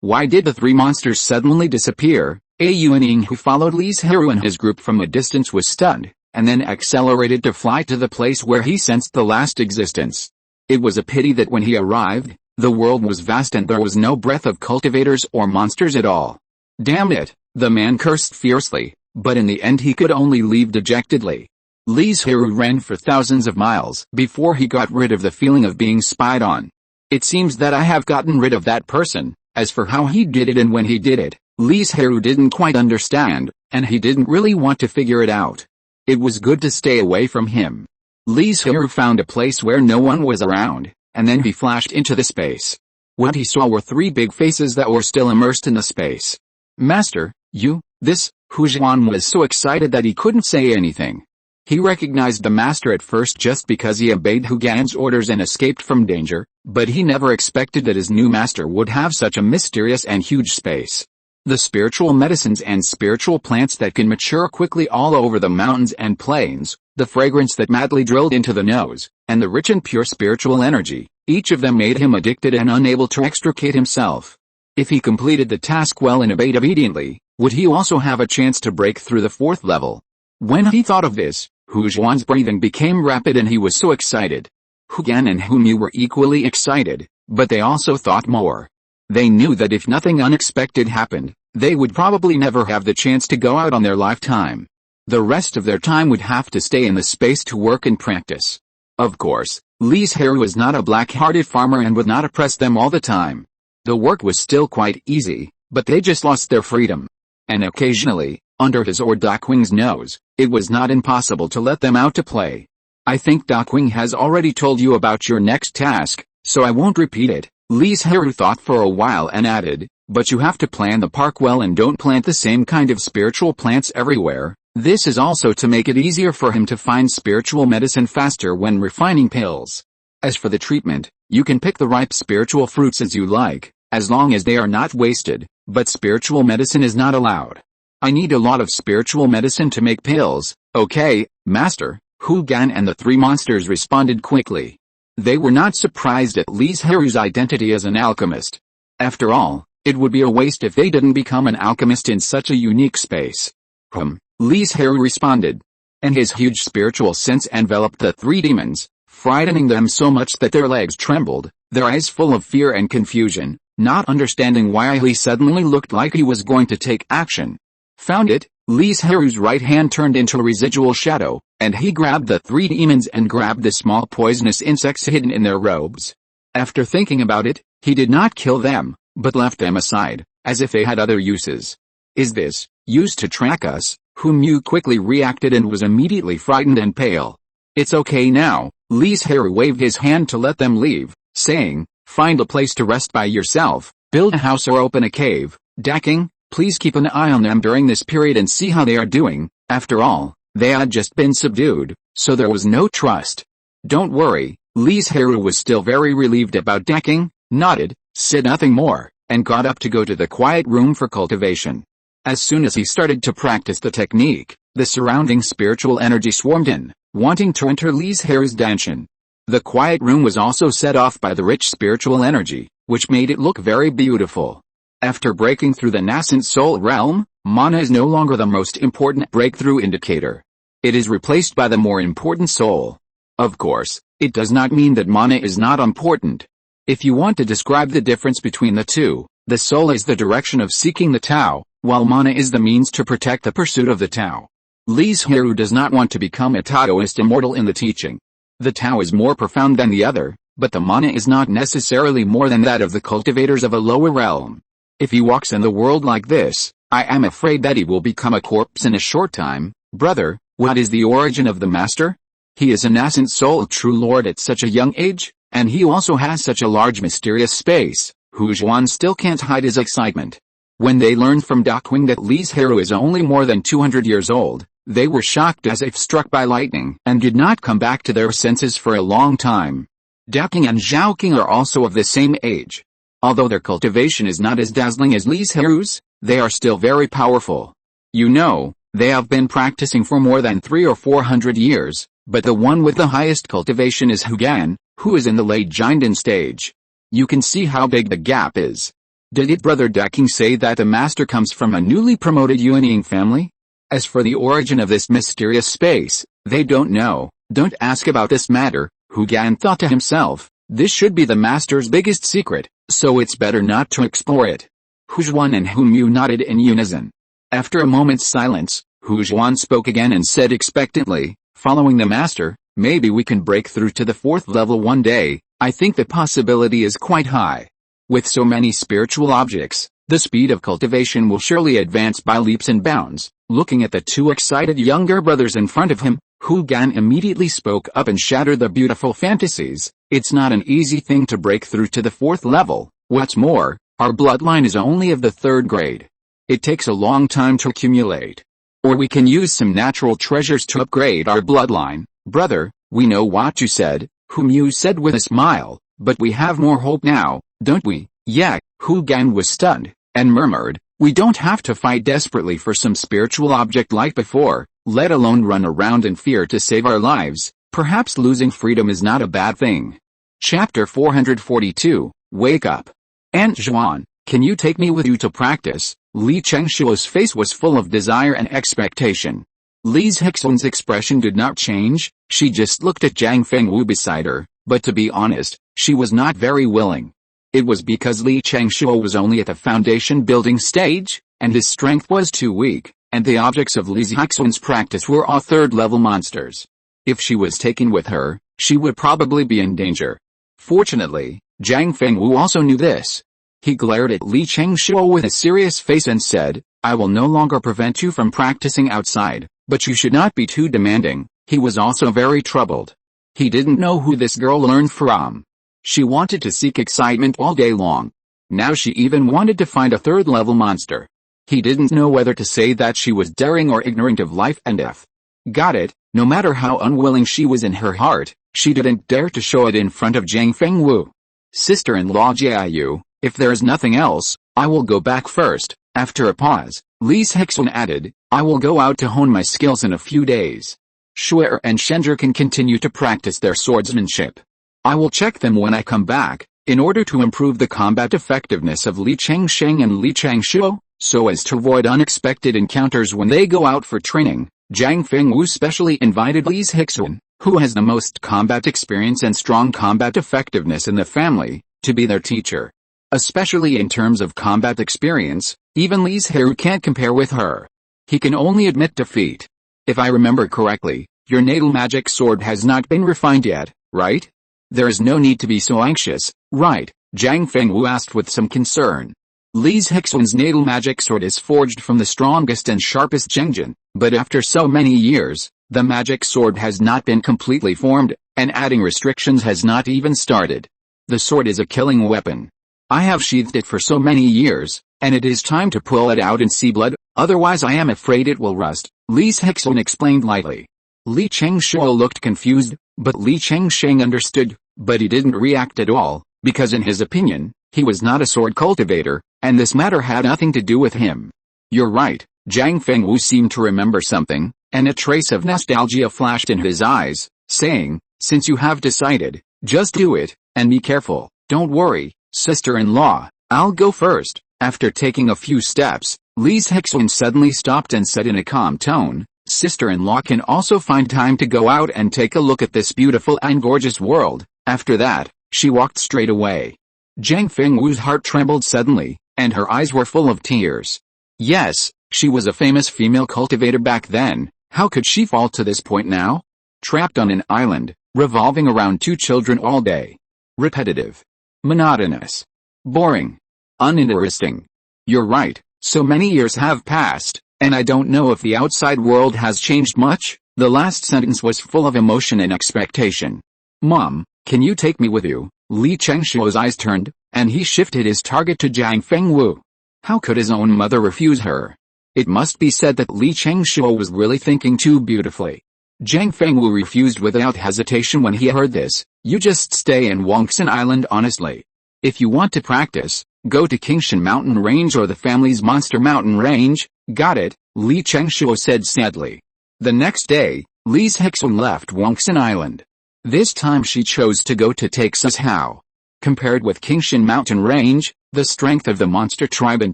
Speaker 1: Why did the 3 monsters suddenly disappear? A Yuanying who followed Li Zhirui and his group from a distance was stunned, and then accelerated to fly to the place where he sensed the last existence. It was a pity that when he arrived, the world was vast and there was no breath of cultivators or monsters at all. Damn it, the man cursed fiercely, but in the end he could only leave dejectedly. Li Zhirui ran for thousands of miles before he got rid of the feeling of being spied on. It seems that I have gotten rid of that person. As for how he did it and when he did it, Li Zhirui didn't quite understand, and he didn't really want to figure it out. It was good to stay away from him. Li Zhirui found a place where no one was around, and then he flashed into the space. What he saw were 3 big faces that were still immersed in the space. Master, you, this, Hu Zhuan was so excited that he couldn't say anything. He recognized the master at first just because he obeyed Hugan's orders and escaped from danger, but he never expected that his new master would have such a mysterious and huge space. The spiritual medicines and spiritual plants that can mature quickly all over the mountains and plains, the fragrance that madly drilled into the nose, and the rich and pure spiritual energy, each of them made him addicted and unable to extricate himself. If he completed the task well and obeyed obediently, would he also have a chance to break through the 4th level? When he thought of this, Hu Zhuan's breathing became rapid and he was so excited. Hugan and Hu Mu were equally excited, but they also thought more. They knew that if nothing unexpected happened, they would probably never have the chance to go out on their lifetime. The rest of their time would have to stay in the space to work and practice. Of course, Li Zhirui was not a black-hearted farmer and would not oppress them all the time. The work was still quite easy, but they just lost their freedom. And occasionally, under his or Daoqing's nose, it was not impossible to let them out to play. I think Daoqing has already told you about your next task, so I won't repeat it. Li Zhirui thought for a while and added, but you have to plan the park well and don't plant the same kind of spiritual plants everywhere. This is also to make it easier for him to find spiritual medicine faster when refining pills. As for the treatment, you can pick the ripe spiritual fruits as you like, as long as they are not wasted, but spiritual medicine is not allowed. I need a lot of spiritual medicine to make pills. Okay, master. Hugan and the 3 monsters responded quickly. They were not surprised at Li Zhirui's identity as an alchemist. After all, it would be a waste if they didn't become an alchemist in such a unique space. Li Zhirui responded. And his huge spiritual sense enveloped the 3 demons, frightening them so much that their legs trembled, their eyes full of fear and confusion, not understanding why Li suddenly looked like he was going to take action. Found it, Li Zhirui's right hand turned into a residual shadow, and he grabbed the 3 demons and grabbed the small poisonous insects hidden in their robes. After thinking about it, he did not kill them, but left them aside, as if they had other uses. Is this used to track us? Hu Mu quickly reacted and was immediately frightened and pale. It's okay now, Li Zhirui waved his hand to let them leave, saying, find a place to rest by yourself, build a house or open a cave. Daking, please keep an eye on them during this period and see how they are doing. After all, they had just been subdued, so there was no trust. Don't worry, Li Zhirui was still very relieved about Daking, nodded, said nothing more, and got up to go to the quiet room for cultivation. As soon as he started to practice the technique, the surrounding spiritual energy swarmed in, wanting to enter Li Zhirui's danshan. The quiet room was also set off by the rich spiritual energy, which made it look very beautiful. After breaking through the nascent soul realm, mana is no longer the most important breakthrough indicator. It is replaced by the more important soul. Of course, it does not mean that mana is not important. If you want to describe the difference between the two, the soul is the direction of seeking the Tao, while mana is the means to protect the pursuit of the Tao. Li Zhirui does not want to become a Taoist immortal in the teaching. The Tao is more profound than the other, but the mana is not necessarily more than that of the cultivators of a lower realm. If he walks in the world like this, I am afraid that he will become a corpse in a short time. Brother, what is the origin of the master? He is a nascent soul true lord at such a young age, and he also has such a large mysterious space. Hu Zhuan still can't hide his excitement. When they learned from Daking that Li Zhirui is only more than 200 years old, they were shocked as if struck by lightning and did not come back to their senses for a long time. Daking and Zhaoqing are also of the same age. Although their cultivation is not as dazzling as Li Zhirui's, they are still very powerful. You know, they have been practicing for more than 300 or 400 years, but the one with the highest cultivation is Hu Gan, who is in the late Jinden stage. You can see how big the gap is. Did it Brother Daking say that the master comes from a newly promoted Yuanying family? As for the origin of this mysterious space, they don't know. Don't ask about this matter, Hu Gan thought to himself. This should be the master's biggest secret, so it's better not to explore it. Hu Zhuan and Hu Mu nodded in unison. After a moment's silence, Hu Zhuan spoke again and said expectantly, following the master, maybe we can break through to the 4th level one day. I think the possibility is quite high. With so many spiritual objects, the speed of cultivation will surely advance by leaps and bounds. Looking at the 2 excited younger brothers in front of him, Hu Gan immediately spoke up and shattered their beautiful fantasies. It's not an easy thing to break through to the 4th level. What's more, our bloodline is only of the 3rd grade. It takes a long time to accumulate. Or we can use some natural treasures to upgrade our bloodline. Brother, we know what you said, Hu Mu said with a smile, but we have more hope now, don't we? Yeah, Hu Gan was stunned, and murmured, we don't have to fight desperately for some spiritual object like before, let alone run around in fear to save our lives. Perhaps losing freedom is not a bad thing. Chapter 442, Wake Up. Aunt Zhuan, can you take me with you to practice? Li Chengshuo's face was full of desire and expectation. Li Zhixuan's expression did not change, she just looked at Zhang Fengwu beside her, but to be honest, she was not very willing. It was because Li Chengshuo was only at the foundation building stage, and his strength was too weak, and the objects of Li Zhixuan's practice were all 3rd level monsters. If she was taken with her, she would probably be in danger. Fortunately, Zhang Fengwu also knew this. He glared at Li Chengshuo with a serious face and said, I will no longer prevent you from practicing outside, but you should not be too demanding. He was also very troubled. He didn't know who this girl learned from. She wanted to seek excitement all day long. Now she even wanted to find a 3rd level monster. He didn't know whether to say that she was daring or ignorant of life and death. Got it, no matter how unwilling she was in her heart, she didn't dare to show it in front of Zhang Fengwu. Sister-in-law Jiayu, if there is nothing else, I will go back first. After a pause, Li Zhixuan added, I will go out to hone my skills in a few days. Shuer and Shenzhe can continue to practice their swordsmanship. I will check them when I come back, in order to improve the combat effectiveness of Li Chengsheng and Li Chengshuo, so as to avoid unexpected encounters when they go out for training. Zhang Fengwu specially invited Li Zhixuan, who has the most combat experience and strong combat effectiveness in the family, to be their teacher. Especially in terms of combat experience, even Li Zhirui can't compare with her. He can only admit defeat. If I remember correctly, your natal magic sword has not been refined yet, right? There is no need to be so anxious, right? Zhang Fengwu asked with some concern. Li Zhirui's natal magic sword is forged from the strongest and sharpest Zhengjin, but after so many years, the magic sword has not been completely formed, and adding restrictions has not even started. The sword is a killing weapon. I have sheathed it for so many years, and it is time to pull it out and see blood, otherwise I am afraid it will rust, Li Zhirui explained lightly. Li Chengshuo looked confused, but Li Chengsheng understood, but he didn't react at all, because in his opinion, he was not a sword cultivator, and this matter had nothing to do with him. You're right, Zhang Fengwu seemed to remember something, and a trace of nostalgia flashed in his eyes, saying, since you have decided, just do it, and be careful, don't worry, sister-in-law, I'll go first. After taking a few steps, Li Zhirui suddenly stopped and said in a calm tone, sister-in-law can also find time to go out and take a look at this beautiful and gorgeous world. After that, she walked straight away. Zhang Fengwu's heart trembled suddenly, and her eyes were full of tears. Yes, she was a famous female cultivator back then, how could she fall to this point now? Trapped on an island, revolving around two children all day. Repetitive. Monotonous. Boring. Uninteresting. You're right, so many years have passed, and I don't know if the outside world has changed much. The last sentence was full of emotion and expectation. Mom, can you take me with you? Li Chengshuo's eyes turned, and he shifted his target to Zhang Fengwu. How could his own mother refuse her? It must be said that Li Chengshuo was really thinking too beautifully. Zhang Fengwu refused without hesitation when he heard this. You just stay in Wangxin Island honestly. If you want to practice, go to Qingshan Mountain Range or the family's Monster Mountain Range. Got it, Li Chengshuo said sadly. The next day, Li Zhirui left Wangxin Island. This time she chose to go to Taixuzhou. Compared with Qingshan Mountain Range, the strength of the monster tribe in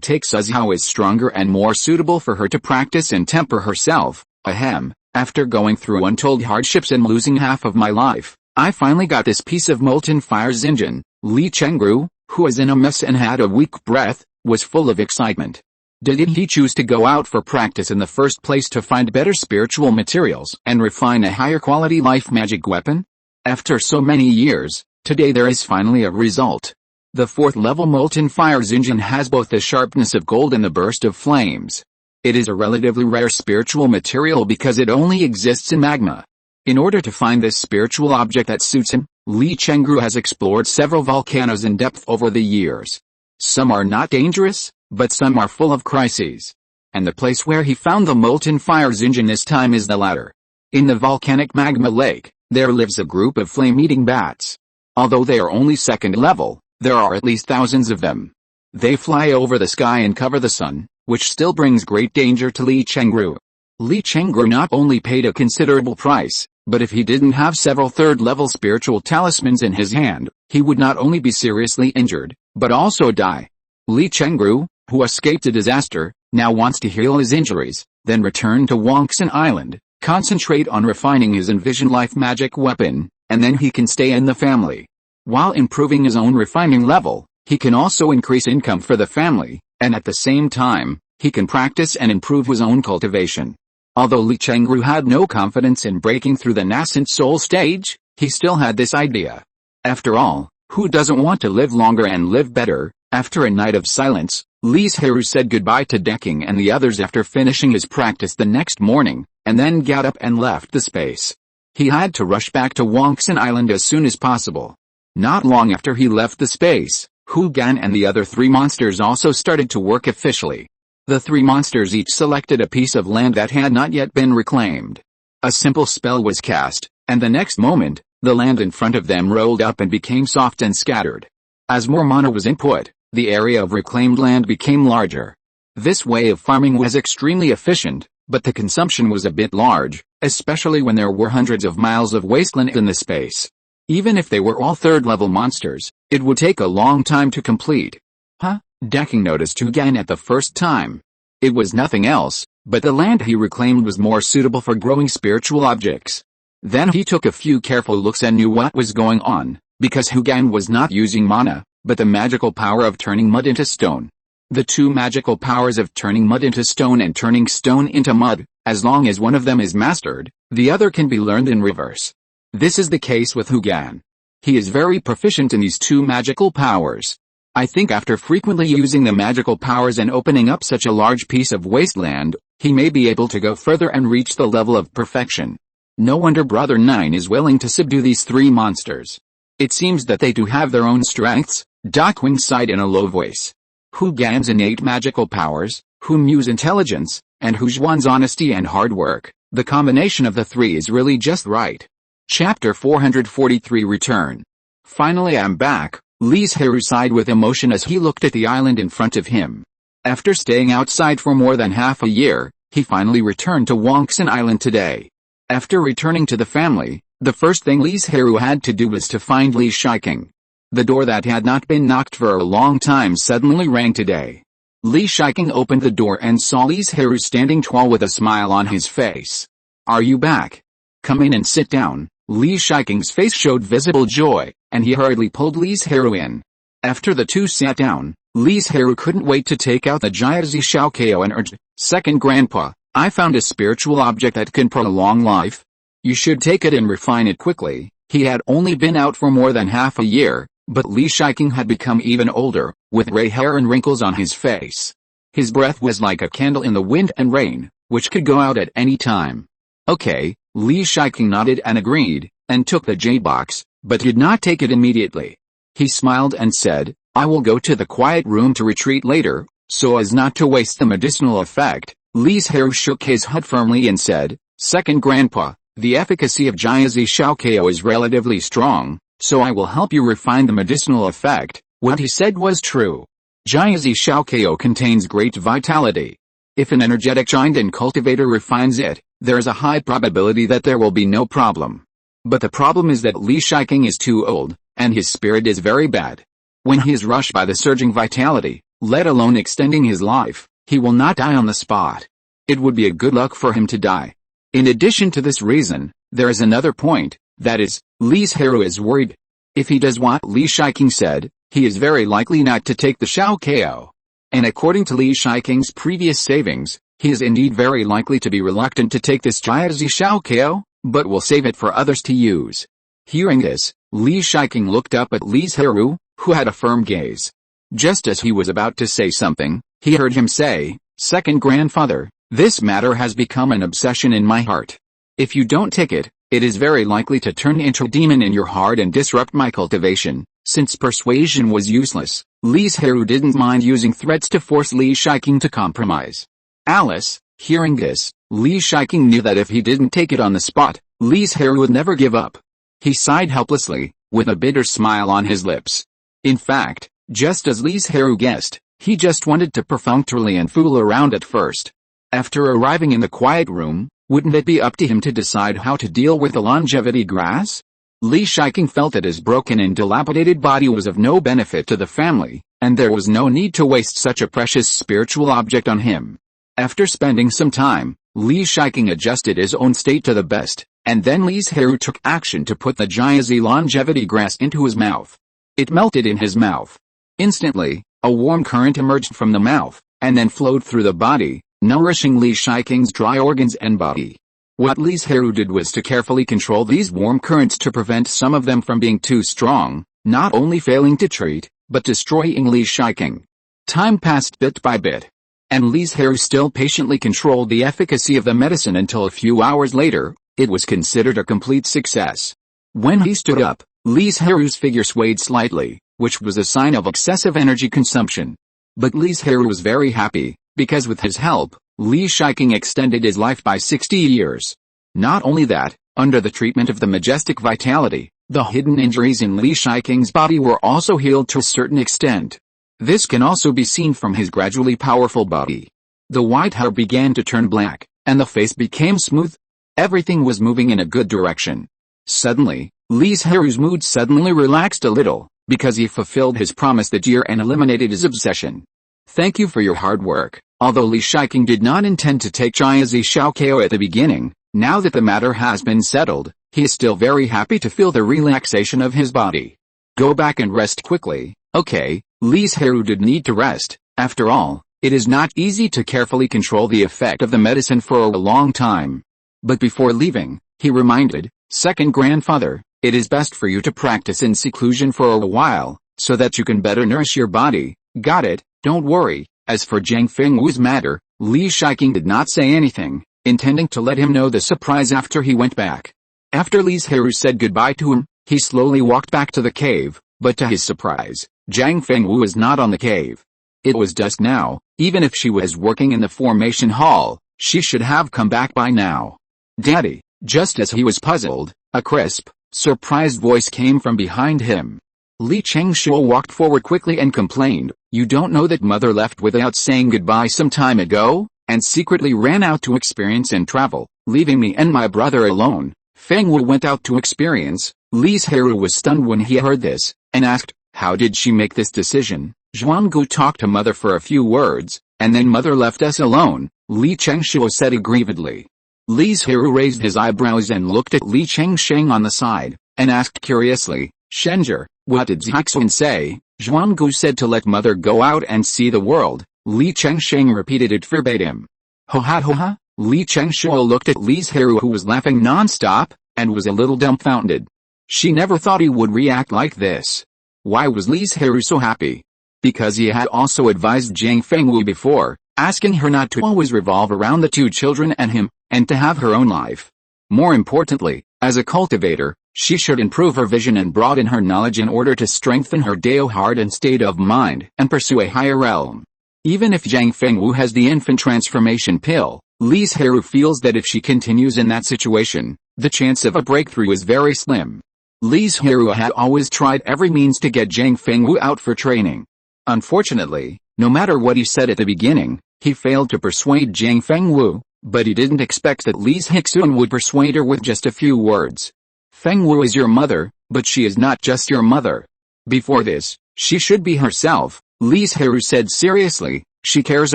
Speaker 1: Taixuzhou is stronger and more suitable for her to practice and temper herself. Ahem, after going through untold hardships and losing half of my life, I finally got this piece of molten fire Xinjiang. Li Chengru, who was in a mess and had a weak breath, was full of excitement. Did he choose to go out for practice in the first place to find better spiritual materials and refine a higher quality life magic weapon? After so many years, today there is finally a result. The 4th level molten fire Xinjiang has both the sharpness of gold and the burst of flames. It is a relatively rare spiritual material because it only exists in magma. In order to find this spiritual object that suits him, Li Chengru has explored several volcanoes in depth over the years. Some are not dangerous, but some are full of crises. And the place where he found the molten fire Xinjiang this time is the latter. In the volcanic magma lake, there lives a group of flame-eating bats. Although they are only 2nd level, there are at least thousands of them. They fly over the sky and cover the sun, which still brings great danger to Li Chengru. Li Chengru not only paid a considerable price, but if he didn't have several 3rd-level spiritual talismans in his hand, he would not only be seriously injured, but also die. Li Chengru, who escaped a disaster, now wants to heal his injuries, then return to Wangxin Island, concentrate on refining his envisioned life magic weapon, and then he can stay in the family. While improving his own refining level, he can also increase income for the family, and at the same time, he can practice and improve his own cultivation. Although Li Chengru had no confidence in breaking through the nascent soul stage, he still had this idea. After all, who doesn't want to live longer and live better? After a night of silence, Li Zhirui said goodbye to Decking and the others after finishing his practice the next morning, and then got up and left the space. He had to rush back to Wangxin Island as soon as possible. Not long after he left the space, Hu Gan and the other 3 monsters also started to work officially. The 3 monsters each selected a piece of land that had not yet been reclaimed. A simple spell was cast, and the next moment, the land in front of them rolled up and became soft and scattered. As more mana was input, the area of reclaimed land became larger. This way of farming was extremely efficient, but the consumption was a bit large, especially when there were hundreds of miles of wasteland in the space. Even if they were all 3rd-level monsters, it would take a long time to complete. Huh? Decking noticed Hu Gan at the first time. It was nothing else, but the land he reclaimed was more suitable for growing spiritual objects. Then he took a few careful looks and knew what was going on, because Hu Gan was not using mana, but the magical power of turning mud into stone. The two magical powers of turning mud into stone and turning stone into mud, as long as one of them is mastered, the other can be learned in reverse. This is the case with Hu Gan. He is very proficient in these two magical powers. I think after frequently using the magical powers and opening up such a large piece of wasteland, he may be able to go further and reach the level of perfection. No wonder Brother Nine is willing to subdue these three monsters. It seems that they do have their own strengths, Da Qing sighed in a low voice. Hu Gan's innate magical powers, Hu Mu's intelligence, and Hu Zhuan's honesty and hard work, the combination of the three is really just right. Chapter 443 Return. Finally I'm back, Li Zhirui sighed with emotion as he looked at the island in front of him. After staying outside for more than half a year, he finally returned to Wangxin Island today. After returning to the family, the first thing Li Zhirui had to do was to find Li Shiking. The door that had not been knocked for a long time suddenly rang today. Li Shiking opened the door and saw Li Zhirui standing tall with a smile on his face. Are you back? Come in and sit down. Li Shiking's face showed visible joy, and he hurriedly pulled Li Zhirui in. After the two sat down, Li Zhirui couldn't wait to take out the Jiazi Xiaokao and urged, Second Grandpa, I found a spiritual object that can prolong life. You should take it and refine it quickly. He had only been out for more than half a year, but Li Shiking had become even older, with gray hair and wrinkles on his face. His breath was like a candle in the wind and rain, which could go out at any time. Okay, Li Shiking nodded and agreed, and took the jade box, but did not take it immediately. He smiled and said, I will go to the quiet room to retreat later, so as not to waste the medicinal effect. Li Zhirui shook his head firmly and said, Second Grandpa, the efficacy of Jiazi Xiaokao is relatively strong, so I will help you refine the medicinal effect. What he said was true. Jiazi Xiaokao contains great vitality. If an energetic giant and cultivator refines it, there is a high probability that there will be no problem. But the problem is that Li Shiking is too old, and his spirit is very bad. When he is rushed by the surging vitality, let alone extending his life, he will not die on the spot. It would be a good luck for him to die. In addition to this reason, there is another point, that is, Li Zhirui is worried. If he does what Li Shiking said, he is very likely not to take the Xiaokao. And according to Li Shiking's previous savings, he is indeed very likely to be reluctant to take this Jiazi Xiaokao, but will save it for others to use. Hearing this, Li Shiking looked up at Li Zhirui, who had a firm gaze. Just as he was about to say something, he heard him say, Second Grandfather, this matter has become an obsession in my heart. If you don't take it, it is very likely to turn into a demon in your heart and disrupt my cultivation. Since persuasion was useless, Li Zhirui didn't mind using threats to force Li Shiking to compromise. Alice, hearing this, Li Shiking knew that if he didn't take it on the spot, Li Zhirui would never give up. He sighed helplessly, with a bitter smile on his lips. In fact, just as Li Zhirui guessed, he just wanted to perfunctorily and fool around at first. After arriving in the quiet room, wouldn't it be up to him to decide how to deal with the longevity grass? Li Shiking felt that his broken and dilapidated body was of no benefit to the family, and there was no need to waste such a precious spiritual object on him. After spending some time, Li Shiking adjusted his own state to the best, and then Li Zhirui took action to put the Jiazi longevity grass into his mouth. It melted in his mouth. Instantly, a warm current emerged from the mouth, and then flowed through the body, nourishing Li Shiking's dry organs and body. What Li Zhirui did was to carefully control these warm currents to prevent some of them from being too strong, not only failing to treat, but destroying Li Shiking. Time passed bit by bit, and Li Zhirui still patiently controlled the efficacy of the medicine until a few hours later, it was considered a complete success. When he stood up, Li Zhirui's figure swayed slightly, which was a sign of excessive energy consumption. But Li Zhirui was very happy, because with his help, Li Shiking extended his life by 60 years. Not only that, under the treatment of the majestic vitality, the hidden injuries in Li Shiking's body were also healed to a certain extent. This can also be seen from his gradually powerful body. The white hair began to turn black, and the face became smooth. Everything was moving in a good direction. Suddenly, Li Zhirui's mood suddenly relaxed a little, because he fulfilled his promise that year and eliminated his obsession. Thank you for your hard work. Although Li Shiking did not intend to take Jiazi Xiaokao at the beginning, now that the matter has been settled, he is still very happy to feel the relaxation of his body. Go back and rest quickly. Okay, Li Zhirui did need to rest. After all, it is not easy to carefully control the effect of the medicine for a long time. But before leaving, he reminded, second grandfather, it is best for you to practice in seclusion for a while, so that you can better nourish your body. Got it, don't worry. As for Zhang Fengwu's matter, Li Shiqing did not say anything, intending to let him know the surprise after he went back. After Li Zhirui said goodbye to him, he slowly walked back to the cave, but to his surprise, Zhang Fengwu was not on the cave. It was dusk now. Even if she was working in the formation hall, she should have come back by now. Daddy, just as he was puzzled, a crisp, surprised voice came from behind him. Li Changshuo walked forward quickly and complained, you don't know that mother left without saying goodbye some time ago, and secretly ran out to experience and travel, leaving me and my brother alone. Fengwu went out to experience. Li Zhirui was stunned when he heard this, and asked, how did she make this decision? Zhuanggu talked to mother for a few words, and then mother left us alone, Li Changshuo said aggrievedly. Li Zhirui raised his eyebrows and looked at Li Changsheng on the side, and asked curiously, Shenzhe, what did Zhaixuan say? Zhuanggu said to let mother go out and see the world. Li Changsheng repeated it verbatim. Ho ha. Li Changshuo looked at Li Zhirui, who was laughing non-stop, and was a little dumbfounded. She never thought he would react like this. Why was Li Zhirui so happy? Because he had also advised Zhang Fengwu before, asking her not to always revolve around the two children and him, and to have her own life. More importantly, as a cultivator, she should improve her vision and broaden her knowledge in order to strengthen her Dao heart and state of mind and pursue a higher realm. Even if Zhang Fengwu has the infant transformation pill, Li Zhirui feels that if she continues in that situation, the chance of a breakthrough is very slim. Li Zhirui had always tried every means to get Zhang Fengwu out for training. Unfortunately, no matter what he said at the beginning, he failed to persuade Zhang Fengwu, but he didn't expect that Li Zhixuan would persuade her with just a few words. Fengwu is your mother, but she is not just your mother. Before this, she should be herself, Li Zhirui said seriously. She cares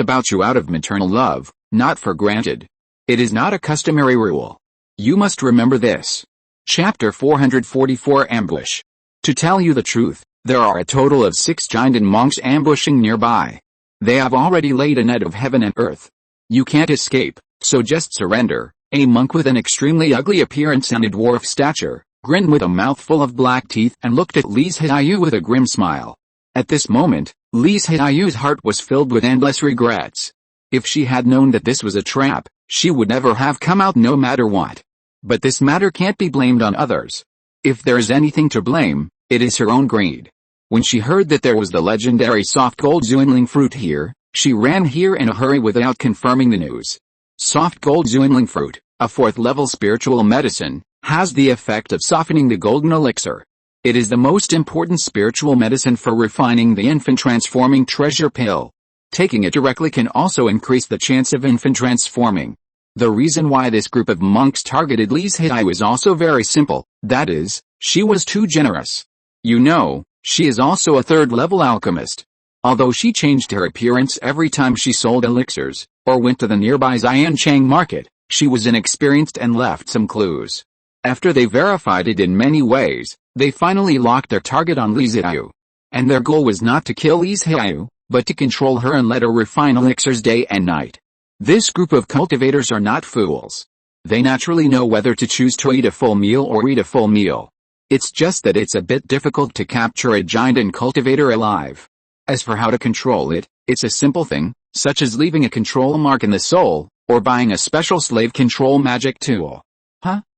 Speaker 1: about you out of maternal love, not for granted. It is not a customary rule. You must remember this. Chapter 444 Ambush. To tell you the truth, there are a total of 6 giant monks ambushing nearby. They have already laid a net of heaven and earth. You can't escape, so just surrender. A monk with an extremely ugly appearance and a dwarf stature, grinned with a mouthful of black teeth and looked at Li Zhirui with a grim smile. At this moment, Li Zhirui's heart was filled with endless regrets. If she had known that this was a trap, she would never have come out no matter what. But this matter can't be blamed on others. If there is anything to blame, it is her own greed. When she heard that there was the legendary soft gold Zuanling fruit here, she ran here in a hurry without confirming the news. Soft gold Zuanling fruit, a 4th-level spiritual medicine, has the effect of softening the golden elixir. It is the most important spiritual medicine for refining the infant transforming treasure pill. Taking it directly can also increase the chance of infant transforming. The reason why this group of monks targeted Li Zhirui is also very simple, that is, she was too generous. You know, she is also a 3rd-level alchemist. Although she changed her appearance every time she sold elixirs, or went to the nearby Xianchang market, she was inexperienced and left some clues. After they verified it in many ways, they finally locked their target on Li Zhirui. And their goal was not to kill Li Zhirui, but to control her and let her refine elixirs day and night. This group of cultivators are not fools. They naturally know whether to choose to eat a full meal or eat a full meal. It's just that it's a bit difficult to capture a giant and cultivator alive. As for how to control it, it's a simple thing, such as leaving a control mark in the soul, or buying a special slave control magic tool.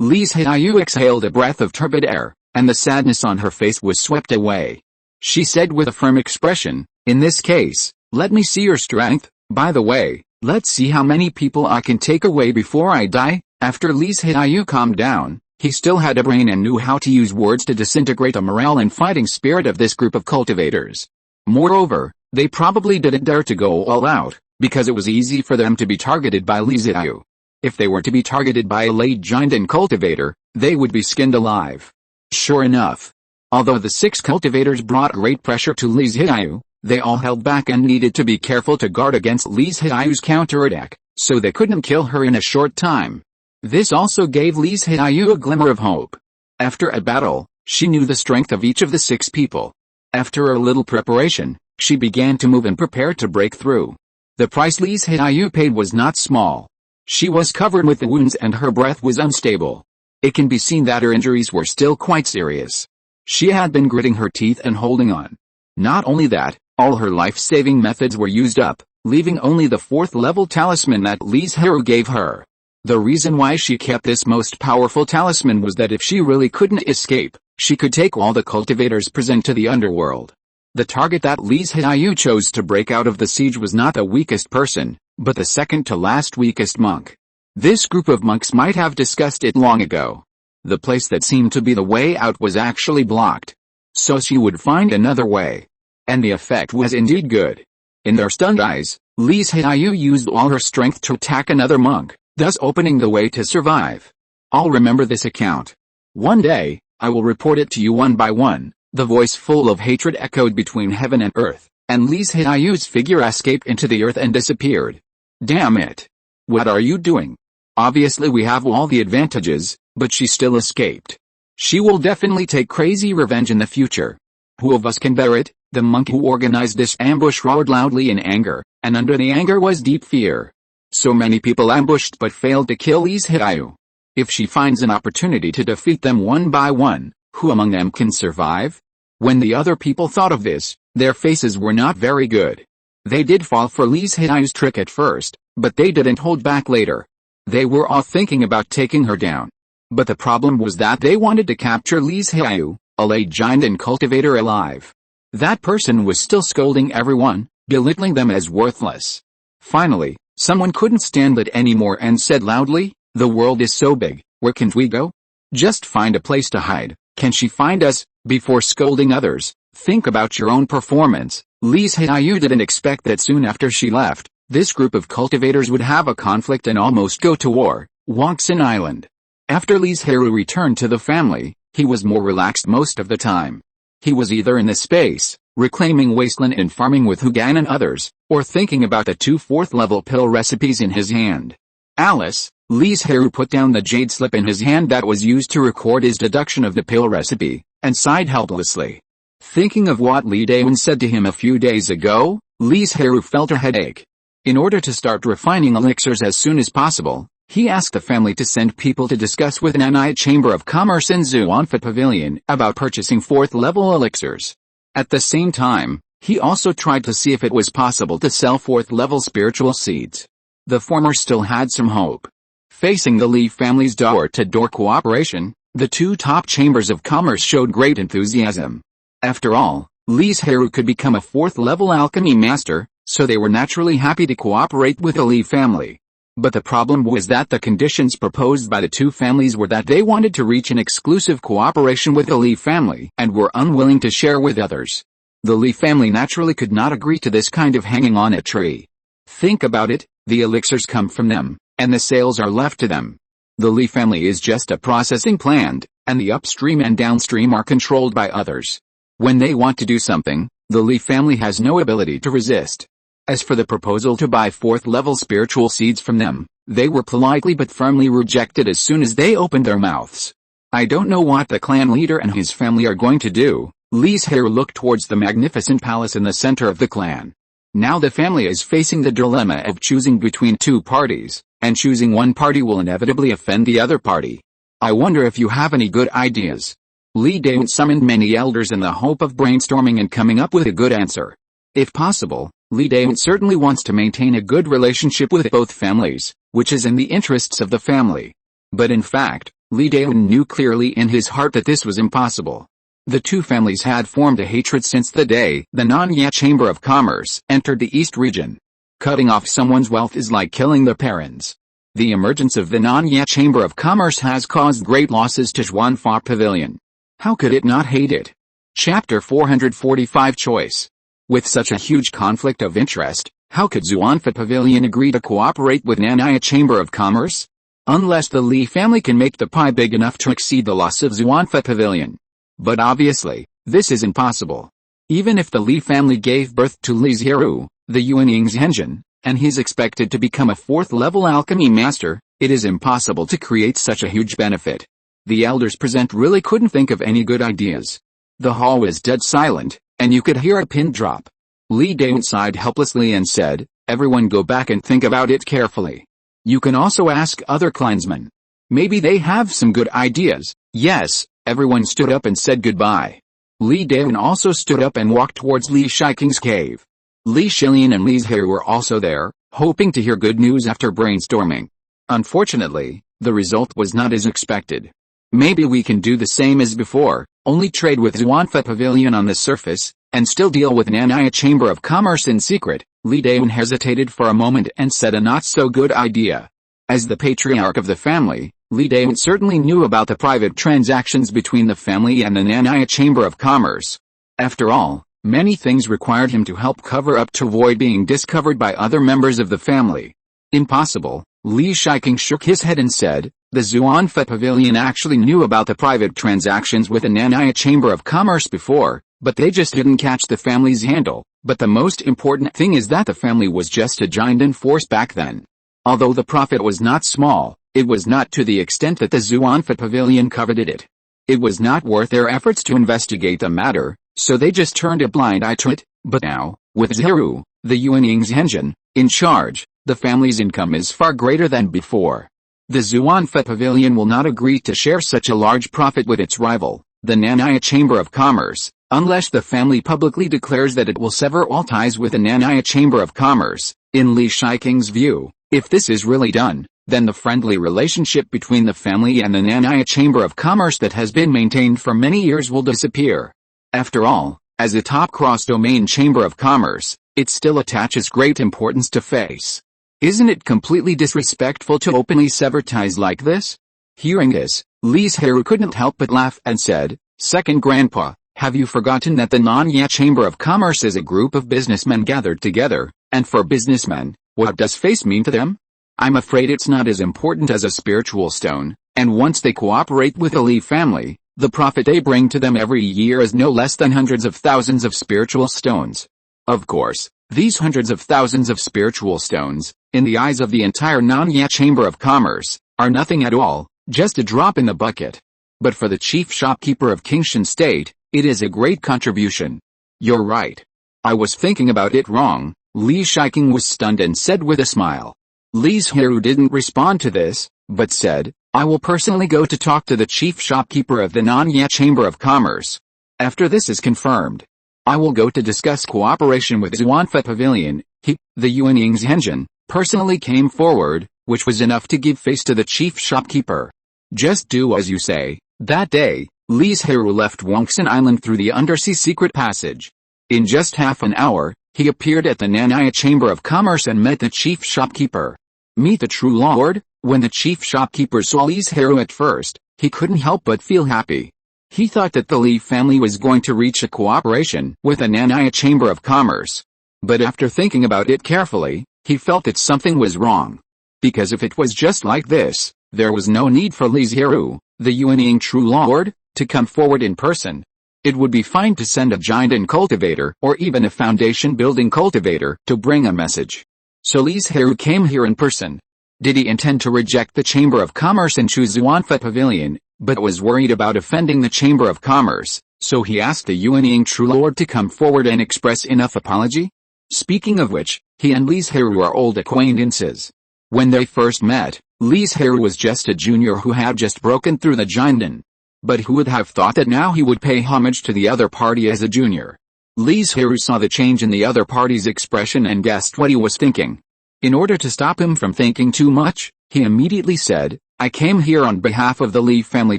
Speaker 1: Li Zhirui exhaled a breath of turbid air, and the sadness on her face was swept away. She said with a firm expression, in this case, let me see your strength. By the way, let's see how many people I can take away before I die. After Li Zhirui calmed down, he still had a brain and knew how to use words to disintegrate the morale and fighting spirit of this group of cultivators. Moreover, they probably didn't dare to go all out, because it was easy for them to be targeted by Li Zhirui. If they were to be targeted by a late giant and cultivator, they would be skinned alive. Sure enough. Although the 6 cultivators brought great pressure to Li Zhirui, they all held back and needed to be careful to guard against Li Zhirui's counterattack, so they couldn't kill her in a short time. This also gave Li Zhirui a glimmer of hope. After a battle, she knew the strength of each of the 6 people. After a little preparation, she began to move and prepare to break through. The price Li Zhirui paid was not small. She was covered with wounds and her breath was unstable. It can be seen that her injuries were still quite serious. She had been gritting her teeth and holding on. Not only that, all her life-saving methods were used up, leaving only the 4th level talisman that Li Zhirui gave her. The reason why she kept this most powerful talisman was that if she really couldn't escape, she could take all the cultivators present to the underworld. The target that Li Zhirui chose to break out of the siege was not the weakest person, but the second to last weakest monk. This group of monks might have discussed it long ago. The place that seemed to be the way out was actually blocked. So she would find another way. And the effect was indeed good. In their stunned eyes, Li Zhirui used all her strength to attack another monk, thus opening the way to survive. I'll remember this account. One day, I will report it to you one by one. The voice full of hatred echoed between heaven and earth, and Li Zhirui's figure escaped into the earth and disappeared. Damn it. What are you doing? Obviously we have all the advantages, but she still escaped. She will definitely take crazy revenge in the future. Who of us can bear it? The monk who organized this ambush roared loudly in anger, and under the anger was deep fear. So many people ambushed but failed to kill Li Zhirui. If she finds an opportunity to defeat them one by one, who among them can survive? When the other people thought of this, their faces were not very good. They did fall for Li Zhirui's trick at first, but they didn't hold back later. They were all thinking about taking her down. But the problem was that they wanted to capture Li Zhirui, a late giant and cultivator alive. That person was still scolding everyone, belittling them as worthless. Finally, someone couldn't stand it anymore and said loudly, "The world is so big, where can we go? Just find a place to hide. Can she find us?" Before scolding others, think about your own performance. Li Zhirui didn't expect that soon after she left, this group of cultivators would have a conflict and almost go to war. Banyan Island. After Li Zhirui returned to the family, he was more relaxed most of the time. He was either in the space, reclaiming wasteland and farming with Hugan and others, or thinking about the 2 4th level pill recipes in his hand. Alice, Li Zhirui put down the jade slip in his hand that was used to record his deduction of the pill recipe, and sighed helplessly. Thinking of what Li Dawen said to him a few days ago, Li Zhirui felt a headache. In order to start refining elixirs as soon as possible, he asked the family to send people to discuss with Banyan Chamber of Commerce in Xuanfa Pavilion about purchasing 4th level elixirs. At the same time, he also tried to see if it was possible to sell 4th level spiritual seeds. The former still had some hope. Facing the Li family's door-to-door cooperation, the 2 top chambers of commerce showed great enthusiasm. After all, Li Zhirui could become a 4th level alchemy master, so they were naturally happy to cooperate with the Li family. But the problem was that the conditions proposed by the 2 families were that they wanted to reach an exclusive cooperation with the Li family and were unwilling to share with others. The Li family naturally could not agree to this kind of hanging on a tree. Think about it, the elixirs come from them, and the sales are left to them. The Li family is just a processing plant, and the upstream and downstream are controlled by others. When they want to do something, the Li family has no ability to resist. As for the proposal to buy 4th level spiritual seeds from them, they were politely but firmly rejected as soon as they opened their mouths. I don't know what the clan leader and his family are going to do. Li Zhirui looked towards the magnificent palace in the center of the clan. Now the family is facing the dilemma of choosing between 2 parties, and choosing one party will inevitably offend the other party. I wonder if you have any good ideas. Li Dawen summoned many elders in the hope of brainstorming and coming up with a good answer. If possible, Li Dawen certainly wants to maintain a good relationship with both families, which is in the interests of the family. But in fact, Li Dawen knew clearly in his heart that this was impossible. The 2 families had formed a hatred since the day the Banyan Chamber of Commerce entered the East region. Cutting off someone's wealth is like killing their parents. The emergence of the Banyan Chamber of Commerce has caused great losses to Xuanfa Pavilion. How could it not hate it? Chapter 445 Choice. With such a huge conflict of interest, how could Xuanfa Pavilion agree to cooperate with Banyan Chamber of Commerce? Unless the Li family can make the pie big enough to exceed the loss of Xuanfa Pavilion. But obviously, this is impossible. Even if the Li family gave birth to Li Zhirui, the Yuanying's engine, and he's expected to become a 4th level alchemy master, It is impossible to create such a huge benefit. The elders present really couldn't think of any good ideas. The hall was dead silent, and you could hear a pin drop. Li Zhirui sighed helplessly and said, "Everyone go back and think about it carefully. You can also ask other clansmen. Maybe they have some good ideas." Yes, everyone stood up and said goodbye. Li Zhirui also stood up and walked towards Li Shiking's cave. Li Shilian and Li Zhirui were also there, hoping to hear good news after brainstorming. Unfortunately, the result was not as expected. "Maybe we can do the same as before, only trade with Xuanfa Pavilion on the surface, and still deal with Nanya Chamber of Commerce in secret." Li Zhirui hesitated for a moment and said a not-so-good idea. As the patriarch of the family, Li Zhirui certainly knew about the private transactions between the family and the Nanya Chamber of Commerce. After all, many things required him to help cover up to avoid being discovered by other members of the family. Impossible. Li Shiking shook his head and said, "The Xuanfa Pavilion actually knew about the private transactions with the Nanya Chamber of Commerce before, but they just didn't catch the family's handle. But the most important thing is that the family was just a giant in force back then. Although the profit was not small, it was not to the extent that the Xuanfa Pavilion coveted it. It was not worth their efforts to investigate the matter, so they just turned a blind eye to it. But now, with Zhirui, the Yuanying's engine, in charge, the family's income is far greater than before. The Xuanfa Pavilion will not agree to share such a large profit with its rival, the Nanya Chamber of Commerce, unless the family publicly declares that it will sever all ties with the Nanya Chamber of Commerce." In Li Shiking's view, if this is really done, then the friendly relationship between the family and the Nanya Chamber of Commerce that has been maintained for many years will disappear. After all, as a top cross-domain Chamber of Commerce, it still attaches great importance to face. Isn't it completely disrespectful to openly sever ties like this? Hearing this, Li Zhirui couldn't help but laugh and said, "Second Grandpa, have you forgotten that the Nanya Chamber of Commerce is a group of businessmen gathered together, and for businessmen, what does face mean to them? I'm afraid it's not as important as a spiritual stone, and once they cooperate with the Li family, the profit they bring to them every year is no less than hundreds of thousands of spiritual stones. Of course, these hundreds of thousands of spiritual stones, in the eyes of the entire Nanya Chamber of Commerce, are nothing at all, just a drop in the bucket. But for the chief shopkeeper of Qingshan State, it is a great contribution." "You're right. I was thinking about it wrong." Li Shiking was stunned and said with a smile. Li Zhirui didn't respond to this, but said, "I will personally go to talk to the chief shopkeeper of the Nanya Chamber of Commerce. After this is confirmed, I will go to discuss cooperation with Xuanfa Pavilion." The Yuanying's engine, personally came forward, which was enough to give face to the chief shopkeeper. "Just do as you say." That day, Li Zhirui left Wangxin Island through the undersea secret passage. In just half an hour, he appeared at the Nanya Chamber of Commerce and met the chief shopkeeper. Meet the true lord? When the chief shopkeeper saw Li Zhirui at first, he couldn't help but feel happy. He thought that the Li family was going to reach a cooperation with the Nanya Chamber of Commerce. But after thinking about it carefully, he felt that something was wrong. Because if it was just like this, there was no need for Li Zhirui, the Yuanying true lord, to come forward in person. It would be fine to send a giant and cultivator or even a foundation-building cultivator to bring a message. So Li Zhirui came here in person. Did he intend to reject the Chamber of Commerce and choose Xuanfa Pavilion, but was worried about offending the Chamber of Commerce, so he asked the Yuanying true lord to come forward and express enough apology? Speaking of which, he and Li Zhirui are old acquaintances. When they first met, Li Zhirui was just a junior who had just broken through the Jinden. But who would have thought that now he would pay homage to the other party as a junior? Li Zhirui saw the change in the other party's expression and guessed what he was thinking. In order to stop him from thinking too much, he immediately said, "I came here on behalf of the Li family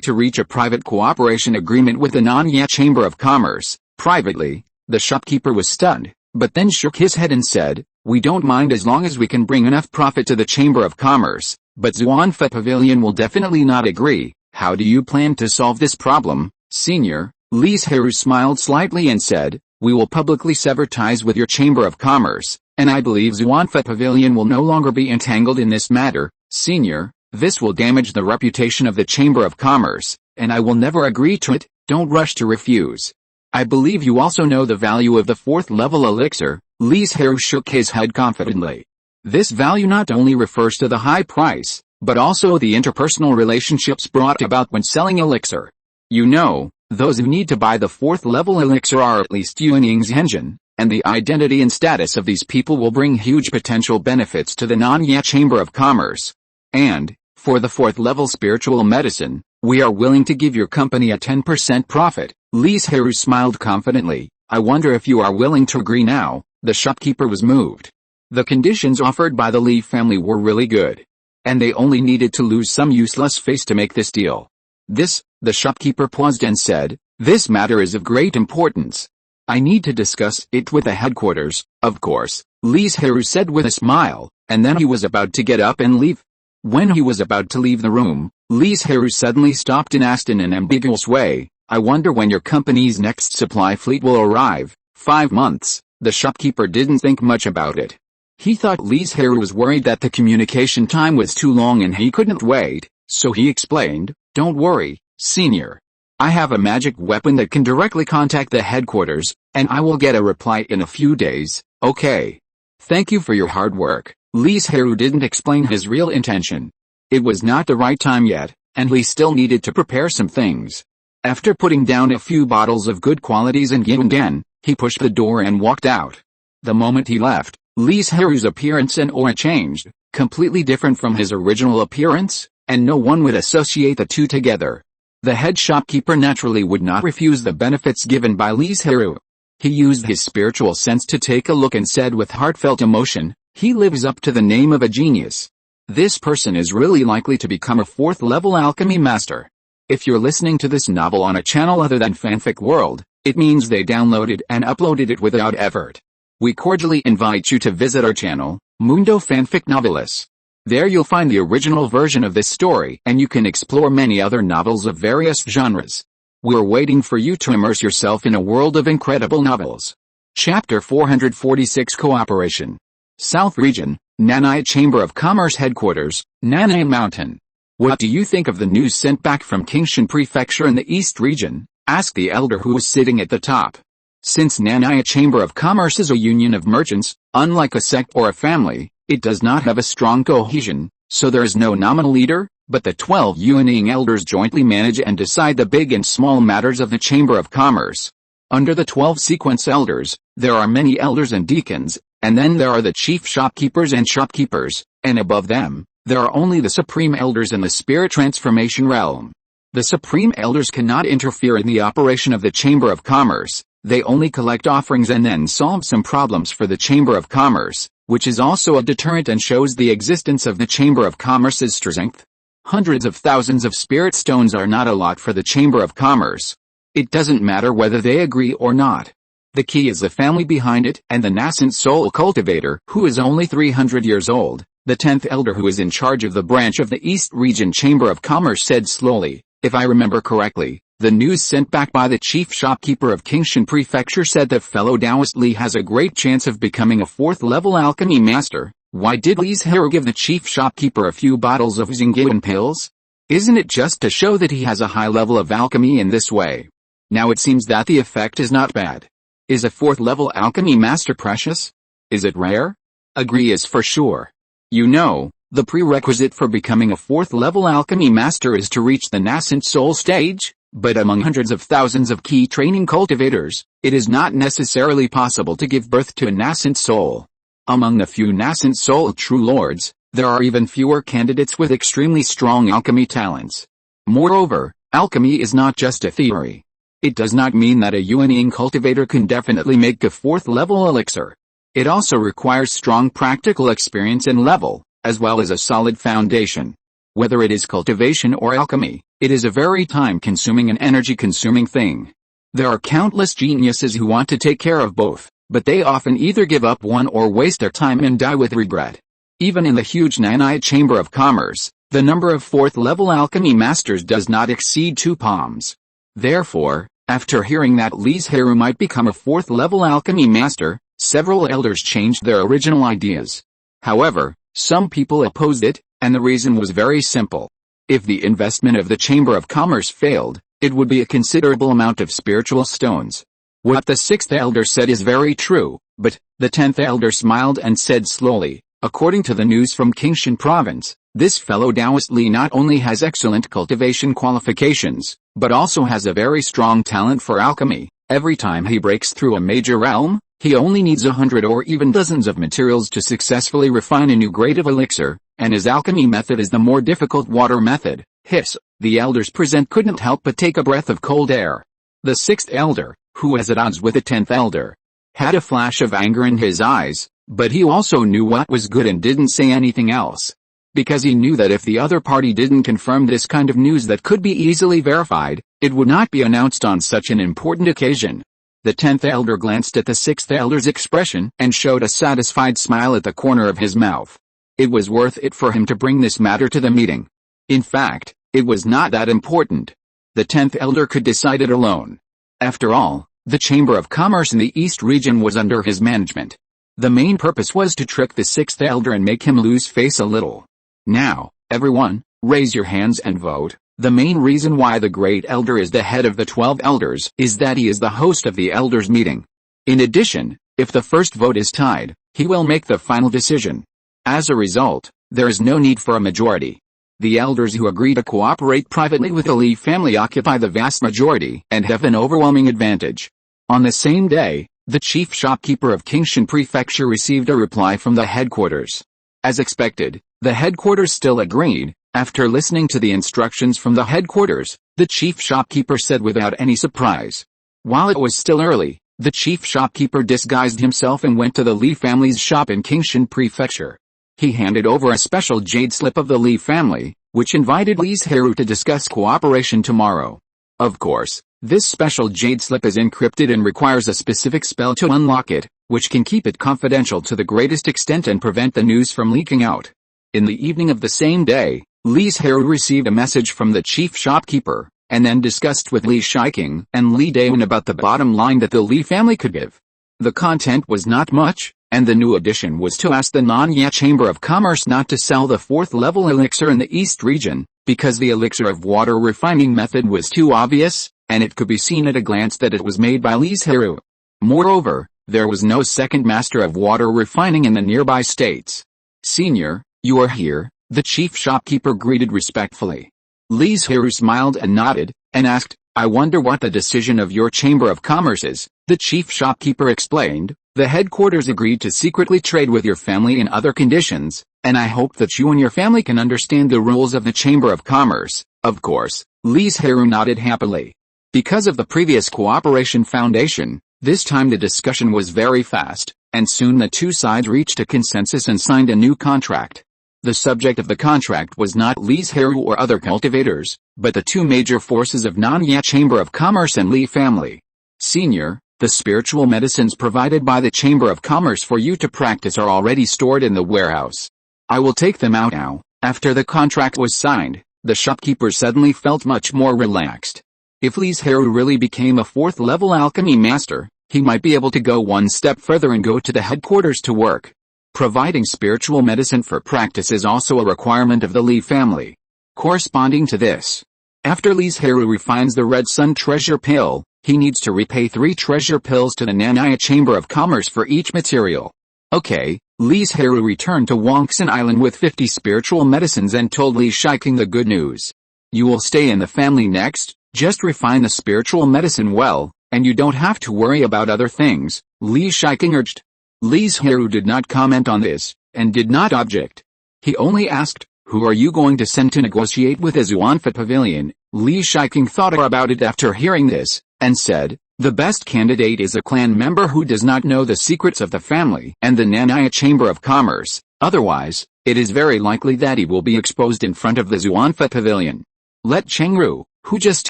Speaker 1: to reach a private cooperation agreement with the Nanya Chamber of Commerce." Privately, the shopkeeper was stunned, but then shook his head and said, "We don't mind as long as we can bring enough profit to the Chamber of Commerce, but Xuanfa Pavilion will definitely not agree. How do you plan to solve this problem, senior?" Li Zhirui smiled slightly and said, "We will publicly sever ties with your Chamber of Commerce, and I believe Xuanfa Pavilion will no longer be entangled in this matter, senior. This will damage the reputation of the Chamber of Commerce, and I will never agree to it. Don't rush to refuse. I believe you also know the value of the 4th level elixir." Li Zhirui shook his head confidently. This value not only refers to the high price, but also the interpersonal relationships brought about when selling elixir. You know, those who need to buy the 4th level elixir are at least Yuanying's engine, and the identity and status of these people will bring huge potential benefits to the Nanya Chamber of Commerce. And, for the 4th level spiritual medicine, we are willing to give your company a 10% profit. Li Zhirui smiled confidently. I wonder if you are willing to agree now. The shopkeeper was moved. The conditions offered by the Li family were really good. And they only needed to lose some useless face to make this deal. The shopkeeper paused and said, this matter is of great importance. I need to discuss it with the headquarters, of course, Li Zhirui said with a smile, and then he was about to get up and leave. When he was about to leave the room, Li Zhirui suddenly stopped and asked in an ambiguous way, I wonder when your company's next supply fleet will arrive. 5 months. The shopkeeper didn't think much about it. He thought Li Zhirui was worried that the communication time was too long and he couldn't wait, so he explained, don't worry, senior. I have a magic weapon that can directly contact the headquarters, and I will get a reply in a few days. Okay. Thank you for your hard work. Li Zhirui didn't explain his real intention. It was not the right time yet, and he still needed to prepare some things. After putting down a few bottles of good qualities and Gyeonggan, he pushed the door and walked out. The moment he left, Li Zhirui's appearance and aura changed, completely different from his original appearance, and no one would associate the two together. The head shopkeeper naturally would not refuse the benefits given by Li Zhirui. He used his spiritual sense to take a look and said with heartfelt emotion, he lives up to the name of a genius. This person is really likely to become a 4th level alchemy master. If you're listening to this novel on a channel other than Fanfic World, it means they downloaded and uploaded it without effort. We cordially invite you to visit our channel, Mundo Fanfic Novelis. There you'll find the original version of this story and you can explore many other novels of various genres. We're waiting for you to immerse yourself in a world of incredible novels. Chapter 446 Cooperation. South Region, Nanya Chamber of Commerce Headquarters, Nanya Mountain. What do you think of the news sent back from Qingshan Prefecture in the East Region? Asked the elder who was sitting at the top. Since Nanya Chamber of Commerce is a union of merchants, unlike a sect or a family, it does not have a strong cohesion, so there is no nominal leader, but the 12 Yuanying elders jointly manage and decide the big and small matters of the Chamber of Commerce. Under the 12 sequence elders, there are many elders and deacons, and then there are the chief shopkeepers and shopkeepers, and above them, there are only the supreme elders in the spirit transformation realm. The supreme elders cannot interfere in the operation of the Chamber of Commerce, they only collect offerings and then solve some problems for the Chamber of Commerce, which is also a deterrent and shows the existence of the Chamber of Commerce's strength. Hundreds of thousands of spirit stones are not a lot for the Chamber of Commerce. It doesn't matter whether they agree or not. The key is the family behind it and the nascent soul cultivator who is only 300 years old. The 10th elder who is in charge of the branch of the East Region Chamber of Commerce said slowly, if I remember correctly, the news sent back by the chief shopkeeper of Qingshan Prefecture said that fellow Taoist Li has a great chance of becoming a 4th level alchemy master. Why did Li Zhirui give the chief shopkeeper a few bottles of Xingyan pills? Isn't it just to show that he has a high level of alchemy in this way? Now it seems that the effect is not bad. Is a 4th level alchemy master precious? Is it rare? Agree is for sure. You know, the prerequisite for becoming a 4th level alchemy master is to reach the nascent soul stage, but among hundreds of thousands of key training cultivators, it is not necessarily possible to give birth to a nascent soul. Among the few nascent soul true lords, there are even fewer candidates with extremely strong alchemy talents. Moreover, alchemy is not just a theory. It does not mean that a Yuanying cultivator can definitely make a 4th level elixir. It also requires strong practical experience and level, as well as a solid foundation. Whether it is cultivation or alchemy, it is a very time-consuming and energy-consuming thing. There are countless geniuses who want to take care of both, but they often either give up one or waste their time and die with regret. Even in the huge Nanya Chamber of Commerce, the number of 4th level alchemy masters does not exceed 2 palms. Therefore, after hearing that Li Zhirui might become a 4th level alchemy master, several elders changed their original ideas. However, some people opposed it, and the reason was very simple. If the investment of the Chamber of Commerce failed, it would be a considerable amount of spiritual stones. What the 6th elder said is very true, but the 10th elder smiled and said slowly, according to the news from Qingshan province, This fellow Taoist Li not only has excellent cultivation qualifications, but also has a very strong talent for alchemy. Every time he breaks through a major realm, he only needs 100 or even dozens of materials to successfully refine a new grade of elixir, and his alchemy method is the more difficult water method. Hiss, the elders present couldn't help but take a breath of cold air. The sixth elder, who was at odds with the 10th elder, had a flash of anger in his eyes, but he also knew what was good and didn't say anything else. Because he knew that if the other party didn't confirm this kind of news that could be easily verified, it would not be announced on such an important occasion. The 10th elder glanced at the 6th elder's expression and showed a satisfied smile at the corner of his mouth. It was worth it for him to bring this matter to the meeting. In fact, it was not that important. The 10th elder could decide it alone. After all, the Chamber of Commerce in the East region was under his management. The main purpose was to trick the 6th elder and make him lose face a little. Now, everyone, raise your hands and vote. The main reason why the Great Elder is the head of the 12 elders is that he is the host of the elders' meeting. In addition, if the first vote is tied, he will make the final decision. As a result, there is no need for a majority. The elders who agree to cooperate privately with the Li family occupy the vast majority and have an overwhelming advantage. On the same day, the chief shopkeeper of Qingshan Prefecture received a reply from the headquarters. As expected, the headquarters still agreed. After listening to the instructions from the headquarters, the chief shopkeeper said without any surprise. While it was still early, the chief shopkeeper disguised himself and went to the Li family's shop in Qingshan Prefecture. He handed over a special jade slip of the Li family, which invited Li Zhirui to discuss cooperation tomorrow. Of course, this special jade slip is encrypted and requires a specific spell to unlock it, which can keep it confidential to the greatest extent and prevent the news from leaking out. In the evening of the same day, Li Zhirui received a message from the chief shopkeeper, and then discussed with Li Shiking and Li Dawen about the bottom line that the Li family could give. The content was not much, and the new addition was to ask the Nanya Chamber of Commerce not to sell the 4th level elixir in the East region, because the elixir of water refining method was too obvious, and it could be seen at a glance that it was made by Li Zhirui. Moreover, there was no second master of water refining in the nearby states. "Senior, you are here," the chief shopkeeper greeted respectfully. Li Zhirui smiled and nodded, and asked, "I wonder what the decision of your Chamber of Commerce is." The chief shopkeeper explained, "The headquarters agreed to secretly trade with your family in other conditions, and I hope that you and your family can understand the rules of the Chamber of Commerce." Of course, Li Zhirui nodded happily. Because of the previous cooperation foundation, this time the discussion was very fast, and soon the two sides reached a consensus and signed a new contract. The subject of the contract was not Li Zhirui or other cultivators, but the two major forces of Nanya Chamber of Commerce and Li family. "Senior, the spiritual medicines provided by the Chamber of Commerce for you to practice are already stored in the warehouse. I will take them out now." After the contract was signed, the shopkeeper suddenly felt much more relaxed. If Li Zhirui really became a 4th level alchemy master, he might be able to go one step further and go to the headquarters to work. Providing spiritual medicine for practice is also a requirement of the Li family. Corresponding to this, after Li Zhirui refines the Red Sun treasure pill, he needs to repay 3 treasure pills to the Nanya Chamber of Commerce for each material. Okay, Li Zhirui returned to Banyan Island with 50 spiritual medicines and told Li Shiking the good news. "You will stay in the family next, just refine the spiritual medicine well, and you don't have to worry about other things," Li Shiking urged. Li Zhirui did not comment on this, and did not object. He only asked, "Who are you going to send to negotiate with the Xuanfa Pavilion?" Li Shiking thought about it after hearing this, and said, "The best candidate is a clan member who does not know the secrets of the family and the Nanya Chamber of Commerce, otherwise, it is very likely that he will be exposed in front of the Xuanfa Pavilion. Let Chengru, who just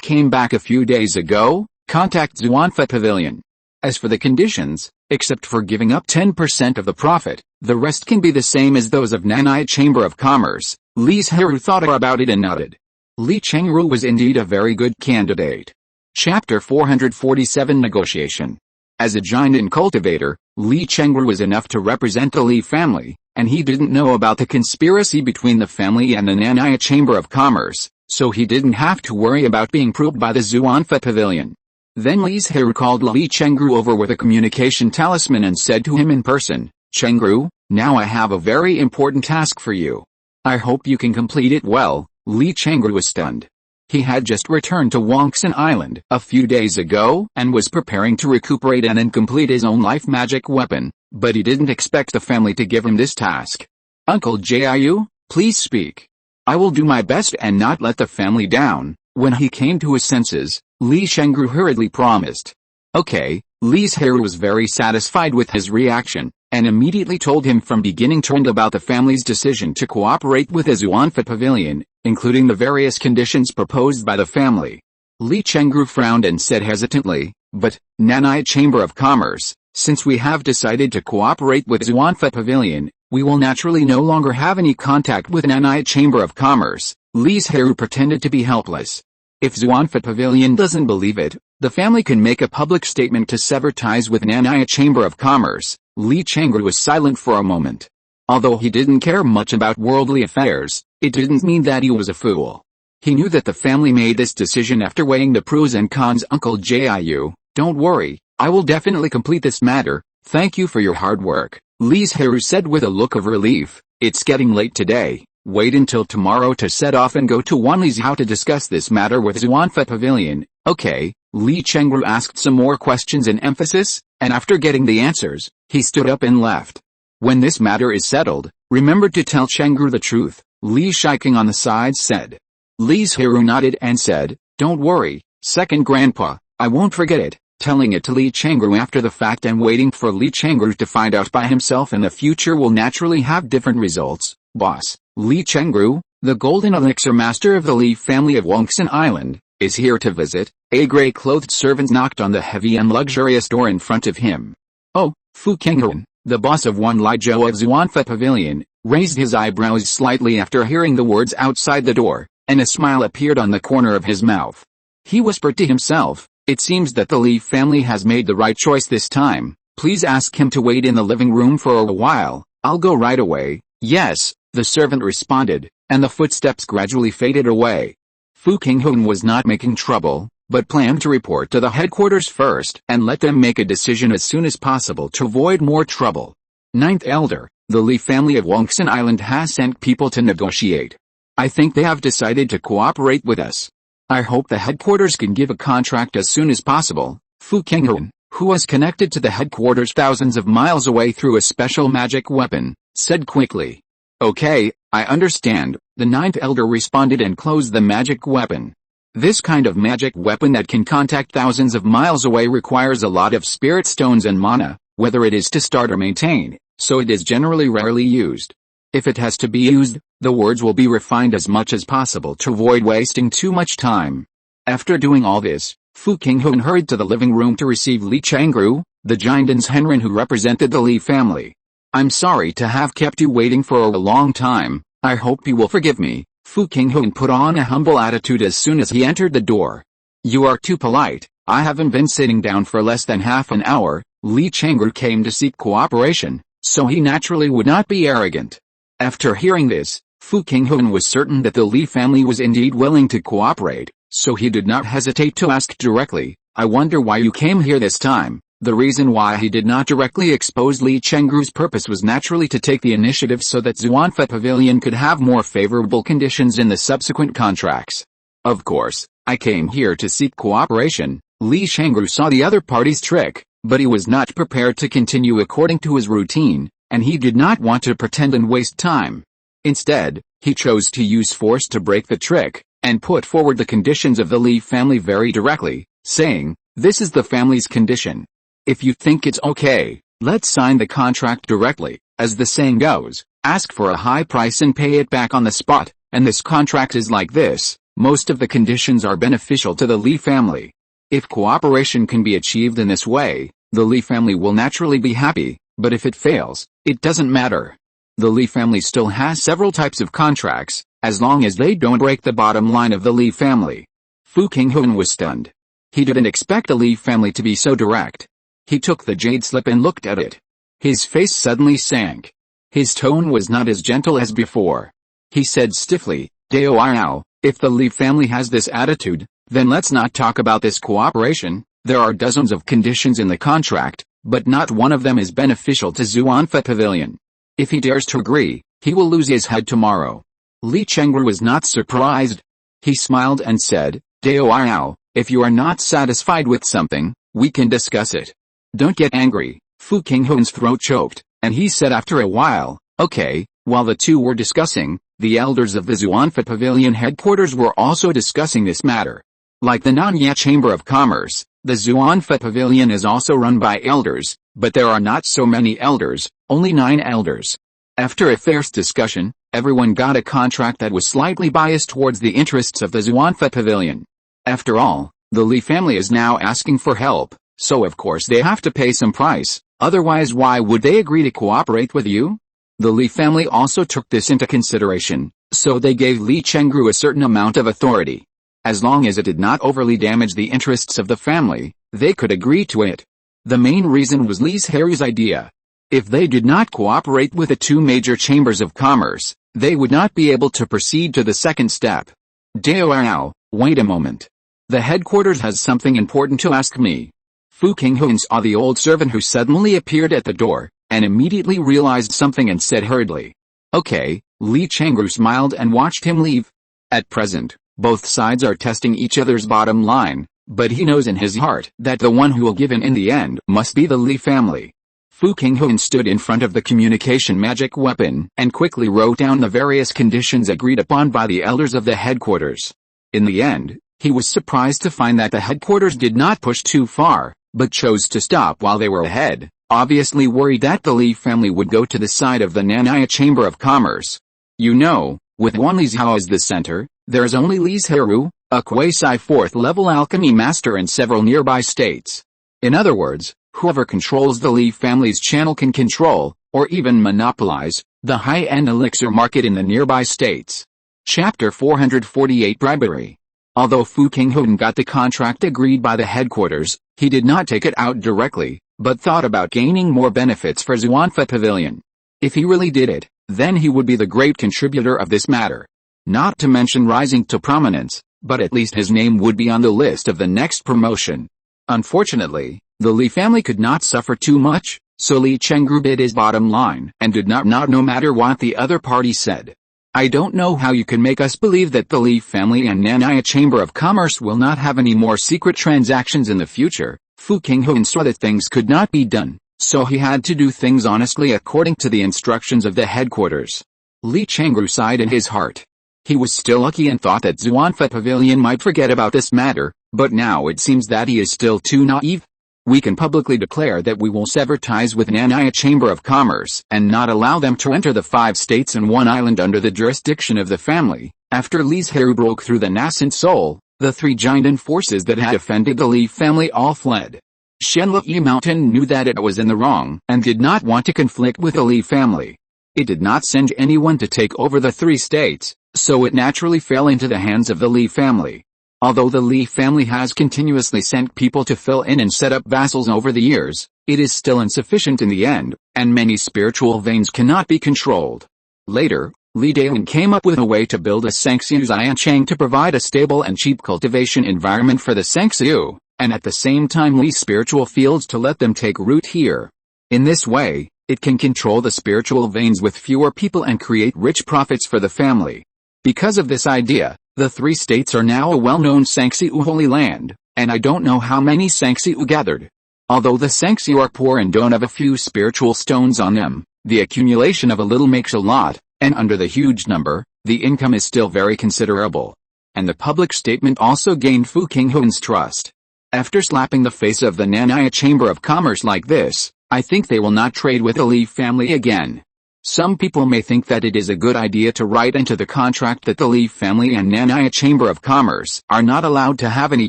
Speaker 1: came back a few days ago, contact Xuanfa Pavilion. As for the conditions, except for giving up 10% of the profit, the rest can be the same as those of Nanya Chamber of Commerce." Li Zhirui thought about it and nodded. Li Chengru was indeed a very good candidate. Chapter 447 Negotiation. As a giant cultivator, Li Chengru was enough to represent the Li family, and he didn't know about the conspiracy between the family and the Nanya Chamber of Commerce, so he didn't have to worry about being probed by the Xuanfa Pavilion. Then Li Zhirui called Li Chengru over with a communication talisman and said to him in person, "Chengru, now I have a very important task for you. I hope you can complete it well." Li Zhirui was stunned. He had just returned to Banyan Island a few days ago and was preparing to recuperate and then complete his own life magic weapon, but he didn't expect the family to give him this task. "Uncle Jiu, please speak. I will do my best and not let the family down." When he came to his senses, Li Zhirui hurriedly promised. "Okay." Li Zhirui was very satisfied with his reaction, and immediately told him from beginning to end about the family's decision to cooperate with the Xuanfa Pavilion, including the various conditions proposed by the family. Li Zhirui frowned and said hesitantly, "But, Nanai Chamber of Commerce, since we have decided to cooperate with Xuanfa Pavilion, we will naturally no longer have any contact with Nanai Chamber of Commerce." Li Zhirui pretended to be helpless. If Xuanfa Pavilion doesn't believe it, the family can make a public statement to sever ties with Nanai Chamber of Commerce. Li Zhirui was silent for a moment. Although he didn't care much about worldly affairs, it didn't mean that he was a fool. He knew that the family made this decision after weighing the pros and cons. "Uncle Jiu, don't worry, I will definitely complete this matter. Thank you for your hard work," Li Zhirui said with a look of relief. "It's getting late today. Wait until tomorrow to set off and go to Wanlizhou to discuss this matter with Xuanfa Pavilion." "Okay." Li Zhirui asked some more questions in emphasis, and after getting the answers, he stood up and left. "When this matter is settled, remember to tell Zhirui the truth," Li Shiking on the side said. Li Zhirui nodded and said, "Don't worry, second grandpa, I won't forget it." Telling it to Li Zhirui after the fact and waiting for Li Zhirui to find out by himself in the future will naturally have different results. "Boss, Li Zhirui, the Golden Elixir Master of the Li family of Banyan Island, is here to visit." A gray-clothed servant knocked on the heavy and luxurious door in front of him. "Oh." Fu Qinghuan, the boss of Wan Lizhou of Xuanfa Pavilion, raised his eyebrows slightly after hearing the words outside the door, and a smile appeared on the corner of his mouth. He whispered to himself, "It seems that the Li family has made the right choice this time. Please ask him to wait in the living room for a while. I'll go right away." "Yes," the servant responded, and the footsteps gradually faded away. Fu Qinghuan was not making trouble, but planned to report to the headquarters first and let them make a decision as soon as possible to avoid more trouble. Ninth Elder, the Li family of Banyan Island has sent people to negotiate. I think they have decided to cooperate with us. I hope the headquarters can give a contract as soon as possible." Fu Qinghuan, who was connected to the headquarters thousands of miles away through a special magic weapon, said quickly. "Okay, I understand," the Ninth Elder responded and closed the magic weapon. This kind of magic weapon that can contact thousands of miles away requires a lot of spirit stones and mana, whether it is to start or maintain, so it is generally rarely used. If it has to be used, the words will be refined as much as possible to avoid wasting too much time. After doing all this, Fu Qinghuan hurried to the living room to receive Li Zhirui, the Jinden's Henren who represented the Li family. "I'm sorry to have kept you waiting for a long time. I hope you will forgive me." Fu Qinghuan put on a humble attitude as soon as he entered the door. "You are too polite. I haven't been sitting down for less than half an hour." Li Zhirui came to seek cooperation, so he naturally would not be arrogant. After hearing this, Fu Qinghuan was certain that the Li family was indeed willing to cooperate, so he did not hesitate to ask directly, "I wonder why you came here this time." The reason why he did not directly expose Li Zhirui's purpose was naturally to take the initiative so that Xuanfa Pavilion could have more favorable conditions in the subsequent contracts. "Of course, I came here to seek cooperation." Li Zhirui saw the other party's trick, but he was not prepared to continue according to his routine, and he did not want to pretend and waste time. Instead, he chose to use force to break the trick, and put forward the conditions of the Li family very directly, saying, "This is the family's condition. If you think it's okay, let's sign the contract directly. As the saying goes, ask for a high price and pay it back on the spot, and this contract is like this. Most of the conditions are beneficial to the Li family. If cooperation can be achieved in this way, the Li family will naturally be happy, but if it fails, it doesn't matter. The Li family still has several types of contracts, as long as they don't break the bottom line of the Li family." Fu Qinghuan was stunned. He didn't expect the Li family to be so direct. He took the jade slip and looked at it. His face suddenly sank. His tone was not as gentle as before. He said stiffly, "Dao, if the Li family has this attitude, then let's not talk about this cooperation. There are dozens of conditions in the contract, but not one of them is beneficial to Xuanfa Pavilion. If he dares to agree, he will lose his head tomorrow." Li Zhirui was not surprised. He smiled and said, Dao, if you are not satisfied with something, we can discuss it. Don't get angry. Fu Qinghuan's throat choked, and he said after a while, okay. While the two were discussing, the elders of the Xuanfa Pavilion headquarters were also discussing this matter. Like the Nanya Chamber of Commerce, the Xuanfa Pavilion is also run by elders, but there are not so many elders, only 9 elders. After a fierce discussion, everyone got a contract that was slightly biased towards the interests of the Xuanfa Pavilion. After all, the Li family is now asking for help, so of course they have to pay some price, otherwise why would they agree to cooperate with you? The Li family also took this into consideration, so they gave Li Zhirui a certain amount of authority. As long as it did not overly damage the interests of the family, they could agree to it. The main reason was Li Zhirui's idea. If they did not cooperate with the 2 major chambers of commerce, they would not be able to proceed to the second step. Dao, wait a moment. The headquarters has something important to ask me. Fu Qinghuan saw the old servant who suddenly appeared at the door, and immediately realized something and said hurriedly. Okay. Li Zhirui smiled and watched him leave. At present, both sides are testing each other's bottom line, but he knows in his heart that the one who will give in the end must be the Li family. Fu Qinghuan stood in front of the communication magic weapon and quickly wrote down the various conditions agreed upon by the elders of the headquarters. In the end, he was surprised to find that the headquarters did not push too far, but chose to stop while they were ahead, obviously worried that the Li family would go to the side of the Nanya Chamber of Commerce. You know, with Wanli Zhao as the center, there is only Li Zhirui, a quasi 4th level alchemy master in several nearby states. In other words, whoever controls the Li family's channel can control, or even monopolize, the high-end elixir market in the nearby states. Chapter 448 Bribery. Although Fu Qinghuan got the contract agreed by the headquarters, he did not take it out directly, but thought about gaining more benefits for Xuanfa Pavilion. If he really did it, then he would be the great contributor of this matter. Not to mention rising to prominence, but at least his name would be on the list of the next promotion. Unfortunately, the Li family could not suffer too much, so Li Zhirui bid his bottom line and did not nod no matter what the other party said. I don't know how you can make us believe that the Li family and Nanya Chamber of Commerce will not have any more secret transactions in the future. Fu Qinghuan saw that things could not be done, so he had to do things honestly according to the instructions of the headquarters. Li Zhirui sighed in his heart. He was still lucky and thought that Xuanfa Pavilion might forget about this matter, but now it seems that he is still too naive. We can publicly declare that we will sever ties with Nanya Chamber of Commerce and not allow them to enter the 5 states and 1 island under the jurisdiction of the family. After Li Zhirui broke through the nascent soul, the 3 giant forces that had offended the Li family all fled. Shenlai Mountain knew that it was in the wrong and did not want to conflict with the Li family. It did not send anyone to take over the 3 states, so it naturally fell into the hands of the Li family. Although the Li family has continuously sent people to fill in and set up vassals over the years, it is still insufficient in the end, and many spiritual veins cannot be controlled. Later, Li Dailin came up with a way to build a Sangxiu Xianchang to provide a stable and cheap cultivation environment for the Sangxiu, and at the same time lease spiritual fields to let them take root here. In this way, it can control the spiritual veins with fewer people and create rich profits for the family. Because of this idea, the 3 states are now a well-known Sangxiu Holy Land, and I don't know how many Sangxiu gathered. Although the Sangxiu are poor and don't have a few spiritual stones on them, the accumulation of a little makes a lot, and under the huge number, the income is still very considerable. And the public statement also gained Fu Qinghuan's trust. After slapping the face of the Nanya Chamber of Commerce like this, I think they will not trade with the Li family again. Some people may think that it is a good idea to write into the contract that the Li family and Nanya Chamber of Commerce are not allowed to have any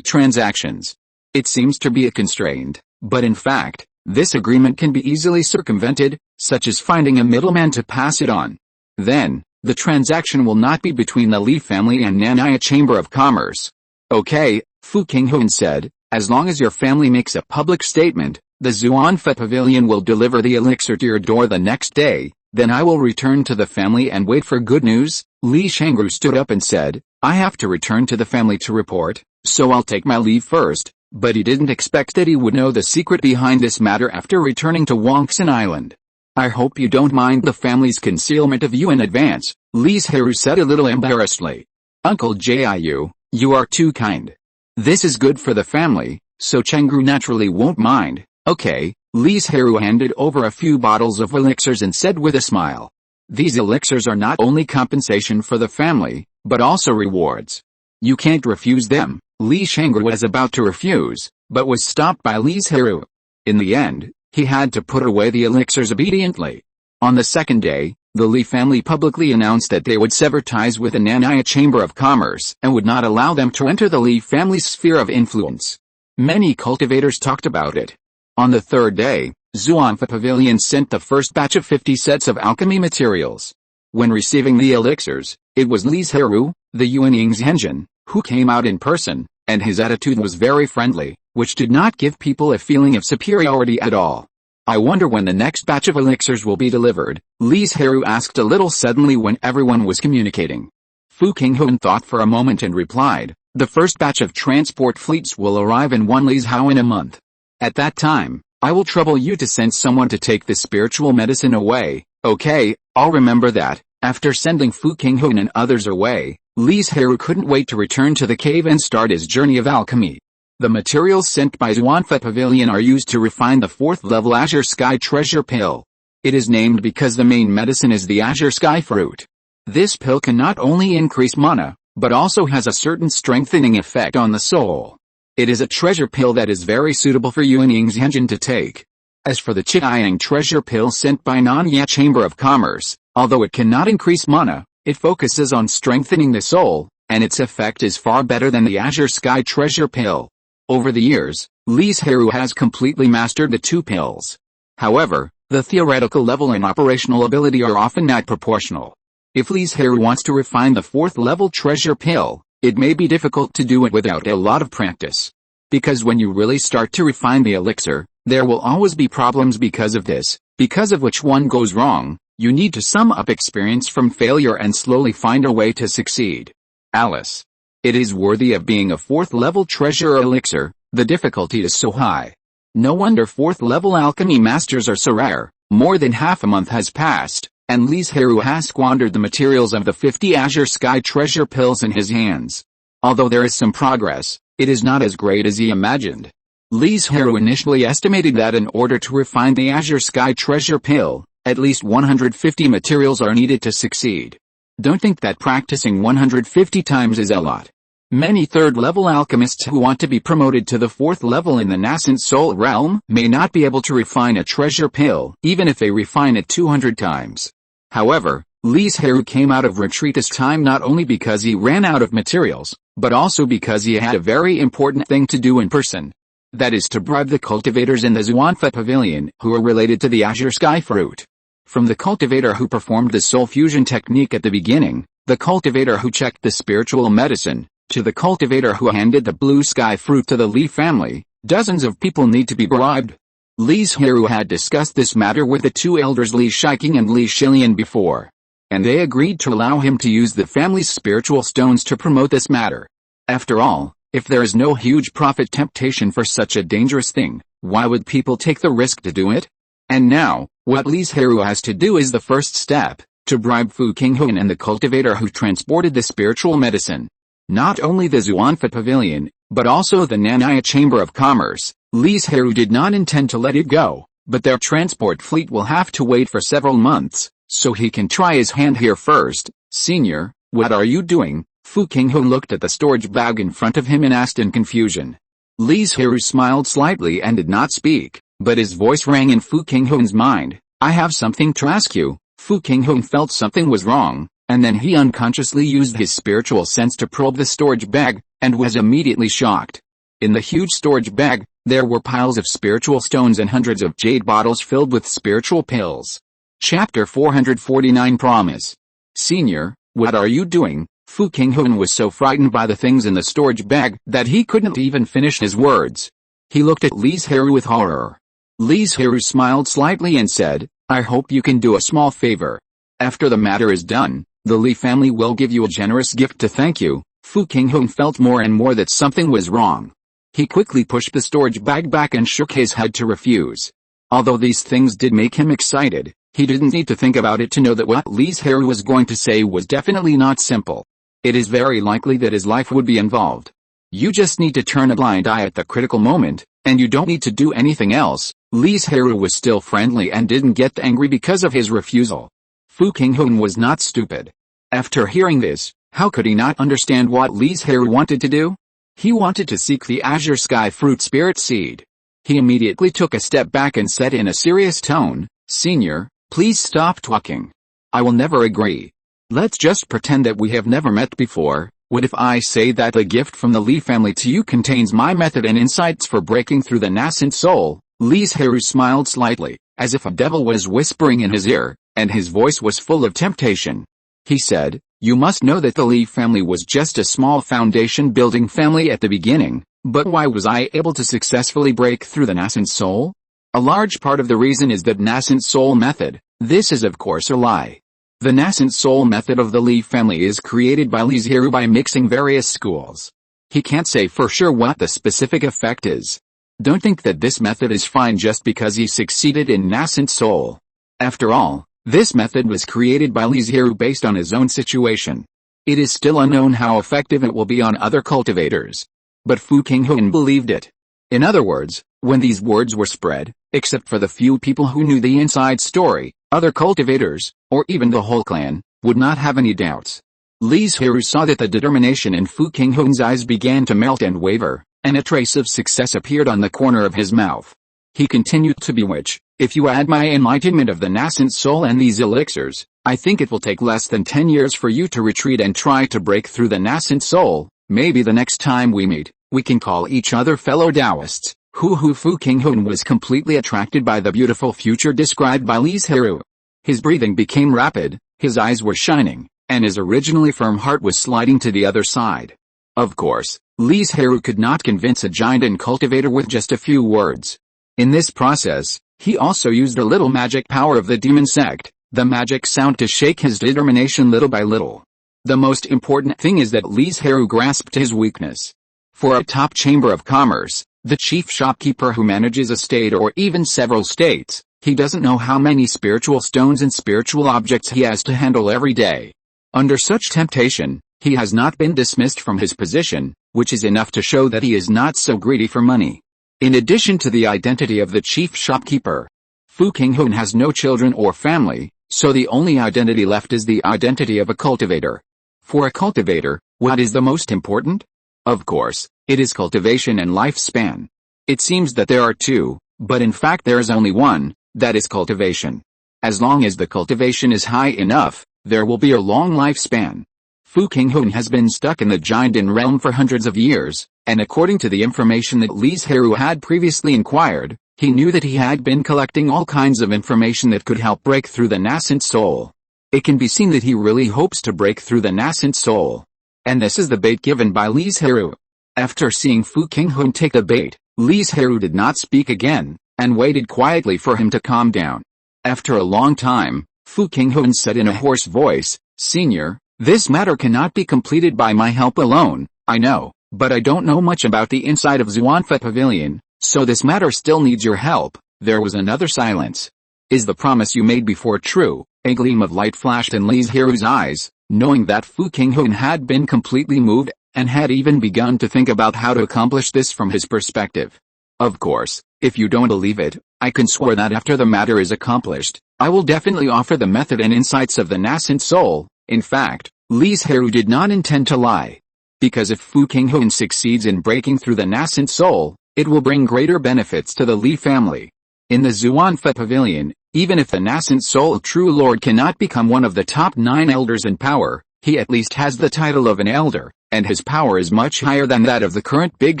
Speaker 1: transactions. It seems to be a constraint, but in fact, this agreement can be easily circumvented, such as finding a middleman to pass it on. Then, the transaction will not be between the Li family and Nanya Chamber of Commerce. Okay, Fu Qinghuan said, as long as your family makes a public statement, the Xuanfa Pavilion will deliver the elixir to your door the next day. Then I will return to the family and wait for good news. Li Zhirui stood up and said, I have to return to the family to report, so I'll take my leave first, but he didn't expect that he would know the secret behind this matter after returning to Banyan Island. I hope you don't mind the family's concealment of you in advance, Li Zhirui said a little embarrassedly. Uncle Jiu, you are too kind. This is good for the family, so Chengru naturally won't mind. Okay. Li Zhirui handed over a few bottles of elixirs and said with a smile. These elixirs are not only compensation for the family, but also rewards. You can't refuse them. Li Zhirui was about to refuse, but was stopped by Li Zhirui. In the end, he had to put away the elixirs obediently. On the second day, the Li family publicly announced that they would sever ties with the Nanya Chamber of Commerce and would not allow them to enter the Li family's sphere of influence. Many cultivators talked about it. On the third day, Xuanfa Pavilion sent the first batch of 50 sets of alchemy materials. When receiving the elixirs, it was Li Zhirui, the Yuanying's engine, who came out in person, and his attitude was very friendly, which did not give people a feeling of superiority at all. I wonder when the next batch of elixirs will be delivered, Li Zhirui asked a little suddenly when everyone was communicating. Fu Qinghun thought for a moment and replied, the first batch of transport fleets will arrive in one Li's Hao in a month. At that time, I will trouble you to send someone to take the spiritual medicine away. Okay, I'll remember that. After sending Fu Qinghun and others away, Li Zhirui couldn't wait to return to the cave and start his journey of alchemy. The materials sent by Xuanfa Pavilion are used to refine the 4th level Azure Sky Treasure Pill. It is named because the main medicine is the Azure Sky Fruit. This pill can not only increase mana, but also has a certain strengthening effect on the soul. It is a treasure pill that is very suitable for Yuanying's engine to take. As for the Chiang treasure pill sent by Nanya Chamber of Commerce, although it cannot increase mana, it focuses on strengthening the soul, and its effect is far better than the Azure Sky treasure pill. Over the years, Li Zhirui has completely mastered the two pills. However, the theoretical level and operational ability are often not proportional. If Li Zhirui wants to refine the 4th level treasure pill, it may be difficult to do it without a lot of practice. Because when you really start to refine the elixir, there will always be problems because of this, because of which one goes wrong. You need to sum up experience from failure and slowly find a way to succeed. Alice. It is worthy of being a 4th level treasure elixir, the difficulty is so high. No wonder 4th level alchemy masters are so rare. More than half a month has passed, and Li Zhirui has squandered the materials of the 50 Azure Sky treasure pills in his hands. Although there is some progress, it is not as great as he imagined. Li Zhirui initially estimated that in order to refine the Azure Sky treasure pill, at least 150 materials are needed to succeed. Don't think that practicing 150 times is a lot. Many 3rd level alchemists who want to be promoted to the 4th level in the nascent soul realm may not be able to refine a treasure pill, even if they refine it 200 times. However, Li Zhirui came out of retreat this time not only because he ran out of materials, but also because he had a very important thing to do in person. That is to bribe the cultivators in the Xuanfa Pavilion who are related to the Azure Sky Fruit. From the cultivator who performed the soul fusion technique at the beginning, the cultivator who checked the spiritual medicine, to the cultivator who handed the blue sky fruit to the Li family, dozens of people need to be bribed. Li Zhirui had discussed this matter with the two elders Li Shiqing and Li Shilian before, and they agreed to allow him to use the family's spiritual stones to promote this matter. After all, if there is no huge profit temptation for such a dangerous thing, why would people take the risk to do it? And now, what Li Zhirui has to do is the first step, to bribe Fu Qinghun and the cultivator who transported the spiritual medicine. Not only the Xuanfa Pavilion, but also the Nanya Chamber of Commerce. Li Zhirui did not intend to let it go, but their transport fleet will have to wait for several months, so he can try his hand here first. Senior, what are you doing? Fu Qinghun looked at the storage bag in front of him and asked in confusion. Li Zhirui smiled slightly and did not speak, but his voice rang in Fu Qinghun's mind. I have something to ask you. Fu Qinghun felt something was wrong, and then he unconsciously used his spiritual sense to probe the storage bag, and was immediately shocked. In the huge storage bag, there were piles of spiritual stones and hundreds of jade bottles filled with spiritual pills. Chapter 449 Promise. Senior, what are you doing? Fu Qinghun was so frightened by the things in the storage bag that he couldn't even finish his words. He looked at Li Zhirui with horror. Li Zhirui smiled slightly and said, I hope you can do a small favor. After the matter is done, the Li family will give you a generous gift to thank you. Fu Qinghun felt more and more that something was wrong. He quickly pushed the storage bag back and shook his head to refuse. Although these things did make him excited, He didn't need to think about it to know that what Li Zhirui was going to say was definitely not simple. It is very likely that his life would be involved. You just need to turn a blind eye at the critical moment, and you don't need to do anything else. Li Zhirui was still friendly and didn't get angry because of his refusal. Fu Qinghun was not stupid. After hearing this, how could he not understand what Li Zhirui wanted to do? He wanted to seek the azure sky fruit spirit seed. He immediately took a step back and said in a serious tone, "Senior, please stop talking. I will never agree. Let's just pretend that we have never met before. What if I say that the gift from the Li family to you contains my method and insights for breaking through the nascent soul?" Li Zhirui smiled slightly, as if a devil was whispering in his ear, and his voice was full of temptation. He said, "You must know that the Li family was just a small foundation-building family at the beginning, but why was I able to successfully break through the nascent soul? A large part of the reason is that nascent soul method. This is of course a lie. The nascent soul method of the Li family is created by Li Zhirui by mixing various schools. He can't say for sure what the specific effect is. Don't think that this method is fine just because he succeeded in nascent soul. After all, this method was created by Li Zhirui based on his own situation. It is still unknown how effective it will be on other cultivators. But Fu Qinghun believed it. In other words, when these words were spread, except for the few people who knew the inside story, other cultivators, or even the whole clan, would not have any doubts. Li Zhirui saw that the determination in Fu Qinghun's eyes began to melt and waver, and a trace of success appeared on the corner of his mouth. He continued to bewitch, "If you add my enlightenment of the nascent soul and these elixirs, I think it will take less than 10 years for you to retreat and try to break through the nascent soul. Maybe the next time we meet, we can call each other fellow Taoists." Fu Qinghun was completely attracted by the beautiful future described by Li Zhirui. His breathing became rapid, his eyes were shining, and his originally firm heart was sliding to the other side. Of course, Li Zhirui could not convince a giant and cultivator with just a few words. In this process, he also used a little magic power of the demon sect, the magic sound, to shake his determination little by little. The most important thing is that Li Zhirui grasped his weakness. For a top chamber of commerce, the chief shopkeeper who manages a state or even several states, he doesn't know how many spiritual stones and spiritual objects he has to handle every day. Under such temptation, he has not been dismissed from his position, which is enough to show that he is not so greedy for money. In addition to the identity of the chief shopkeeper, Fu Qinghun has no children or family, so the only identity left is the identity of a cultivator. For a cultivator, what is the most important? Of course, it is cultivation and lifespan. It seems that there are two, but in fact there is only one, that is cultivation. As long as the cultivation is high enough, there will be a long lifespan. Fu Qinghun has been stuck in the Jiandan realm for hundreds of years, and according to the information that Li Zhirui had previously inquired, he knew that he had been collecting all kinds of information that could help break through the nascent soul. It can be seen that he really hopes to break through the nascent soul. And this is the bait given by Li Zhirui. After seeing Fu Qinghun take the bait, Li Zhirui did not speak again, and waited quietly for him to calm down. After a long time, Fu Qinghun said in a hoarse voice, "Senior, this matter cannot be completed by my help alone, I know, but I don't know much about the inside of Xuanfa Pavilion, so this matter still needs your help." There was another silence. "Is the promise you made before true?" A gleam of light flashed in Li Zhirui's eyes, knowing that Fu Qinghun had been completely moved, and had even begun to think about how to accomplish this from his perspective. "Of course, if you don't believe it, I can swear that after the matter is accomplished, I will definitely offer the method and insights of the nascent soul." In fact, Li Zhirui did not intend to lie. Because if Fu Qinghun succeeds in breaking through the nascent soul, it will bring greater benefits to the Li family. In the Xuanfa Pavilion, even if the nascent soul true lord cannot become one of the top 9 elders in power, he at least has the title of an elder, and his power is much higher than that of the current big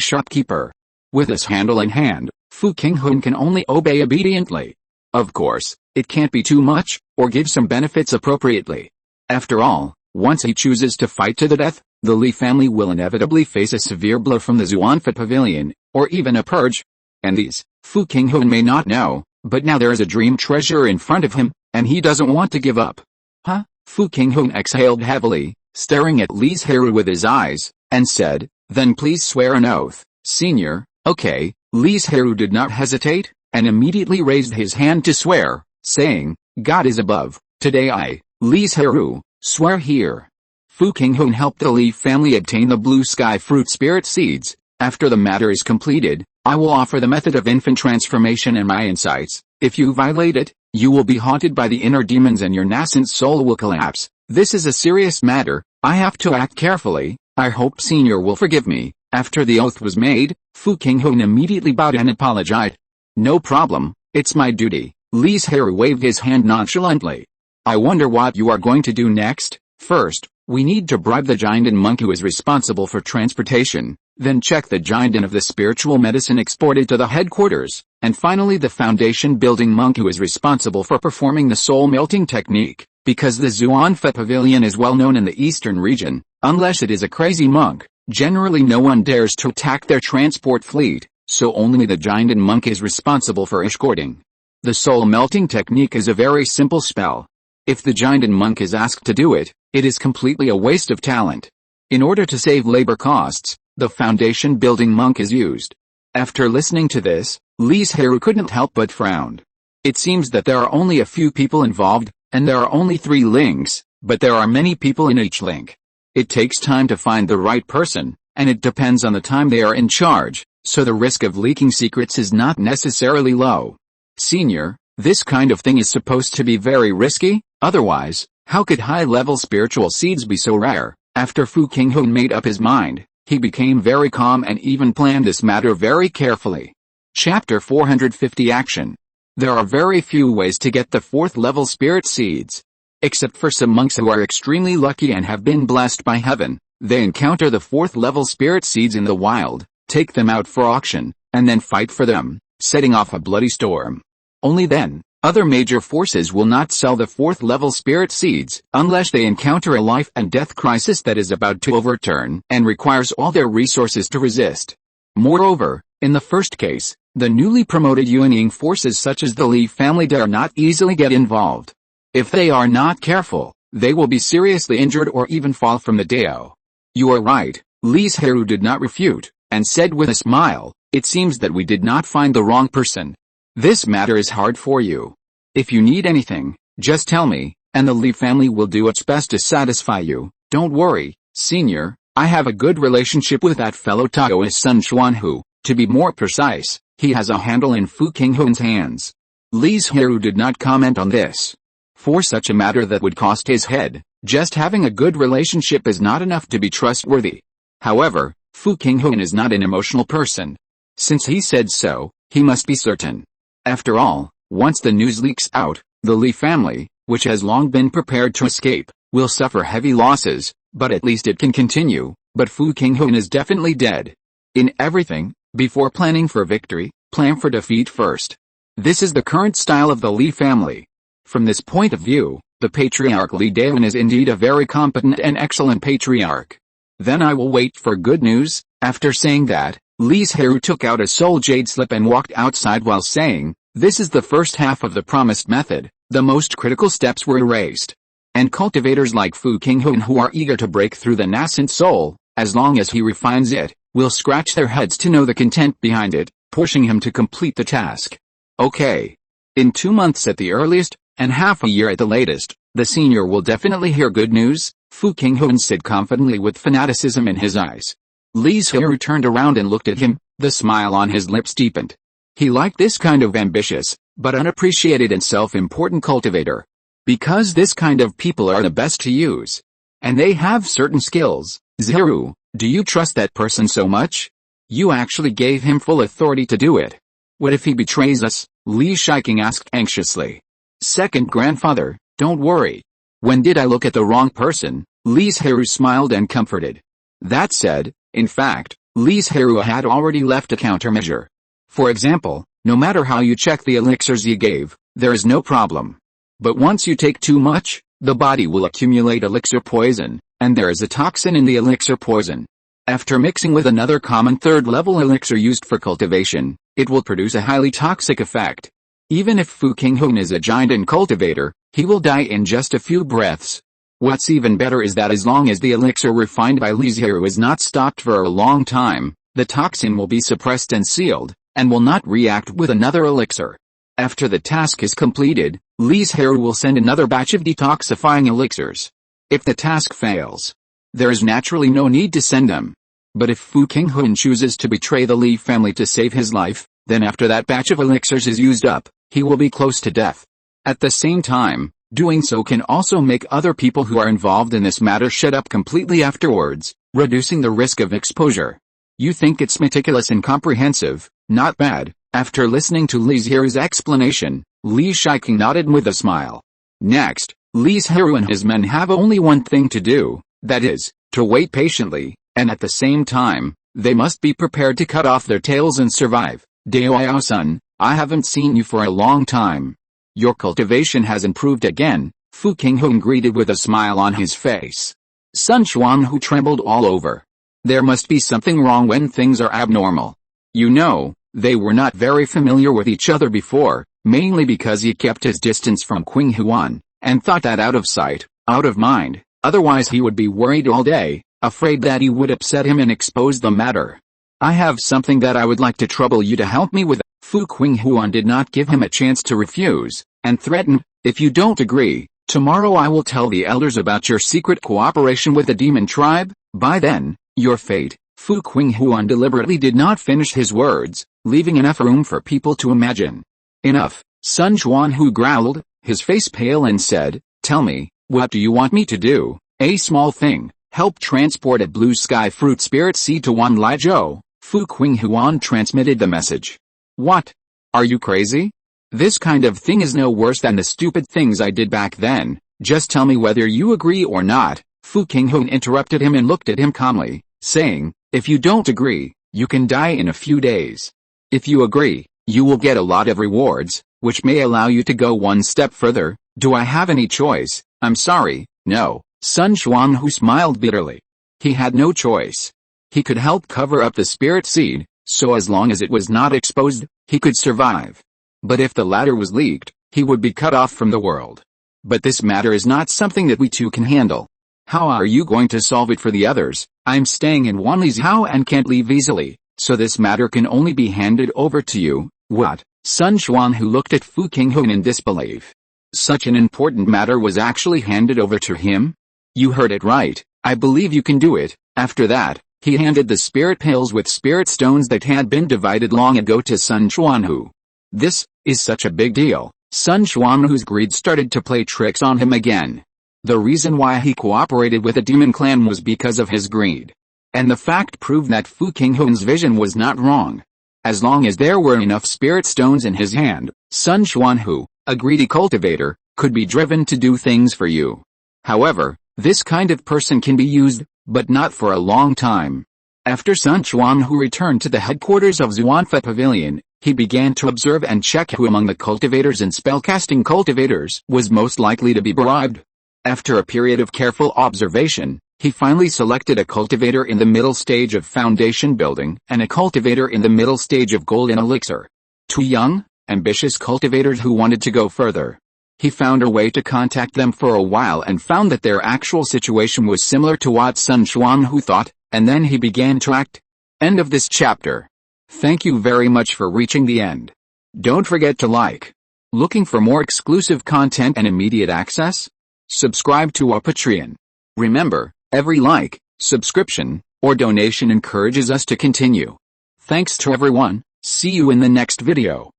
Speaker 1: shopkeeper. With this handle in hand, Fu Qinghun can only obey obediently. Of course, it can't be too much, or give some benefits appropriately. After all, once he chooses to fight to the death, the Li family will inevitably face a severe blow from the Xuanfa Pavilion, or even a purge. And these, Fu Qinghun may not know, but now there is a dream treasure in front of him, and he doesn't want to give up. Huh? Fu Qinghun exhaled heavily, staring at Li Zhirui with his eyes, and said, "Then please swear an oath, senior." "Okay." Li Zhirui did not hesitate, and immediately raised his hand to swear, saying, God is above. Today I, Li Zhirui, swear here. Fu Qinghun helped the Li family obtain the blue sky fruit spirit seeds. After the matter is completed, I will offer the method of infant transformation and my insights. If you violate it, you will be haunted by the inner demons and your nascent soul will collapse. This is a serious matter. I have to act carefully. I hope Senior will forgive me. After the oath was made, Fu Qinghun immediately bowed and apologized. No problem, it's my duty. Li Zhirui waved his hand nonchalantly. I wonder what you are going to do next. First, we need to bribe the giant monk who is responsible for transportation, then check the giant of the spiritual medicine exported to the headquarters, and finally the foundation building monk who is responsible for performing the soul melting technique, because the Zhuanfe pavilion is well known in the eastern region. Unless it is a crazy monk, generally no one dares to attack their transport fleet, so only the giant monk is responsible for escorting. The soul melting technique is a very simple spell. If the giant monk is asked to do it, it is completely a waste of talent. In order to save labor costs, the foundation building monk is used. After listening to this, Li Zhirui couldn't help but frown. It seems that there are only a few people involved, and there are only 3 links, but there are many people in each link. It takes time to find the right person, and it depends on the time they are in charge, so the risk of leaking secrets is not necessarily low. Senior, this kind of thing is supposed to be very risky, otherwise, how could high-level spiritual seeds be so rare? After Fu Qinghun made up his mind, he became very calm and even planned this matter very carefully. Chapter 450 Action. There are very few ways to get the 4th level spirit seeds. Except for some monks who are extremely lucky and have been blessed by heaven, they encounter the 4th level spirit seeds in the wild, take them out for auction, and then fight for them, setting off a bloody storm. Only then, other major forces will not sell the 4th level spirit seeds, unless they encounter a life and death crisis that is about to overturn and requires all their resources to resist. Moreover, in the first case, the newly promoted Yuanying forces such as the Li family dare not easily get involved. If they are not careful, they will be seriously injured or even fall from the Dao. You are right, Li Zhirui did not refute, and said with a smile, it seems that we did not find the wrong person. This matter is hard for you. If you need anything, just tell me, and the Li family will do its best to satisfy you. Don't worry, Senior, I have a good relationship with that fellow Taoist Sun Xuan who, to be more precise, he has a handle in Fu Qinghun's hands. Li Zhirui did not comment on this. For such a matter that would cost his head, just having a good relationship is not enough to be trustworthy. However, Fu Qinghun is not an emotional person. Since he said so, he must be certain. After all, once the news leaks out, the Li family, which has long been prepared to escape, will suffer heavy losses, but at least it can continue. But Fu Qinghun is definitely dead. In everything, before planning for victory, plan for defeat first. This is the current style of the Li family. From this point of view, the patriarch Li Dawen is indeed a very competent and excellent patriarch. Then I will wait for good news. After saying that, Li Zhirui took out a soul jade slip and walked outside while saying, this is the first half of the promised method. The most critical steps were erased. And cultivators like Fu Qinghun who are eager to break through the nascent soul, as long as he refines it, will scratch their heads to know the content behind it, pushing him to complete the task. Okay. In 2 months at the earliest, and half a year at the latest, the Senior will definitely hear good news, Fu Qinghun said confidently with fanaticism in his eyes. Li Zhirui turned around and looked at him, the smile on his lips deepened. He liked this kind of ambitious, but unappreciated and self-important cultivator. Because this kind of people are the best to use. And they have certain skills. Zhirui, do you trust that person so much? You actually gave him full authority to do it. What if he betrays us? Li Shiking asked anxiously. Second grandfather, don't worry. When did I look at the wrong person? Li Zhirui smiled and comforted. That said, in fact, Li Zhirui had already left a countermeasure. For example, no matter how you check the elixirs you gave, there is no problem. But once you take too much, the body will accumulate elixir poison, and there is a toxin in the elixir poison. After mixing with another common 3rd level elixir used for cultivation, it will produce a highly toxic effect. Even if Fu Qinghun is a giant and cultivator, he will die in just a few breaths. What's even better is that as long as the elixir refined by Li Zhirui is not stopped for a long time, the toxin will be suppressed and sealed, and will not react with another elixir. After the task is completed, Li Zhirui will send another batch of detoxifying elixirs. If the task fails, there is naturally no need to send them. But if Fu Qinghun chooses to betray the Li family to save his life, then after that batch of elixirs is used up, he will be close to death. At the same time, doing so can also make other people who are involved in this matter shut up completely afterwards, reducing the risk of exposure. You think it's meticulous and comprehensive? Not bad. After listening to Li Zhirui's explanation, Li Shiqing nodded with a smile. Next, Li Zhirui and his men have only one thing to do, that is, to wait patiently, and at the same time, they must be prepared to cut off their tails and survive. Daoyao-san, I haven't seen you for a long time. Your cultivation has improved again, Fu Qinghun greeted with a smile on his face. Sun Xuanhu trembled all over. There must be something wrong when things are abnormal. You know, they were not very familiar with each other before, mainly because he kept his distance from Qinghuan, and thought that out of sight, out of mind, otherwise he would be worried all day, afraid that he would upset him and expose the matter. I have something that I would like to trouble you to help me with. Fu Qinghuan did not give him a chance to refuse, and threatened, if you don't agree, tomorrow I will tell the elders about your secret cooperation with the demon tribe. By then, your fate. Fu Qinghuan deliberately did not finish his words, leaving enough room for people to imagine. Enough, Sun Xuanhu growled, his face pale, and said, tell me, what do you want me to do? A small thing, help transport a blue sky fruit spirit seed to Wan Liuzhou. Fu Qinghuan transmitted the message. What? Are you crazy? This kind of thing is no worse than the stupid things I did back then. Just tell me whether you agree or not. Fu Qinghun interrupted him and looked at him calmly, saying, if you don't agree, you can die in a few days. If you agree, you will get a lot of rewards, which may allow you to go one step further. Do I have any choice? I'm sorry, no. Sun Xuanhu smiled bitterly. He had no choice. He could help cover up the spirit seed, so as long as it was not exposed, he could survive. But if the latter was leaked, he would be cut off from the world. But this matter is not something that we two can handle. How are you going to solve it for the others? I'm staying in Wanlizhou and can't leave easily, so this matter can only be handed over to you. What? Sun Xuanhu looked at Fu Qinghun in disbelief. Such an important matter was actually handed over to him? You heard it right, I believe you can do it. After that, he handed the spirit pails with spirit stones that had been divided long ago to Sun Xuanhu. This is such a big deal. Sun Xuanhu's greed started to play tricks on him again. The reason why he cooperated with the demon clan was because of his greed. And the fact proved that Fu Qinghun's vision was not wrong. As long as there were enough spirit stones in his hand, Sun Xuanhu, a greedy cultivator, could be driven to do things for you. However, this kind of person can be used, but not for a long time. After Sun Xuanhu returned to the headquarters of Xuanfa Pavilion, he began to observe and check who among the cultivators and spellcasting cultivators was most likely to be bribed. After a period of careful observation, he finally selected a cultivator in the middle stage of foundation building and a cultivator in the middle stage of golden elixir. Two young, ambitious cultivators who wanted to go further. He found a way to contact them for a while and found that their actual situation was similar to what Sun Xuanhu thought, and then he began to act. End of this chapter. Thank you very much for reaching the end. Don't forget to like. Looking for more exclusive content and immediate access? Subscribe to our Patreon. Remember, every like, subscription, or donation encourages us to continue. Thanks to everyone. See you in the next video.